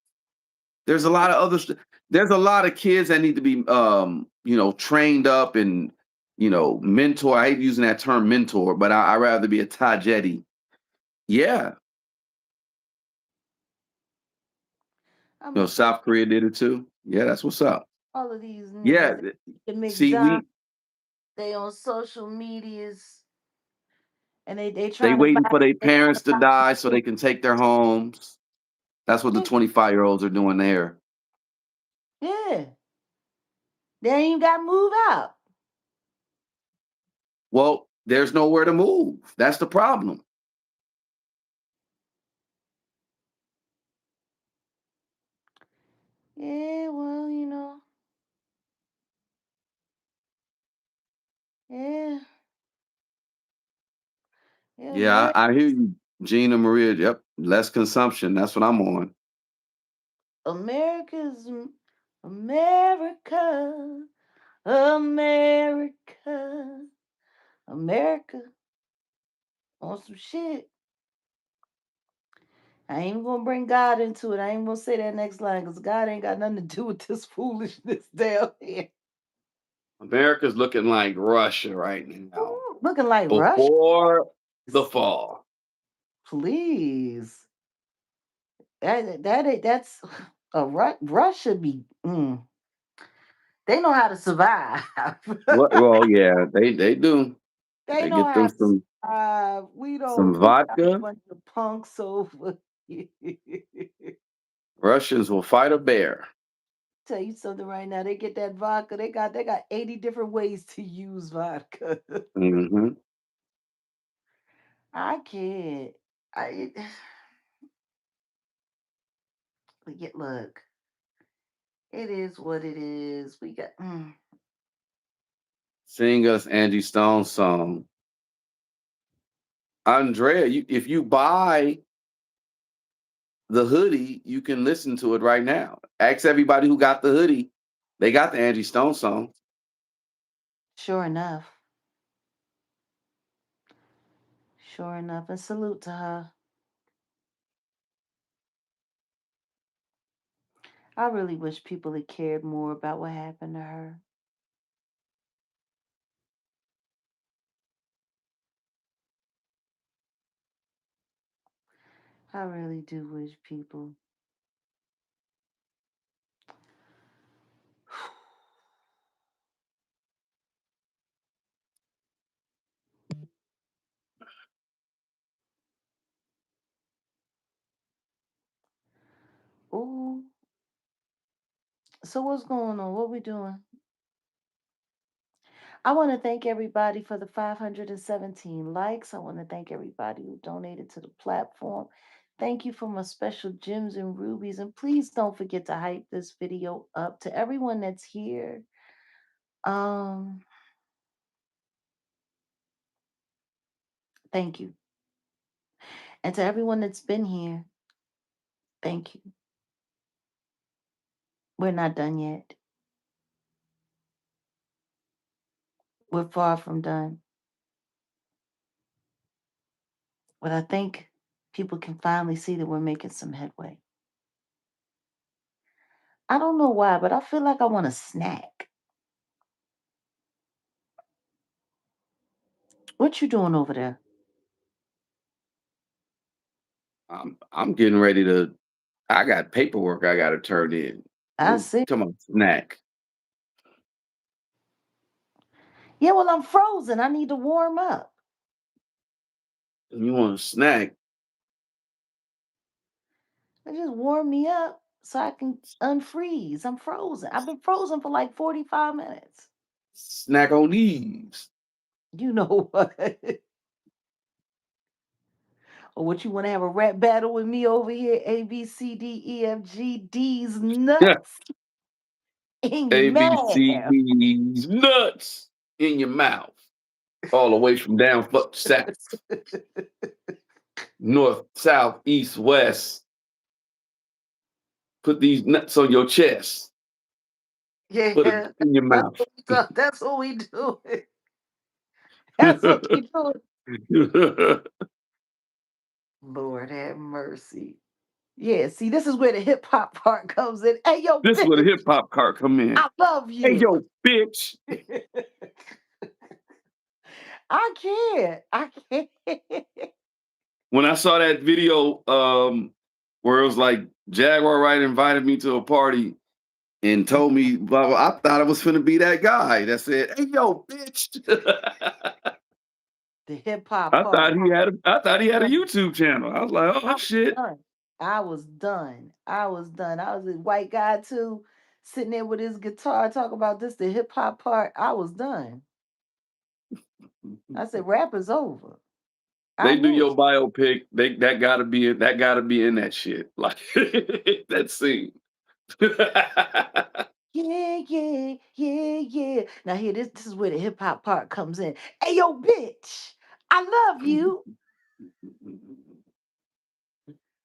There's a lot of there's a lot of kids that need to be trained up and mentor. I hate using that term mentor, but I rather be a Tajedi. Yeah, I'm gonna say South Korea did it too. Yeah, that's what's up. all of these Yeah, niggas, the see, McDonald's, they on social medias, and they they trying to waiting buy. for their They trying to parents to buy die so you. they can take their homes. That's what the Yeah, 25-year-olds are doing there. yeah. They ain't even got to move out. Well, there's nowhere to move. That's the problem. Yeah, well, yeah, yeah. Yeah, I hear you, Gina Maria. Yep, less consumption. That's what I'm on. America's America, America, America on some shit. I ain't gonna bring God into it. I ain't gonna say that next line because God ain't got nothing to do with this foolishness down here. America's looking like Russia right now Ooh, looking like Russia. before the fall. Please, that's Russia be. They know how to survive. Well, yeah, they do. They They know get them how to some survive. We some don't. We got a vodka. bunch of punks over here. Russians will fight a bear. Tell you something right now. They get that vodka. They got 80 different ways to use vodka. Hmm. I can't. I look. It is what it is. We got. Sing us Angie Stone's song. Andrea, if you buy the hoodie, you can listen to it right now. Ask everybody who got the hoodie. They got the Angie Stone song. Sure enough. Sure enough. And salute to her. I really wish people had cared more about what happened to her. I really do wish people. Ooh. So what's going on? What we doing? I want to thank everybody for the 517 likes. I want to thank everybody who donated to the platform. Thank you for my special gems and rubies. And please don't forget to hype this video up to everyone that's here. Um, Thank you. And to everyone that's been here, thank you. We're not done yet. We're far from done. But I think people can finally see that we're making some headway. I don't know why, but I feel like I want a snack. What you doing over there? I'm getting ready to. I got paperwork I got to turn in. I Ooh, see. come on, snack. Yeah, well, I'm frozen. I need to warm up. You want a snack? Just warm me up so I can unfreeze. I'm frozen. I've been frozen for like 45 minutes. Snack on these. You know what? Or what you want to have a rap battle with me over here? A, B, C, D, E, F, G, D's nuts in your A B C mouth. D's nuts in your mouth, all the way from down south, north, south, east, west. Put these nuts on your chest. Put them Yeah, in your that's mouth. what we do. That's what we do. That's what we do. Lord have mercy. Yeah, see, this is where the hip hop part comes in. Hey, yo, This is where the bitch, hip hop cart come in. I love Hey, you. yo, bitch. I can't. I can't. When I saw that video, where it was like Jaguar Wright invited me to a party and told me, blah, blah, I thought I was finna be that guy that said, "Hey, yo, bitch." The hip hop I thought part. he had a Done. YouTube channel. I was like, I "Oh was shit." done. I was done. I was done. I was a white guy too, sitting there with his guitar, talking about this, the hip hop part. I was done. I said, rap is over. I They do knew it. your biopic. That gotta be in that shit. Like that scene. Yeah, yeah, yeah, yeah. Now here, this is where the hip hop part comes in. Hey, yo, bitch, I love you.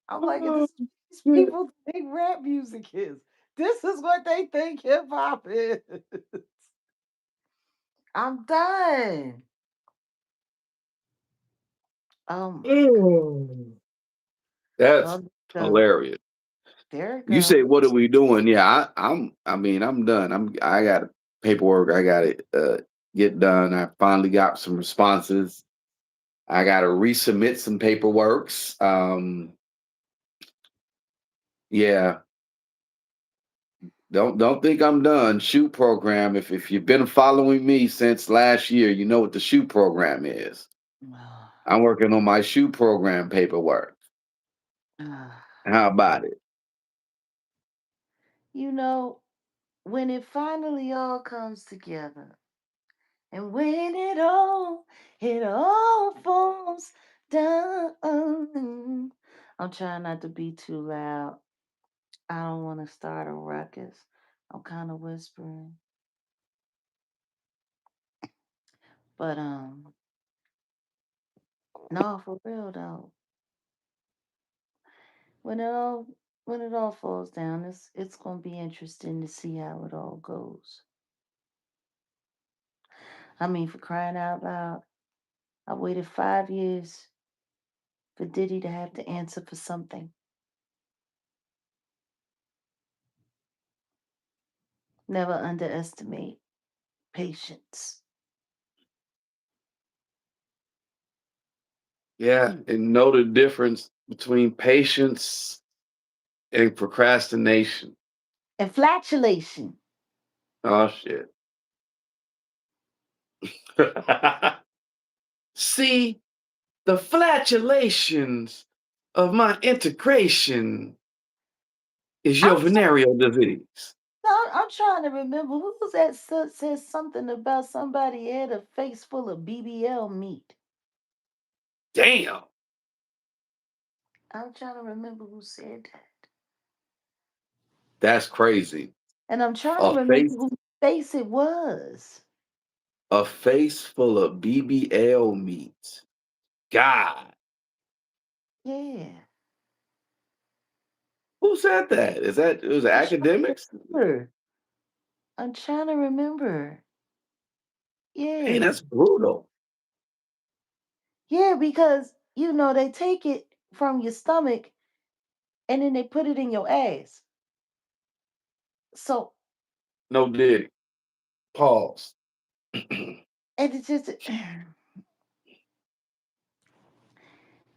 I'm like, Oh, this these shit. people think rap music is. This is what they think hip hop is. I'm done. Um, Oh. That's well, hilarious. there it You say, go. "What are we doing?" Yeah, I mean, I'm done. I got paperwork. I got it get done. I finally got some responses. I got to resubmit some paperworks. Yeah, don't think I'm done. Shoot program. If you've been following me since last year, you know what the shoot program is. I'm working on my shoot program paperwork. How about it? You know, when it finally all comes together, and when it all falls Dun. I'm trying not to be too loud. I don't want to start a ruckus. I'm kind of whispering, but no, for real though. When it all when it all falls down, it's gonna be interesting to see how it all goes. I mean, for crying out loud, I waited 5 years for Diddy to have to answer for something. Never underestimate patience. Yeah, and know the difference between patience and procrastination. And flatulation. Oh shit. See, the flatulations of my integration is I'm your venereal disease. I'm trying to remember who was that said something about somebody had a face full of BBL meat. Damn. I'm trying to remember who said that. That's crazy. And I'm trying to A remember face whose face it was. a face full of BBL meat. God. Yeah. Who said that? Is that it was I'm trying to academics? remember. I'm trying to remember. Hey, Yeah. that's brutal. Yeah, because they take it from your stomach and then they put it in your ass. So No diddy. Pause. and it just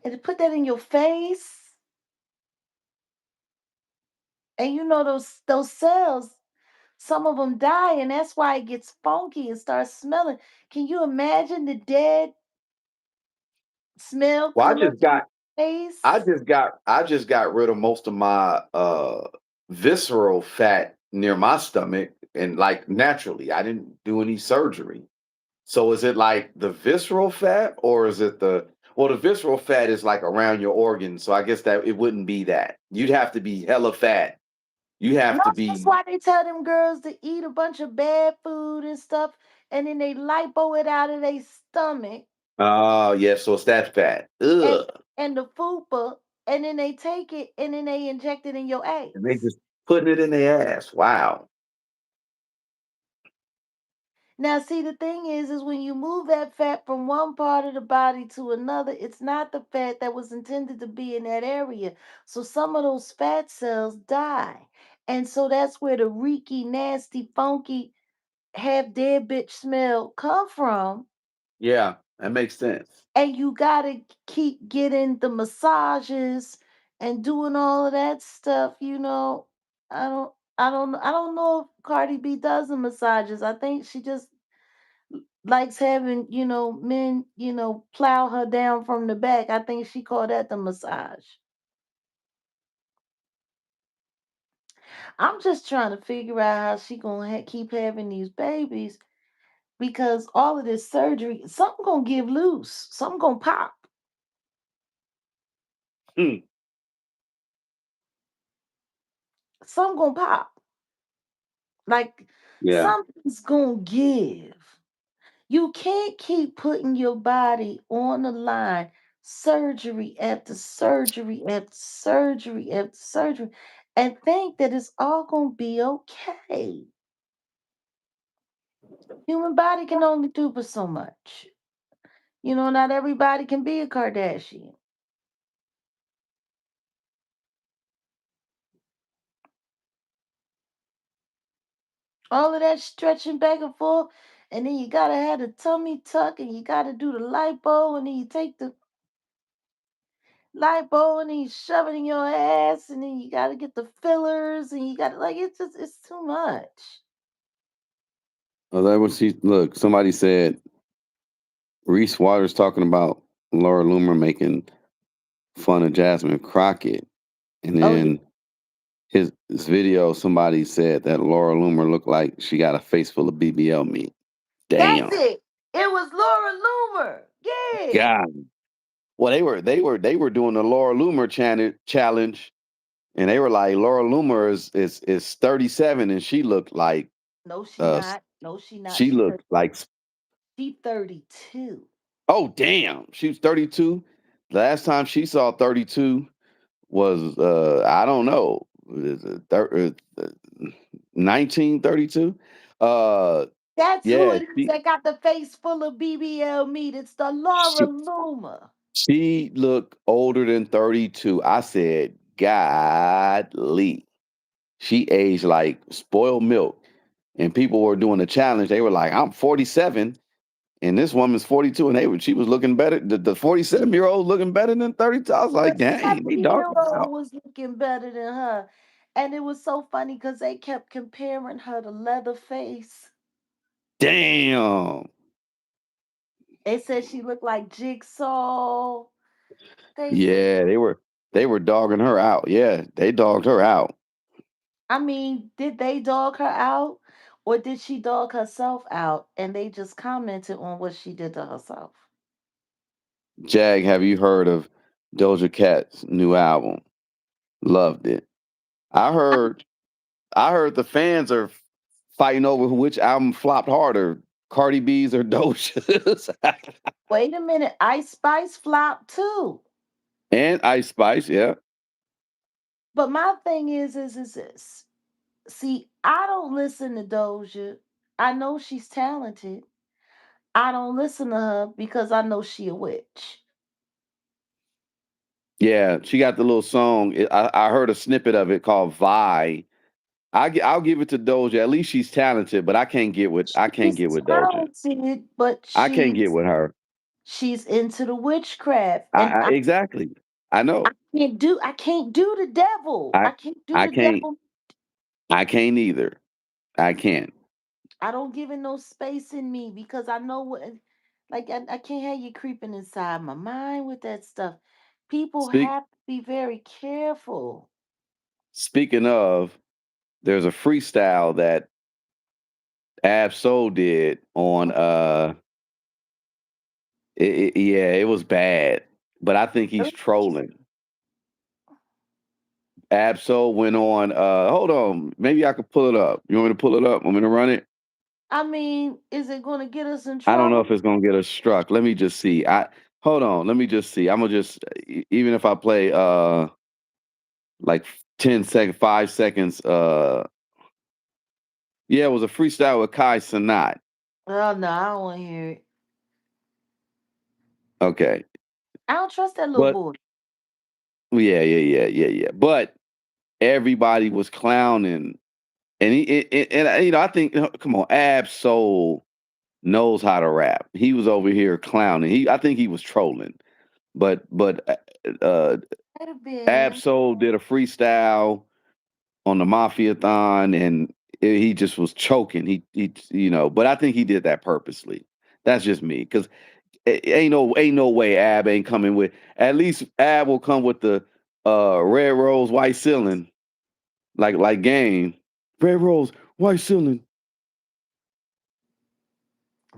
and to put that in your face, and those cells, some of them die, and that's why it gets funky and starts smelling. Can you imagine the dead smell Well, coming up in your face? I just got rid of most of my visceral fat near my stomach and like naturally. I didn't do any surgery. So is it like the visceral fat or is it the visceral fat is like around your organs, so I guess that it wouldn't be that. You'd have to be hella fat. You No, have to that's be why they tell them girls to eat a bunch of bad food and stuff, and then they lipo it out of their stomach oh yeah, so it's that fat. and Ugh. and the fupa, and then they take it and then they inject it in your And they ass. just putting it in their ass. Wow. Now, see, the thing is when you move that fat from one part of the body to another, it's not the fat that was intended to be in that area. So some of those fat cells die. And so that's where the reeky, nasty, funky, half dead bitch smell come from. Yeah, that makes sense. And you gotta keep getting the massages and doing all of that stuff. I don't know if Cardi B does the massages. I think she just likes having, men, plow her down from the back. I think she called that the massage. I'm just trying to figure out how she gonna keep having these babies because all of this surgery, something gonna give loose, something gonna pop, Hmm. something gonna pop. Like Yeah. something's gonna give. You can't keep putting your body on the line, surgery after surgery after surgery after surgery, and think that it's all going to be okay. Human body can only do but so much. Not everybody can be a Kardashian. All of that stretching back and forth, and then you got to have the tummy tuck, and you got to do the lipo, and then you take the lipo and then you shove it in your ass and then you got to get the fillers and you got to like it's too much. Well, that was she. Look, somebody said Reese Waters talking about Laura Loomer making fun of Jasmine Crockett, and Oh yeah, then his video. Somebody said that Laura Loomer looked like she got a face full of BBL meat. that's Damn. it. It was Laura Loomer. Yeah. God. Well, they were doing the Laura Loomer challenge, and they were like Laura Loomer is 37, and she looked like No, she uh not. No, she not. she looked like She 32. oh damn, she was 32. Last time she saw 32 was I don't know, is it 1932? Uh That's who yeah, it is that got the face full of BBL meat. It's the Laura she Luma. she looked older than 32. I said, "Godly." She aged like spoiled milk. And people were doing the challenge. They were like, "I'm 47 and this woman's 42." And she was looking better. The 47-year-old looking better than 32. I was The like, dang, they dogged her 70-year-old out. was looking better than her. And it was so funny because they kept comparing her to Leatherface. Damn. They said she looked like Jigsaw. They said, Yeah, they were dogging her out. Yeah, they dogged her out. I mean, did they dog her out? Or did she dog herself out and they just commented on what she did to herself? Jag, have you heard of Doja Cat's new album? Loved it. I heard I heard the fans are fighting over which album flopped harder, Cardi B's or Doja's. Wait a minute, Ice Spice flopped too. And Ice Spice, yeah. But my thing is this. See, I don't listen to Doja. I know she's talented. I don't listen to her because I know she a witch. Yeah, she got the little song. I heard a snippet of it called "Vi." I'll give it to Doja. At least she's talented, but I can't She's get with Doja. talented, but I can't get with her. she's into the witchcraft. And Exactly. I know. I can't do the devil. I I can't do I the can't. devil. I can't either. I can't. I don't give it no space in me because I know what, like, I can't have you creeping inside my mind with that stuff. People Speak have to be very careful. Speaking of, there's a freestyle that Ab Soul did on yeah, it was bad, but I think he's trolling. Ab Soul went on hold on, maybe I could pull it up. You want me to pull it up? Want me to run it? I mean, is it going to get us in I don't know trouble? if it's gonna get us struck. Let me just see. I Hold on, let me just see. I'm gonna just even if I play like 10 second 5 seconds yeah, it was a freestyle with Kai Sanat. Oh no, I don't want to hear it. Okay. I don't trust that little But boy. yeah. But everybody was clowning, and I think come on, Ab Soul knows how to rap. He was over here clowning. I think he was trolling, but Might have been. Ab Soul did a freestyle on the Mafia-thon, and he just was choking. But I think he did that purposely. That's just me, because ain't no way Ab ain't coming with. At least Ab will come with the red rose white ceiling, like game. Red rose white ceiling.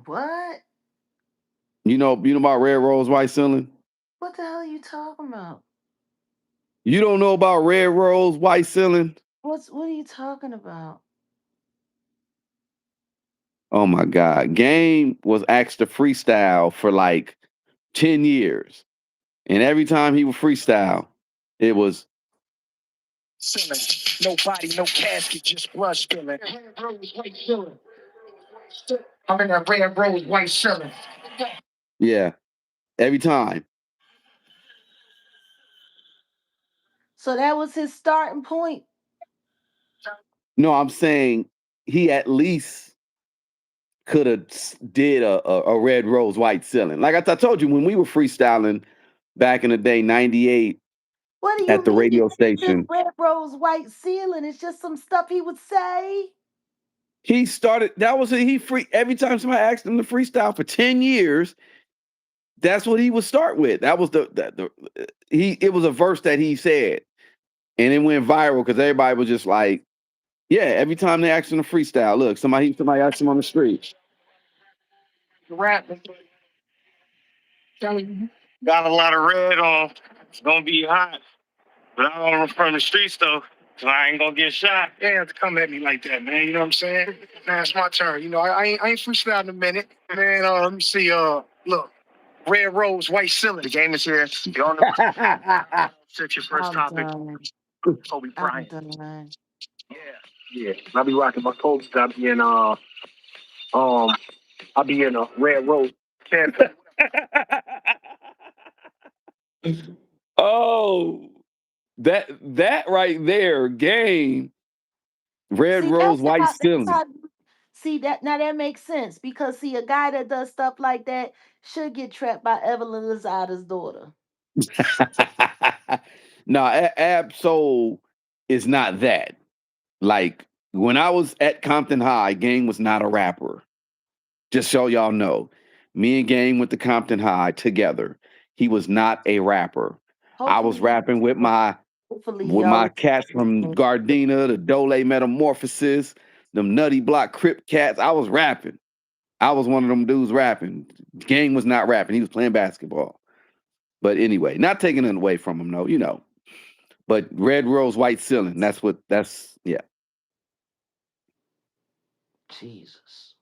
What? You know about red rose white ceiling. What the hell are you talking about? You don't know about red rose white ceiling. What are you talking about? Oh my God, Game was asked to freestyle for like 10 years, and every time he would freestyle, it was Ceiling. No body, no casket, just brush filling. I'm in that red rose white ceiling. yeah, every time. So that was his starting point. No, I'm saying he at least could have did a red rose white ceiling. Like I told you when we were freestyling back in the day, '98 What do at you the mean radio this station. red rose white ceiling? It's just some stuff he would say. He started. That was he free every time somebody asked him to freestyle for 10 years. That's what he would start with. That was the he. It was a verse that he said, and it went viral because everybody was just like, yeah. Every time they asked him to freestyle, look, somebody asked him on the street. Rap. Got a lot of red on. It's gonna be hot. But I don't run from the streets though. So I ain't gonna get shot. You ain't have to come at me like that, man. You know what I'm saying? Man, it's my turn. You know, I ain't freestyling in a minute. Man, let me see. Look, red rose, white ceiling. The game is here. You're on the set your first I'm topic. done. Kobe I'm Bryant. done. Yeah. Yeah. I'll be rocking my coats. Um I'll be in a red rose campaign. Oh, that right there, game. Red See, rose, white that's ceiling. how. See that now that makes sense because see a guy that does stuff like that should get trapped by Evelyn Lozada's daughter. No, Absol is not that. Like when I was at Compton High, Game was not a rapper. Just so y'all know, me and Game went to Compton High together. He was not a rapper. I was Hopefully, rapping hopefully with y'all. my cats from Gardena, the Dole Metamorphosis, them Nutty Block Crip cats. I was rapping. I was one of them dudes rapping. Game was not rapping. He was playing basketball. But anyway, not taking it away from him, no. But red rose, white ceiling. That's yeah. Jesus.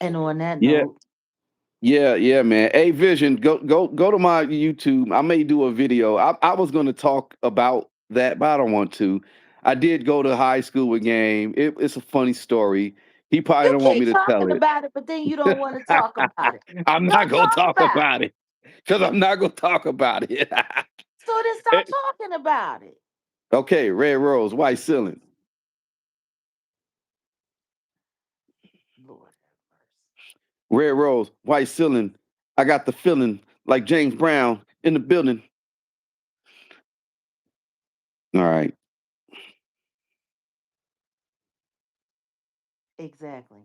And on that Yeah, note, yeah, man. Hey Vision, go to my YouTube. I may do a video. I was gonna talk about that, but I don't want to. I did go to high school with Game. It's a funny story. He probably you don't want me keep to tell talking it. about it, but then you don't want to talk about it. I'm not Don't gonna talk talk about it. about it. Because I'm not gonna talk about it. So then stop talking about it. Okay, red rose, white ceiling. Lord. Red rose, white ceiling. I got the feeling like James Brown in the building. All right. Exactly.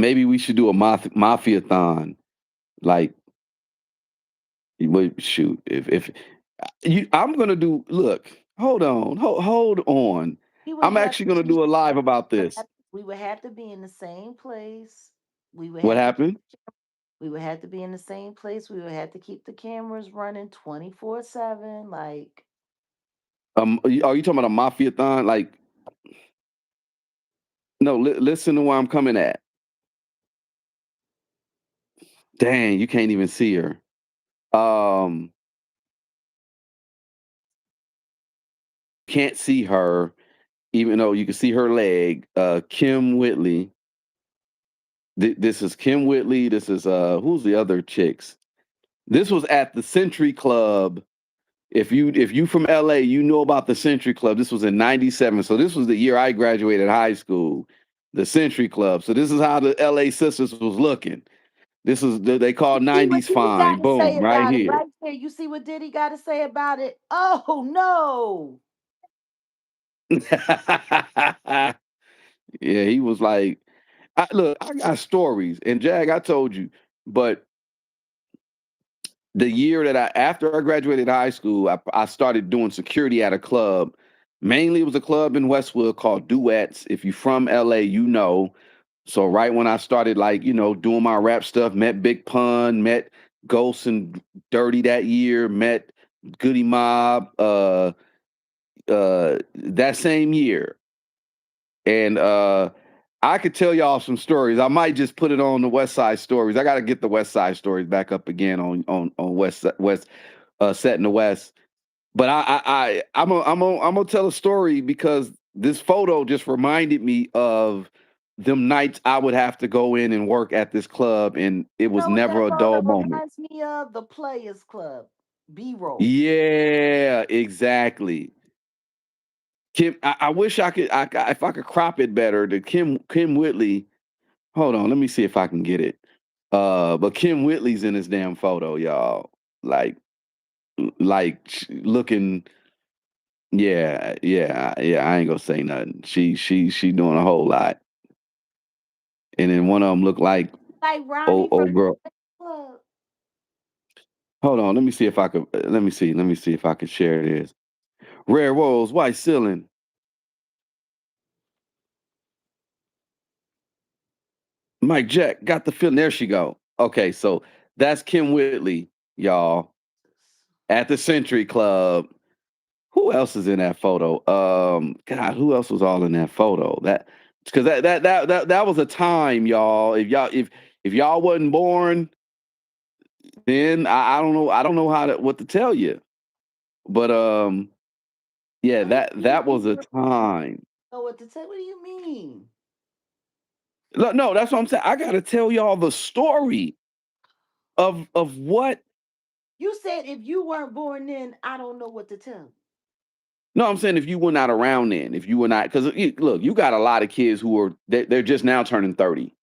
Maybe we should do a mafia-thon. Like, shoot, if I'm gonna do. Look, hold on. We would I'm have actually to gonna be do a live about this. we would have to be in the same place. We would What have to happened? we would have to be in the same place. We would have to keep the cameras running 24/7. Like Are you talking about a mafia-thon? Like, no. Listen to where I'm coming at. Dang, you can't even see her. Um, can't see her, even though you can see her leg. Kim Whitley. This is Kim Whitley. This is who's the other chicks? This was at the Century Club. If you from LA, you know about the Century Club. This was in '97. So this was the year I graduated high school. The Century Club. So this is how the LA sisters was looking. This is they call see what '90s Diddy got fine. to say Boom, right about it here. right there. You see what Diddy got to say about it? Oh no. Yeah, he was like, look, I got stories. And Jag, I told you, but the year that after I graduated high school, I started doing security at a club. Mainly, it was a club in Westwood called Duets. If you're from LA, you know. So right when I started, like doing my rap stuff, met Big Pun, met Ghost and Dirty that year, met Goody Mob that same year, and I could tell y'all some stories. I might just put it on the West Side Stories. I got to get the West Side Stories back up again on West set in the West. But I'm gonna tell a story because this photo just reminded me of them nights I would have to go in and work at this club, and it You was know what never that a photo dull moment. reminds me of? The Players Club. B-roll. Yeah, exactly. Kim, I wish I could. If I could crop it better. The Kim Whitley. Hold on, let me see if I can get it. But Kim Whitley's in this damn photo, y'all. Like, looking. Yeah. I ain't gonna say nothing. She doing a whole lot. And then one of them look like Like Ronnie from old girl. the Club. Hold on, let me see if I could. Let me see if I can share this. Rare Rose, white ceiling. Mike Jack got the feeling. There she go. Okay, so that's Kim Whitley, y'all, at the Century Club. Who else is in that photo? God, who else was all in that photo? That because that was a time, y'all. If y'all wasn't born, then I don't know. I don't know what to tell you. But yeah, that was a time. Oh, what to say? What do you mean? No, that's what I'm saying. I gotta tell y'all the story of what. You said if you weren't born then, I don't know what to tell. No, I'm saying if you were not around then, if you were not, because look, you got a lot of kids who are they're just now turning 30.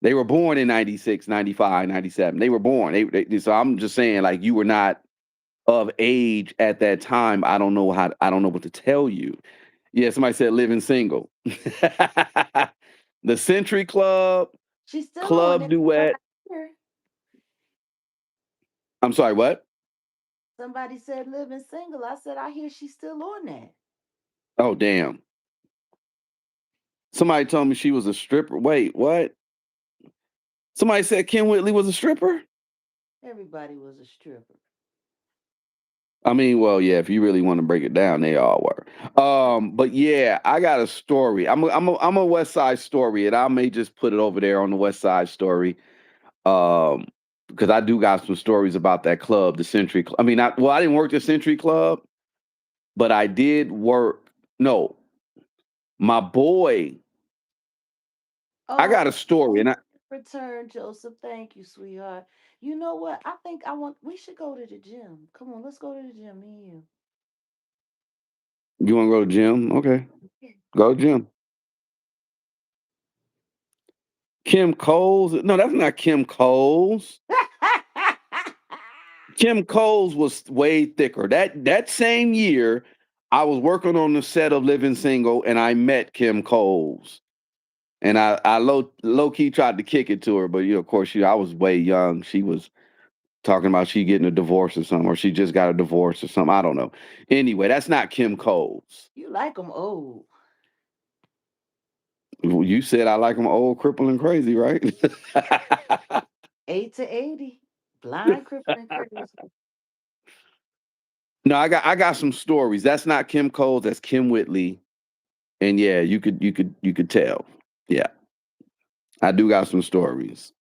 They were born in 96, 95, 97. They were born. So I'm just saying, like, you were not of age at that time. I don't know what to tell you. Yeah, somebody said living single. The Century Club, She's still on Club it. Duet. I'm sorry, what? Somebody said living single. I said I hear she's still on that. Oh, damn. Somebody told me she was a stripper. Wait, what? Somebody said Kim Whitley was a stripper? Everybody was a stripper. I mean, well, yeah, if you really want to break it down, they all were. But yeah, I got a story. I'm a West Side Story, and I may just put it over there on the West Side Story. Um, because I do got some stories about that club, the Century Club. I mean, I didn't work the Century Club, but I did work. No, my boy. I Oh, got a story, and return, Joseph. Thank you, sweetheart. You know what? I think I want. We should go to the gym. Come on, let's go to the gym. Me and you. you want to go to the gym? Okay, go to the gym. Kim Coles? No, that's not Kim Coles. Kim Coles was way thicker. That same year, I was working on the set of Living Single, and I met Kim Coles. And I low key tried to kick it to her, but of course, I was way young. She was talking about she getting a divorce or something, or she just got a divorce or something. I don't know. Anyway, that's not Kim Coles. You like them old. You said I like them old, crippled, and crazy, right? 8 to 80. Blind, crippled, and crazy. No, I got some stories. That's not Kim Coles. That's Kim Whitley. And yeah, you could tell. Yeah, I do got some stories.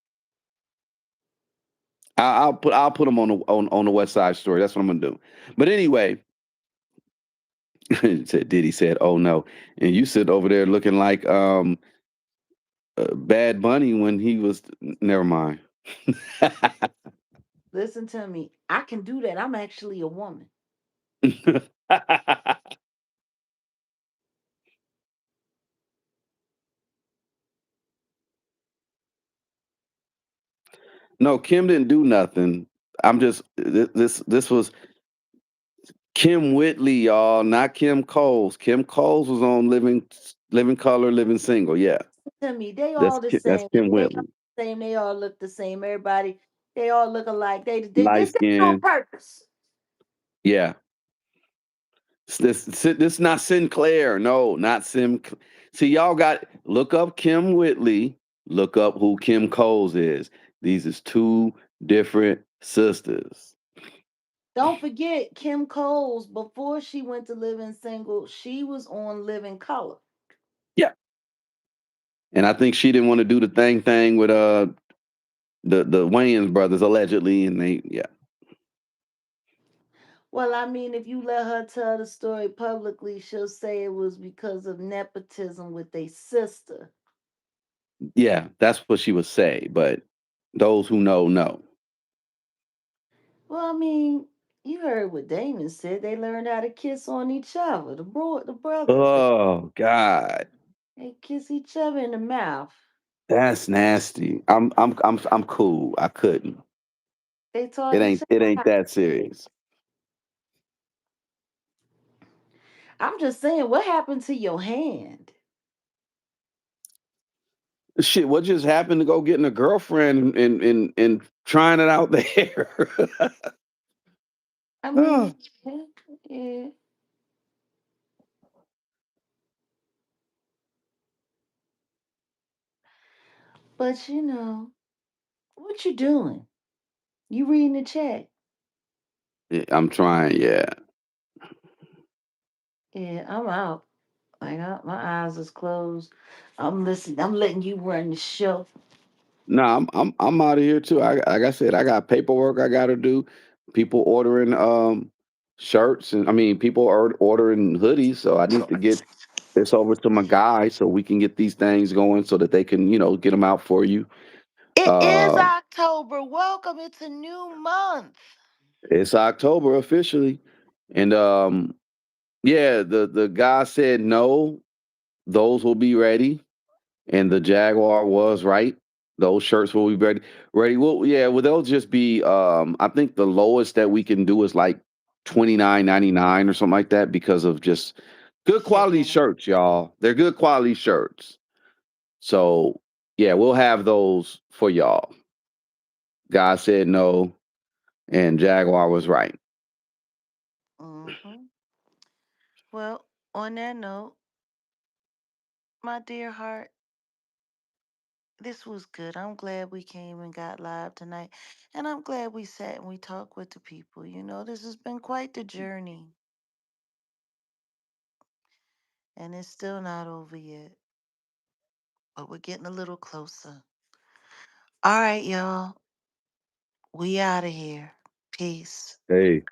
I'll put them on the West Side Story. That's what I'm gonna do. But anyway, said Diddy said, "Oh no," and you sit over there looking like Bad Bunny when he was. Never mind. Listen to me. I can do that. I'm actually a woman. No, Kim didn't do nothing. I'm just this was Kim Whitley, y'all, not Kim Coles. Kim Coles was on Living Color, Living Single. Yeah, To me, they all the That's same. Kim They all Whitley. the same. They all look the same. Everybody, they all look alike. They Light did it on skin. purpose. Yeah. This not Sinclair. No, not Sim. See, y'all got look up Kim Whitley. Look up who Kim Coles is. These is two different sisters. Don't forget Kim Coles. Before she went to Living Single, she was on Living Color. Yeah. And I think she didn't want to do the thing with the Wayans brothers allegedly, and they yeah. Well, I mean, if you let her tell the story publicly, she'll say it was because of nepotism with a sister. Yeah, that's what she would say, but those who know. Well, I mean, you heard what Damon said. They learned how to kiss on each other. The brothers, Oh God. they kiss each other in the mouth. That's nasty. I'm cool. I couldn't. They taught It each ain't other. it ain't that serious. I'm just saying, what happened to your hand? Shit, what just happened to go getting a girlfriend and trying it out there? I Oh, mean, yeah. But what you doing? You reading the chat? Yeah, I'm trying. Yeah. Yeah, I'm out. My eyes is closed. I'm listening. I'm letting you run the show. No, I'm out of here too. Like I said, I got paperwork I got to do. People ordering shirts, and I mean people are ordering hoodies. So I need to get this over to my guy so we can get these things going so that they can get them out for you. It is Uh, October. Welcome. It's a new month. it's October officially, and yeah, the guy said no. Those will be ready, and the Jaguar was right. Those shirts will be ready. Ready. Well, yeah. Well, they'll just be. I think the lowest that we can do is like 29.99 or something like that because of just good quality Shipping. shirts, y'all. They're good quality shirts. So yeah, we'll have those for y'all. God said no, and Jaguar was right. Hmm. Well, on that note, my dear heart, this was good. I'm glad we came and got live tonight. And I'm glad we sat and we talked with the people. This has been quite the journey. And it's still not over yet. But we're getting a little closer. All right, y'all. We out of here. Peace. Hey.